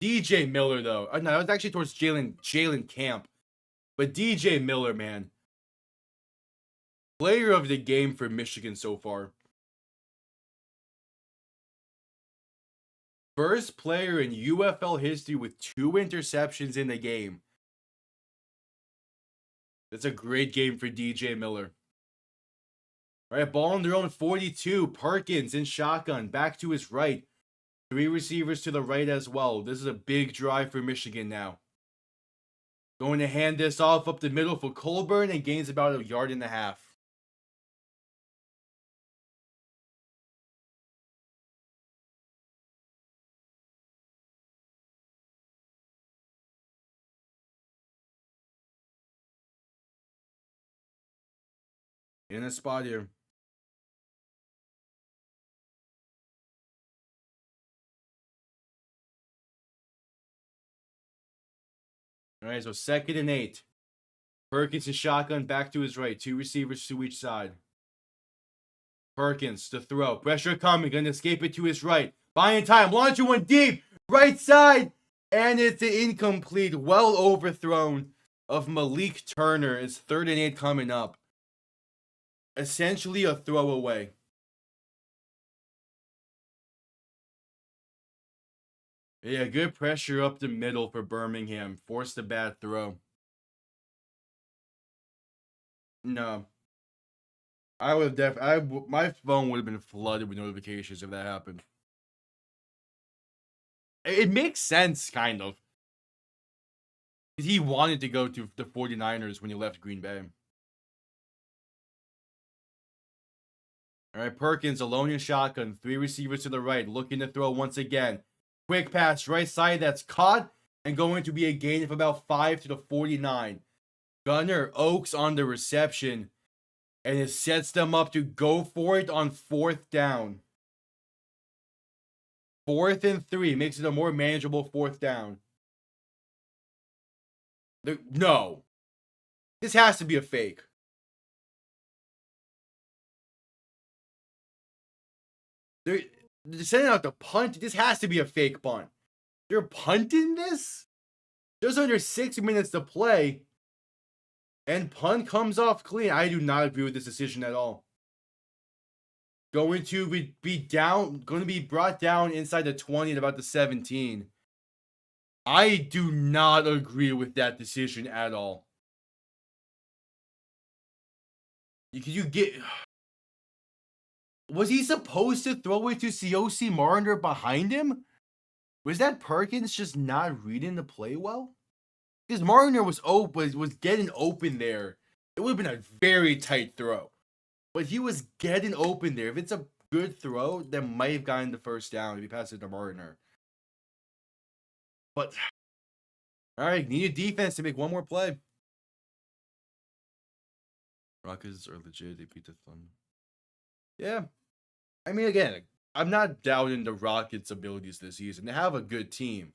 DJ Miller, though. No, that was actually towards Jalen Camp. But DJ Miller, man. Player of the game for Michigan so far. First player in UFL history with 2 interceptions in the game. That's a great game for DJ Miller. All right, ball on their own 42. Perkins in shotgun. Back to his right. 3 receivers to the right as well. This is a big drive for Michigan now. Going to hand this off up the middle for Colburn and gains about 1.5 yards. In a spot here. All right, so 2nd and 8. Perkins in shotgun, back to his right. 2 receivers to each side. Perkins to throw. Pressure coming. Going to escape it to his right. Buying time. Launcher one deep. Right side. And it's an incomplete. Well overthrown of Malik Turner. It's 3rd and 8 coming up. Essentially a throwaway. Yeah, good pressure up the middle for Birmingham. Forced a bad throw. No. I would have my phone would have been flooded with notifications if that happened. It makes sense, kind of. He wanted to go to the 49ers when he left Green Bay. All right, Perkins alone in shotgun. 3 receivers to the right, looking to throw once again. Quick pass, right side, that's caught, and going to be a gain of about 5 to the 49. Gunner Oaks on the reception, and it sets them up to go for it on 4th down. 4th and 3 makes it a more manageable 4th down. No. This has to be a fake. They're sending out the punt. This has to be a fake punt. They're punting this? Just under 6 minutes to play. And punt comes off clean. I do not agree with this decision at all. Going to be brought down inside the 20 at about the 17. I do not agree with that decision at all. Was he supposed to throw it to COC Marner behind him? Was that Perkins just not reading the play well? Because Marner was getting open there. It would have been a very tight throw. But he was getting open there. If it's a good throw, that might have gotten the 1st down if he passed it to Marner. But, all right, need a defense to make one more play. Rockets are legit. They beat the Thunder. Yeah. I mean, again, I'm not doubting the Rockets' abilities this season. They have a good team.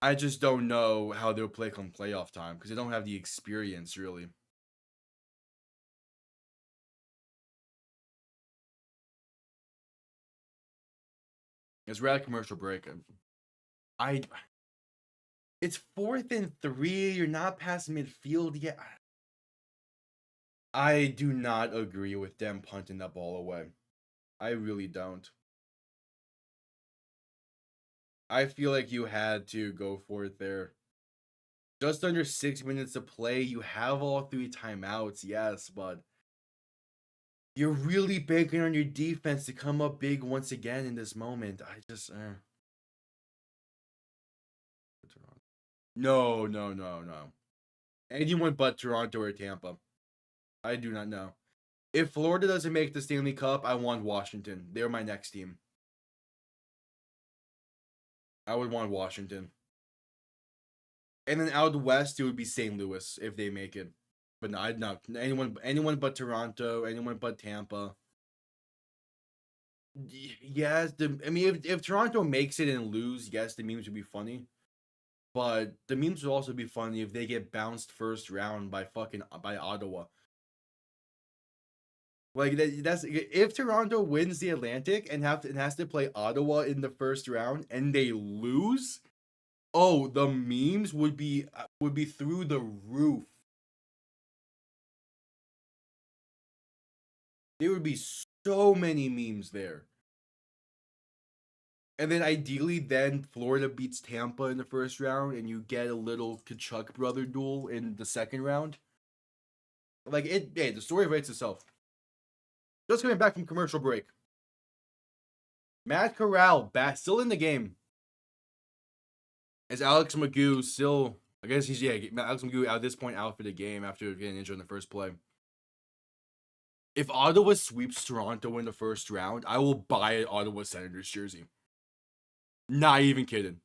I just don't know how they'll play come playoff time because they don't have the experience, really. It's we're at a commercial break. It's 4th and 3. You're not past midfield yet. I do not agree with them punting that ball away. I really don't. I feel like you had to go for it there. Just under 6 minutes to play. You have all 3 timeouts, yes, but you're really banking on your defense to come up big once again in this moment. I just, No. Anyone but Toronto or Tampa. I do not know. If Florida doesn't make the Stanley Cup, I want Washington. They're my next team. I would want Washington. And then out west, it would be St. Louis if they make it. But no, I'd not. Anyone but Toronto, anyone but Tampa. Yes, if Toronto makes it and lose, yes, the memes would be funny. But the memes would also be funny if they get bounced first round by Ottawa. Like that's if Toronto wins the Atlantic and has to play Ottawa in the first round and they lose, oh, the memes would be through the roof. There would be so many memes there. And then ideally, Florida beats Tampa in the first round, and you get a little Kachuk brother duel in the second round. Like hey, the story writes itself. Just coming back from commercial break. Matt Corral still in the game. Is Alex McGough still? I guess he's Alex McGough at this point out for the game after getting injured in the first play. If Ottawa sweeps Toronto in the first round, I will buy an Ottawa Senators jersey. Not even kidding.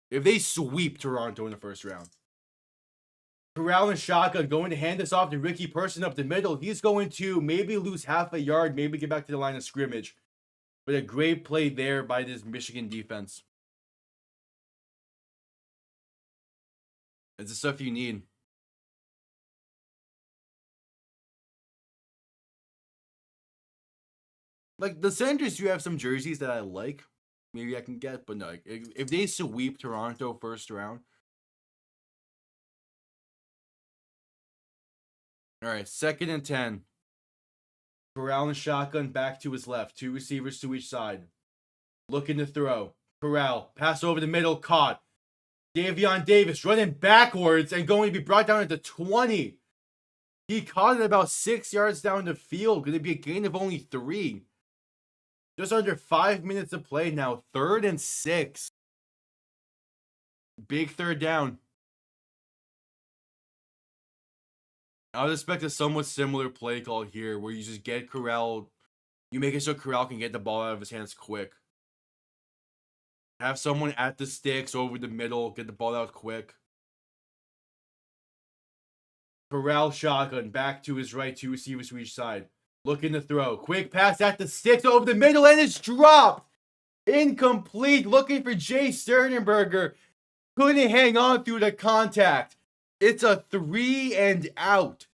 If they sweep Toronto in the first round. Corral and shotgun going to hand this off to Ricky Person up the middle. He's going to maybe lose half a yard, maybe get back to the line of scrimmage. But a great play there by this Michigan defense. It's the stuff you need. Like the Senators do have some jerseys that I like. Maybe I can get, but no. If they sweep Toronto first round. All right, 2nd and 10. Corral and shotgun back to his left. 2 receivers to each side. Looking to throw. Corral, pass over the middle, caught. Davion Davis running backwards and going to be brought down at the 20. He caught it about 6 yards down the field. Going to be a gain of only 3. Just under 5 minutes to play now. 3rd and 6. Big 3rd down. I would expect a somewhat similar play call here where you just get Corral. You make it so Corral can get the ball out of his hands quick. Have someone at the sticks over the middle. Get the ball out quick. Corral shotgun back to his right. 2 receivers to each side. Looking to throw. Quick pass at the sticks over the middle and it's dropped. Incomplete. Looking for Jay Sternenberger. Couldn't hang on through the contact. It's a 3 and out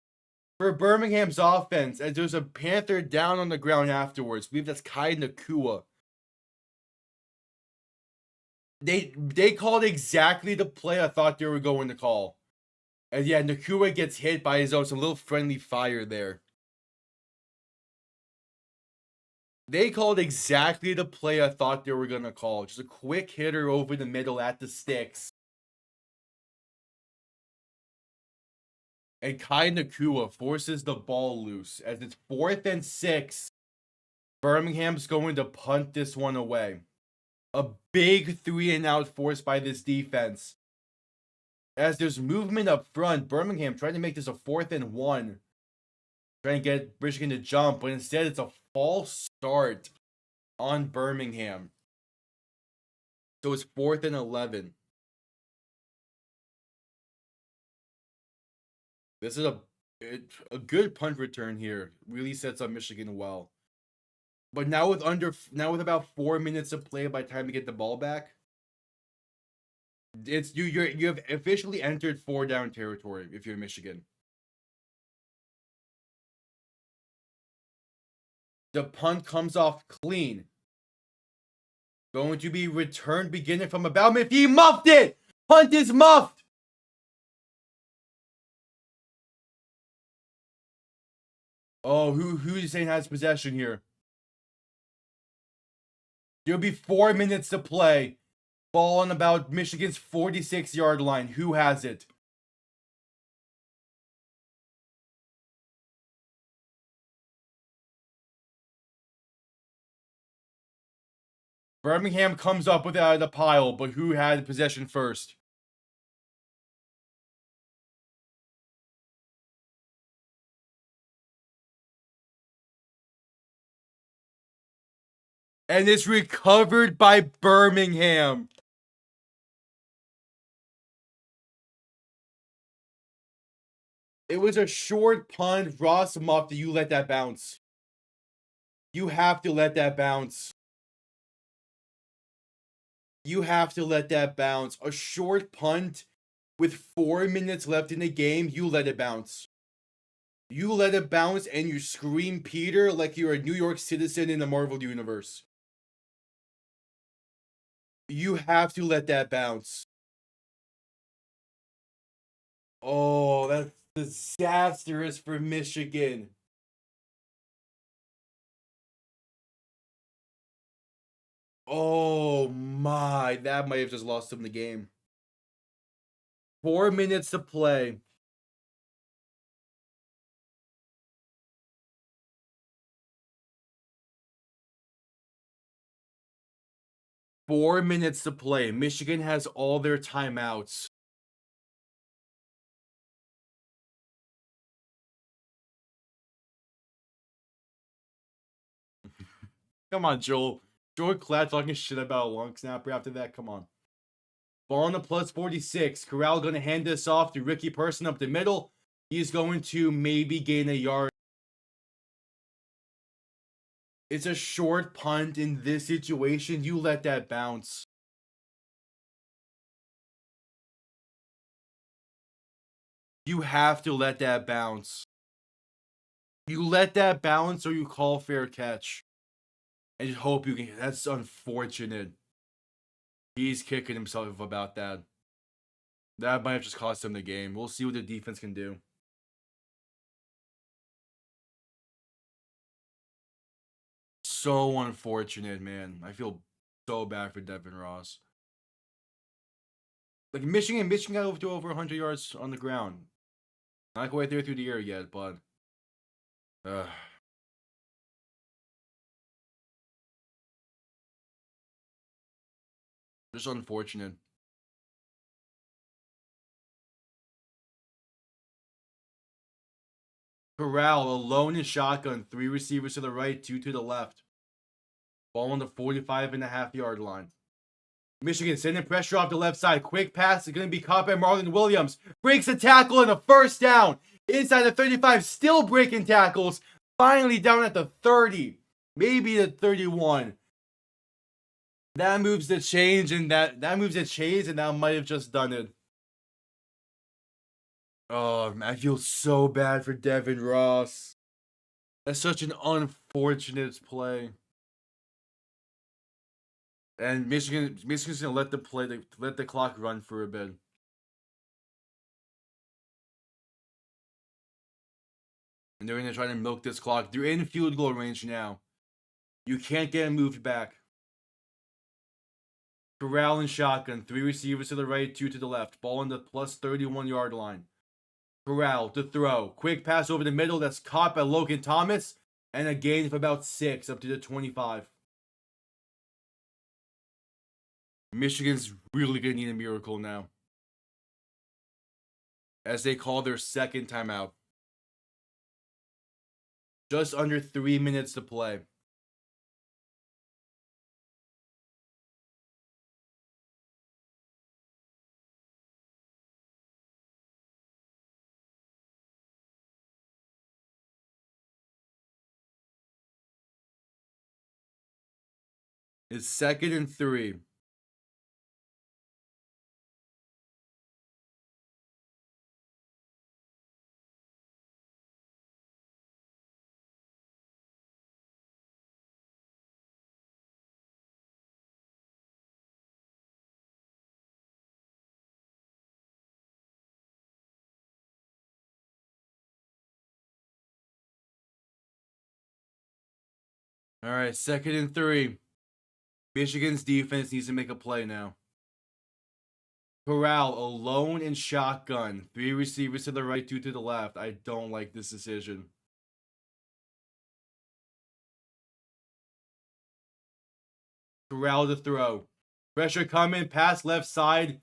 for Birmingham's offense as there's a Panther down on the ground afterwards. I believe that's Kai Nakua. They called exactly the play I thought they were going to call. And yeah, Nakua gets hit by his own. Some little friendly fire there. They called exactly the play I thought they were going to call. Just a quick hitter over the middle at the sticks. And Kai Nakua forces the ball loose as it's 4th and 6. Birmingham's going to punt this one away. A big 3 and out forced by this defense. As there's movement up front, Birmingham trying to make this a 4th and 1. Trying to get Michigan to jump, but instead it's a false start on Birmingham. So it's 4th and 11. This is a good punt return here. Really sets up Michigan well. But now with about 4 minutes to play by the time you get the ball back, it's you have officially entered 4 down territory if you're Michigan. The punt comes off clean. Going to be returned beginning from about mid. He muffed it! Punt is muffed! Oh, who you saying has possession here? There'll be 4 minutes to play. Ball on about Michigan's 46-yard line. Who has it? Birmingham comes up with it out of the pile, but who had possession first? And it's recovered by Birmingham. It was a short punt. Ross muffed. You let that bounce. You have to let that bounce. You have to let that bounce. A short punt with 4 minutes left in the game, you let it bounce. You let it bounce and you scream Peter like you're a New York citizen in the Marvel Universe. You have to let that bounce. Oh, that's disastrous for Michigan. Oh my, that might have just lost them the game. 4 minutes to play. Four minutes to play. Michigan has all their timeouts. Come on, Joel. Joel Klatt talking shit about a long snapper after that. Come on. Ball on the plus 46. Corral going to hand this off to Ricky Person up the middle. He's going to maybe gain a yard. It's a short punt in this situation. You let that bounce. You have to let that bounce. You let that bounce or you call fair catch. And just hope you can. That's unfortunate. He's kicking himself about that. That might have just cost him the game. We'll see what the defense can do. So unfortunate, man. I feel so bad for Devin Ross. Like Michigan got over 100 yards on the ground. Not quite there through the air yet, but just unfortunate. Corral alone in shotgun, 3 receivers to the right, 2 to the left. Ball on the 45.5-yard line. Michigan sending pressure off the left side. Quick pass is going to be caught by Marlon Williams. Breaks a tackle and a first down. Inside the 35, still breaking tackles. Finally down at the 30. Maybe the 31. That moves the change and that moves the chains and that might have just done it. Oh, man, I feel so bad for Devin Ross. That's such an unfortunate play. And Michigan's gonna let the clock run for a bit. And they're gonna try to milk this clock. They're in field goal range now. You can't get moved back. Corral and shotgun. 3 receivers to the right, 2 to the left. Ball on the plus 31-yard line. Corral to throw. Quick pass over the middle. That's caught by Logan Thomas. And a gain of about 6 up to the 25. Michigan's really going to need a miracle now. As they call their second timeout. Just under 3 minutes to play. It's 2nd and 3. All right, 2nd and 3. Michigan's defense needs to make a play now. Corral alone in shotgun. 3 receivers to the right, 2 to the left. I don't like this decision. Corral to throw. Pressure coming, pass left side,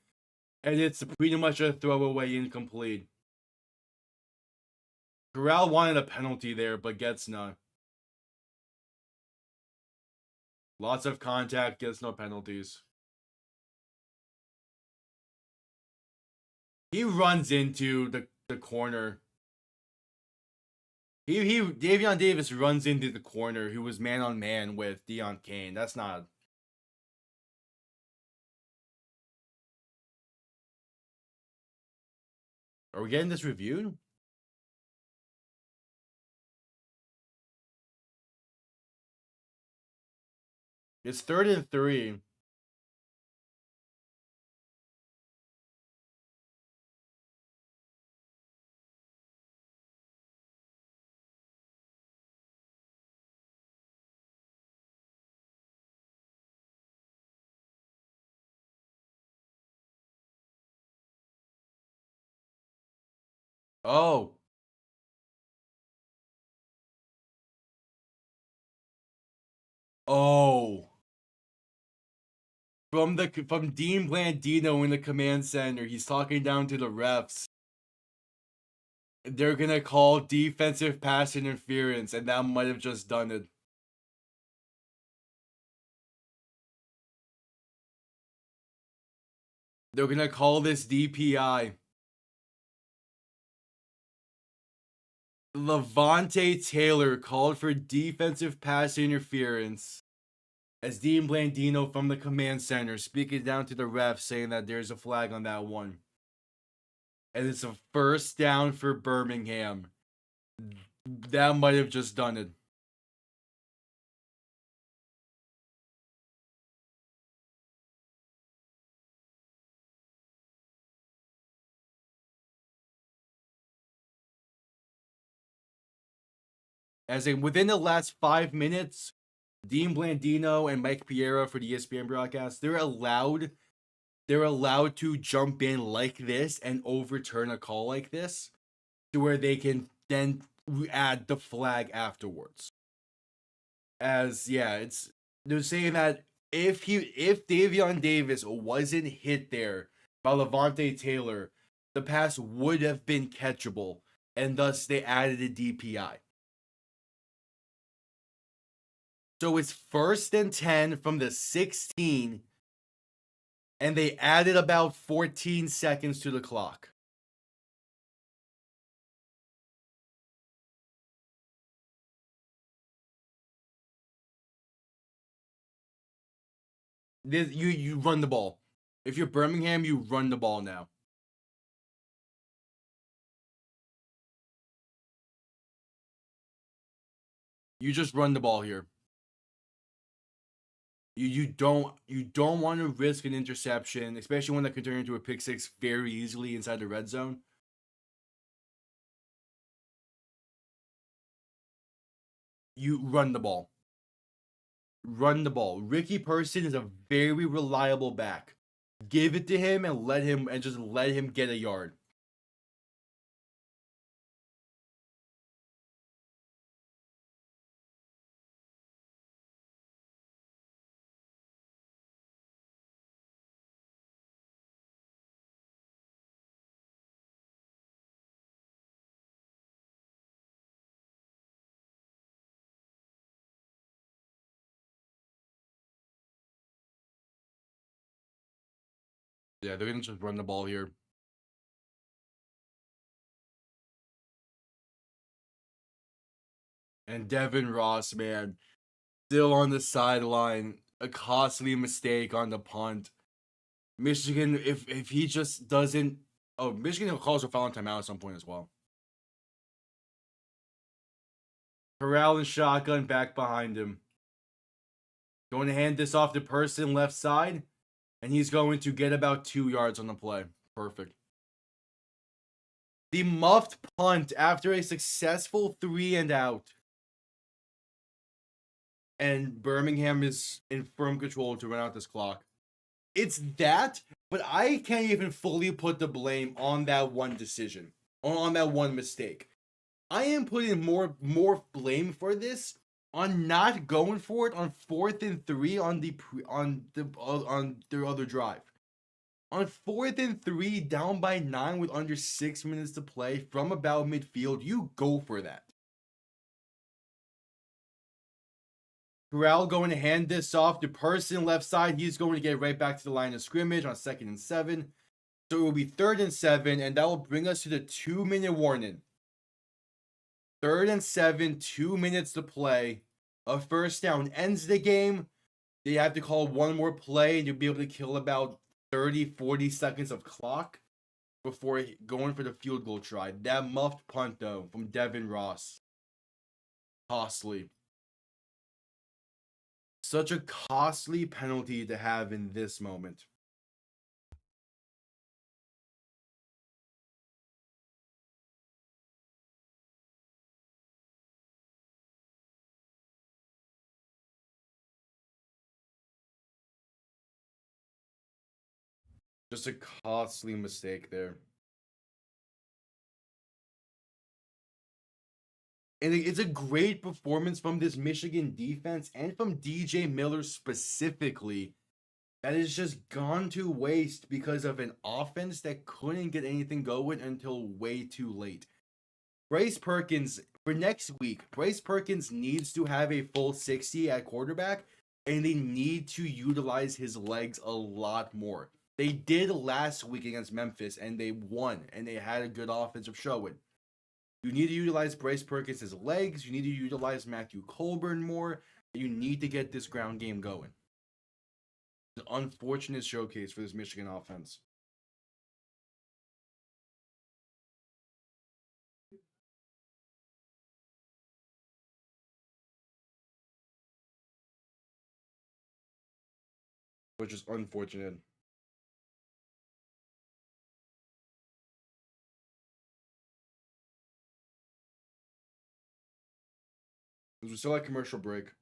and it's pretty much a throwaway incomplete. Corral wanted a penalty there, but gets none. Lots of contact, gets no penalties. He runs into the corner. Davion Davis runs into the corner who was man on man with Deion Kane. That's not. Are we getting this reviewed? It's 3rd and 3. Oh. Oh. From Dean Blandino in the command center, he's talking down to the refs. They're gonna call defensive pass interference, and that might have just done it. They're gonna call this DPI. Levante Taylor called for defensive pass interference as Dean Blandino from the command center speaking down to the ref saying that there's a flag on that one. And it's a 1st down for Birmingham. That might have just done it. As in, within the last 5 minutes, Dean Blandino and Mike Piera for the ESPN broadcast, they're allowed to jump in like this and overturn a call like this to where they can then add the flag afterwards. As they're saying that if Davion Davis wasn't hit there by Levante Taylor, the pass would have been catchable, and thus they added a DPI. So it's 1st and 10 from the 16, and they added about 14 seconds to the clock. You run the ball. If you're Birmingham, you run the ball now. You just run the ball here. You don't want to risk an interception, especially one that could turn into a pick six very easily inside the red zone. You run the ball. Run the ball. Ricky Person is a very reliable back. Give it to him and let him get a yard. Yeah, they're gonna just run the ball here. And Devin Ross, man, still on the sideline. A costly mistake on the punt. Michigan, if he just doesn't... Oh, Michigan will call for foul and timeout at some point as well. Corral and shotgun back behind him. Going to hand this off to Person left side. And he's going to get about 2 yards on the play. Perfect. The muffed punt after a successful 3 and out. And Birmingham is in firm control to run out this clock. It's that, but I can't even fully put the blame on that one decision, on that one mistake. I am putting more blame for this on not going for it on 4th and 3 on their other drive. On 4th and 3, down by 9 with under 6 minutes to play from about midfield, you go for that. Corral going to hand this off to Person left side. He's going to get right back to the line of scrimmage on 2nd and 7. So it will be 3rd and 7, and that will bring us to the 2-minute warning. 3rd and 7, 2 minutes to play. A 1st down ends the game. They have to call one more play and you'll be able to kill about 30, 40 seconds of clock. before going for the field goal try. That muffed punt, though, from Devin Ross. Costly. Such a costly penalty to have in this moment. Just a costly mistake there. And it's a great performance from this Michigan defense and from DJ Miller specifically that has just gone to waste because of an offense that couldn't get anything going until way too late. Bryce Perkins, for next week, Bryce Perkins needs to have a full 60 at quarterback, and they need to utilize his legs a lot more. They did last week against Memphis, and they won, and they had a good offensive showing. You need to utilize Bryce Perkins' legs. You need to utilize Matthew Colburn more. You need to get this ground game going. An unfortunate showcase for this Michigan offense. Which is unfortunate. We're still at commercial break.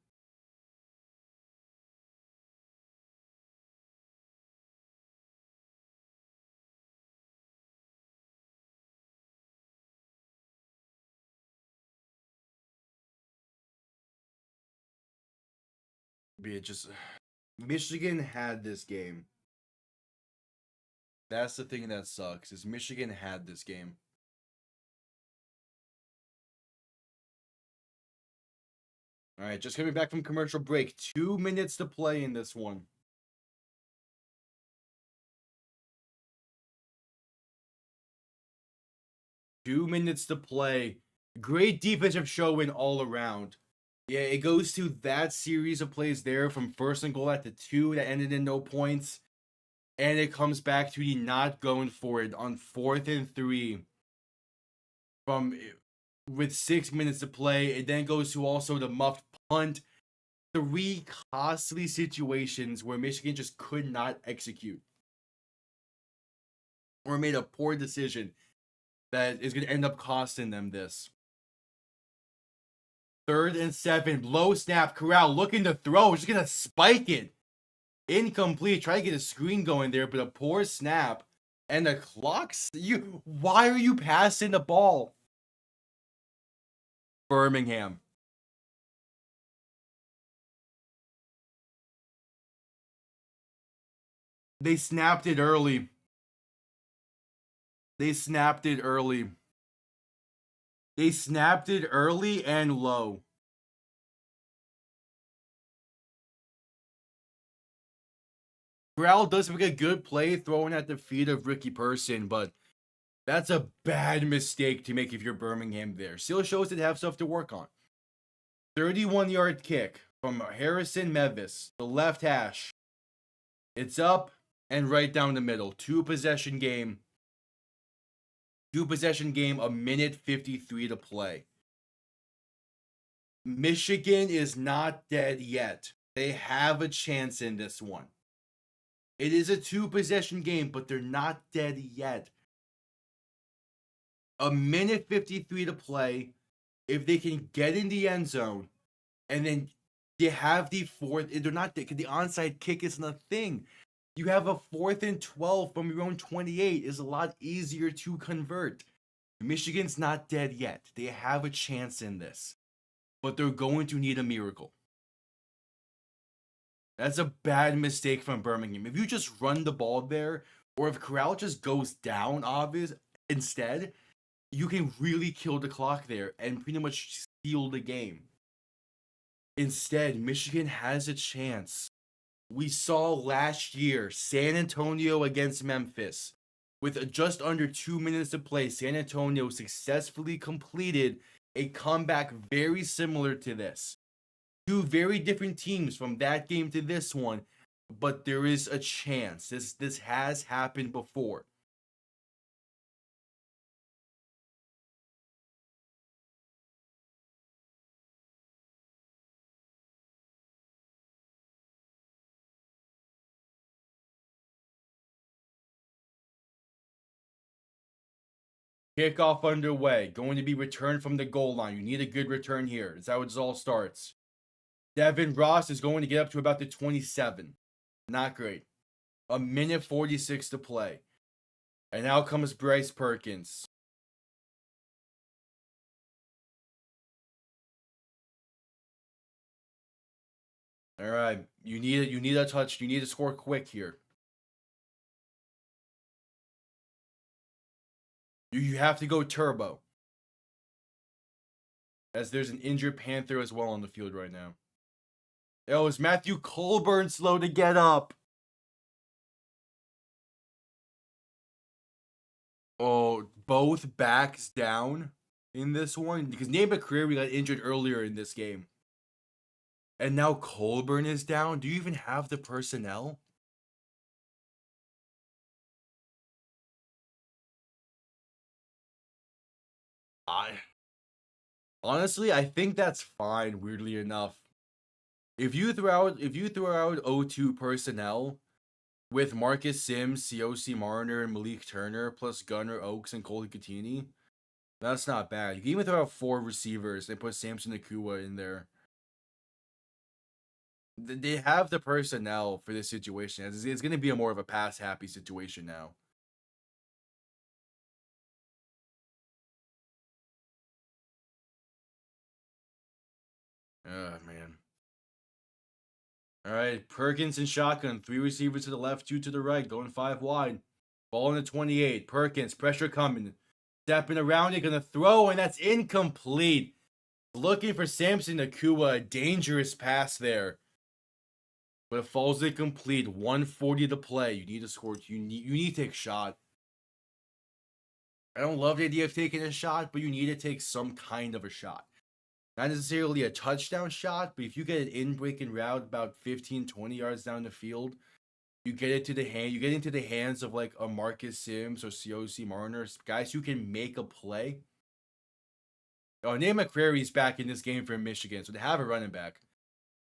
Be it just Michigan had this game. That's the thing that sucks, is Michigan had this game. All right, just coming back from commercial break. 2 minutes to play in this one. Two minutes to play. Great defensive showing all around. Yeah, it goes to that series of plays there from first and goal at the 2 that ended in no points. And it comes back to the not going for it on 4th and 3 with 6 minutes to play. It then goes to also the muffed punt. 3 costly situations where Michigan just could not execute or made a poor decision that is going to end up costing them this. 3rd and 7, low snap, Corral looking to throw, just going to spike it. Incomplete, try to get a screen going there, but a poor snap. And the clock's, why are you passing the ball? Birmingham. They snapped it early. They snapped it early. They snapped it early and low. Corral does make a good play throwing at the feet of Ricky Person, but that's a bad mistake to make if you're Birmingham there. Still shows that they have stuff to work on. 31-yard kick from Harrison Mevis, the left hash. It's up and right down the middle. 2-possession game. 2-possession game, a minute 53 to play. Michigan is not dead yet. They have a chance in this one. It is a 2-possession game, but they're not dead yet. A minute 53 to play. If they can get in the end zone, and then they have the 4th, they're not, the onside kick isn't a thing. You have a 4th and 12 from your own 28 is a lot easier to convert. Michigan's not dead yet. They have a chance in this, but they're going to need a miracle. That's a bad mistake from Birmingham. If you just run the ball there, or if Corral just goes down, instead, you can really kill the clock there and pretty much steal the game. Instead, Michigan has a chance. We saw last year, San Antonio against Memphis. With just under 2 minutes to play, San Antonio successfully completed a comeback very similar to this. 2 very different teams from that game to this one, but there is a chance. This has happened before. Kickoff underway. Going to be returned from the goal line. You need a good return here. That's how it all starts. Devin Ross is going to get up to about the 27. Not great. 1:46 to play. And now comes Bryce Perkins. All right. You need a touch. You need to score quick here. You have to go turbo. As there's an injured Panther as well on the field right now. Oh, is Matthew Colburn slow to get up? Oh, both backs down in this one. Because Nate McCreary got injured earlier in this game. And now Colburn is down. Do you even have the personnel? Honestly, I think that's fine, weirdly enough. If you throw out O2 personnel with Marcus Sims, COC Marner, and Malik Turner, plus Gunnar Oaks and Cole Catini, that's not bad. You can even throw out 4 receivers and put Samson Nakua in there. They have the personnel for this situation. It's going to be a more of a pass-happy situation now. Oh, man. All right, Perkins and shotgun. 3 receivers to the left, 2 to the right, going 5 wide. Ball in the 28. Perkins, pressure coming. Stepping around it, gonna throw, and that's incomplete. Looking for Samson Nakua, a dangerous pass there. But it falls incomplete. 1:40 to play. You need to score. You need to take a shot. I don't love the idea of taking a shot, but you need to take some kind of a shot. Not necessarily a touchdown shot, but if you get an in-breaking route about 15, 20 yards down the field, you get into the hands of like a Marcus Sims or COC Marner, guys who can make a play. Oh, Nate McCreary's back in this game for Michigan, so they have a running back.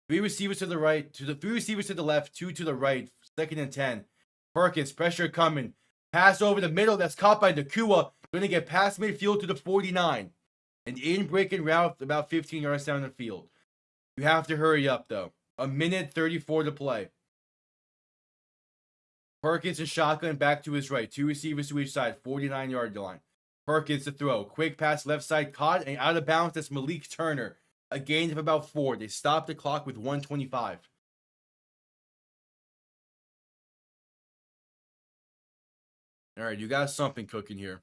3 receivers to the right, 3 receivers to the left, 2 to the right, 2nd and 10. Perkins, pressure coming. Pass over the middle, that's caught by Nakua. Going to get past midfield to the 49. An in-breaking route about 15 yards down the field. You have to hurry up, though. 1:34 to play. Perkins and shotgun back to his right. 2 receivers to each side. 49-yard line. Perkins to throw. Quick pass left side caught and out of bounds. That's Malik Turner. A gain of about 4. They stopped the clock with 1:25. All right, you got something cooking here.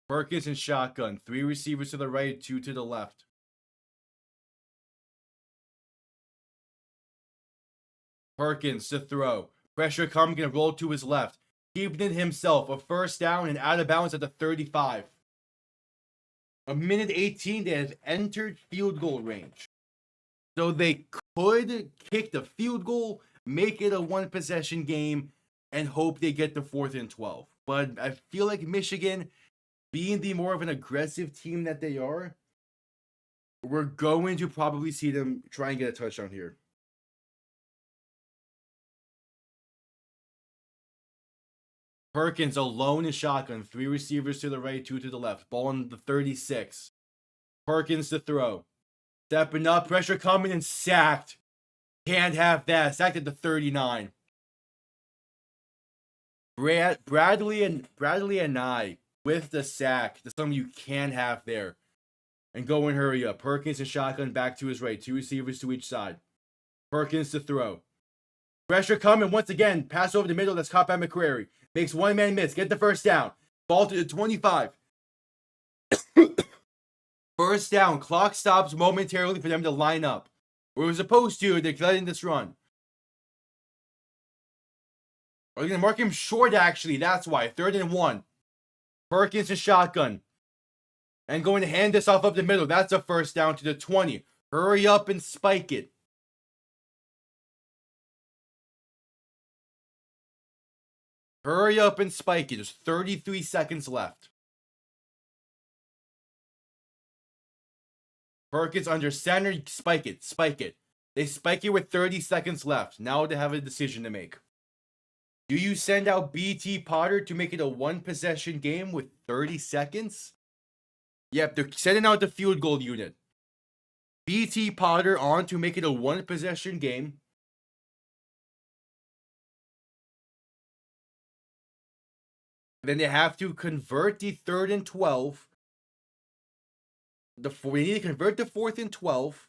Perkins and shotgun. 3 receivers to the right, 2 to the left. Perkins to throw. Pressure coming, gonna roll to his left. Keeping it himself. A first down and out of bounds at the 35. 1:18, they have entered field goal range. So they could kick the field goal, make it a 1-possession game, and hope they get the 4th and 12. But I feel like Michigan, being the more of an aggressive team that they are, we're going to probably see them try and get a touchdown here. Perkins alone in shotgun. 3 receivers to the right, 2 to the left. Ball on the 36. Perkins to throw. Stepping up, pressure coming, and sacked. Can't have that. Sacked at the 39. Bradley and I with the sack. That's something you can have there. And go and hurry up. Perkins and shotgun back to his right. 2 receivers to each side. Perkins to throw. Pressure coming once again. Pass over the middle. That's caught by McCreary. Makes 1-man miss. Get the first down. Ball to the 25. First down. Clock stops momentarily for them to line up. Or as opposed to, they're letting this run. Are they going to mark him short, actually? That's why. 3rd and 1. Perkins and shotgun. And going to hand this off up the middle. That's a first down to the 20. Hurry up and spike it. Hurry up and spike it. There's 33 seconds left. Perkins under center. Spike it. Spike it. They spike it with 30 seconds left. Now they have a decision to make. Do you send out BT Potter to make it a one-possession game with 30 seconds? Yep, they're sending out the field goal unit. BT Potter on to make it a one-possession game. Then they have to convert the 3rd and 12. They need to convert the 4th and 12.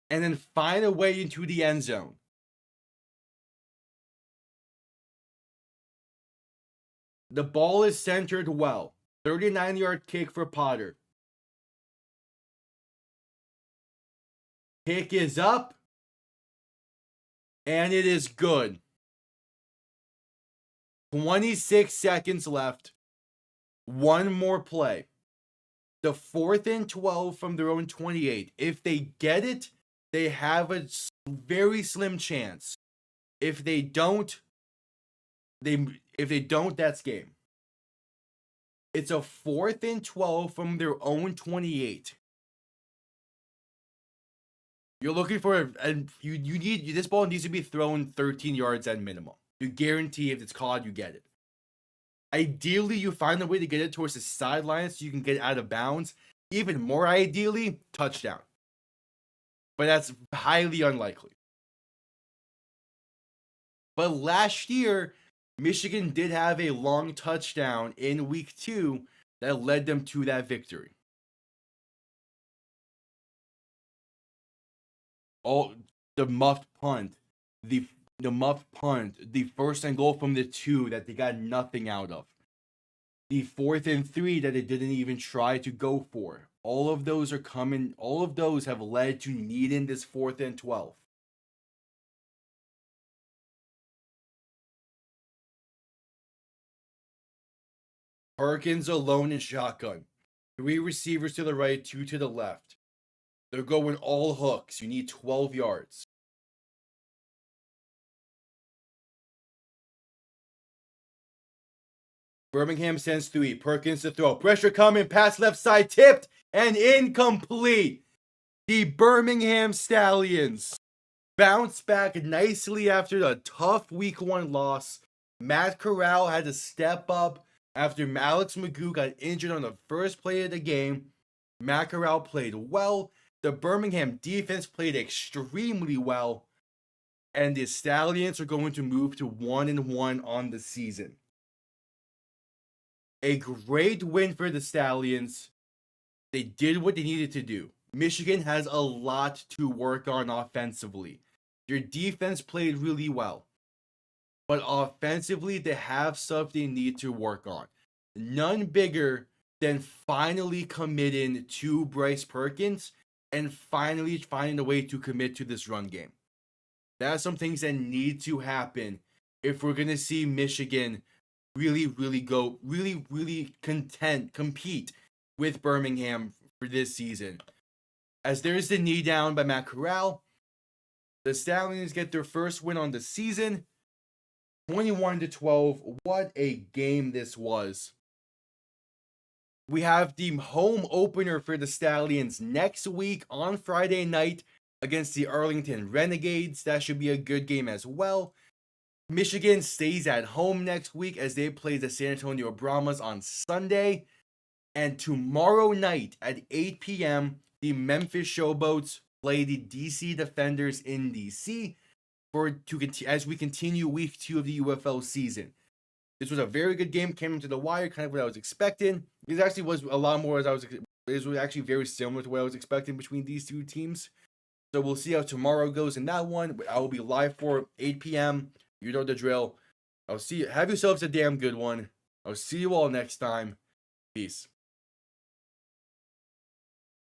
And then find a way into the end zone. The ball is centered well. 39-yard kick for Potter. Kick is up. And it is good. 26 seconds left. One more play. The 4th and 12 from their own 28. If they get it, they have a very slim chance. If they don't, that's game. It's a 4th and 12 from their own 28. You're looking for this ball needs to be thrown 13 yards at minimum. You guarantee if it's caught, you get it. Ideally, you find a way to get it towards the sideline so you can get it out of bounds. Even more ideally, touchdown. But that's highly unlikely. But last year, Michigan did have a long touchdown in week 2 that led them to that victory. The muffed punt, the 1st and goal from the 2 that they got nothing out of. The 4th and 3 that they didn't even try to go for. All of those are coming. All of those have led to needing this 4th and 12. Perkins alone in shotgun. 3 receivers to the right, 2 to the left. They're going all hooks. You need 12 yards. Birmingham sends 3. Perkins to throw. Pressure coming. Pass left side. Tipped and incomplete. The Birmingham Stallions bounce back nicely after a tough week 1 loss. Matt Corral had to step up after Alex McGough got injured on the first play of the game. Matt Corral played well. The Birmingham defense played extremely well. And the Stallions are going to move to 1-1 on the season. A great win for the Stallions. They did what they needed to do. Michigan has a lot to work on offensively. Your defense played really well. But offensively, they have stuff they need to work on. None bigger than finally committing to Bryce Perkins and finally finding a way to commit to this run game. That's some things that need to happen if we're going to see Michigan really compete with Birmingham for this season. As there's the knee down by Matt Corral, the Stallions get their first win on the season. 21-12. What a game this was. We have the home opener for the Stallions next week on Friday night against the Arlington Renegades. That should be a good game as well. Michigan stays at home next week as they play the San Antonio Brahmas on Sunday. And tomorrow night at 8 p.m., the Memphis Showboats play the DC Defenders in DC as we continue week 2 of the UFL season. This was a very good game, came into the wire, kind of what I was expecting. It actually was a lot more it was actually very similar to what I was expecting between these two teams. So we'll see how tomorrow goes in that one. I will be live for 8 p.m. You know the drill. Have yourselves a damn good one. I'll see you all next time. Peace.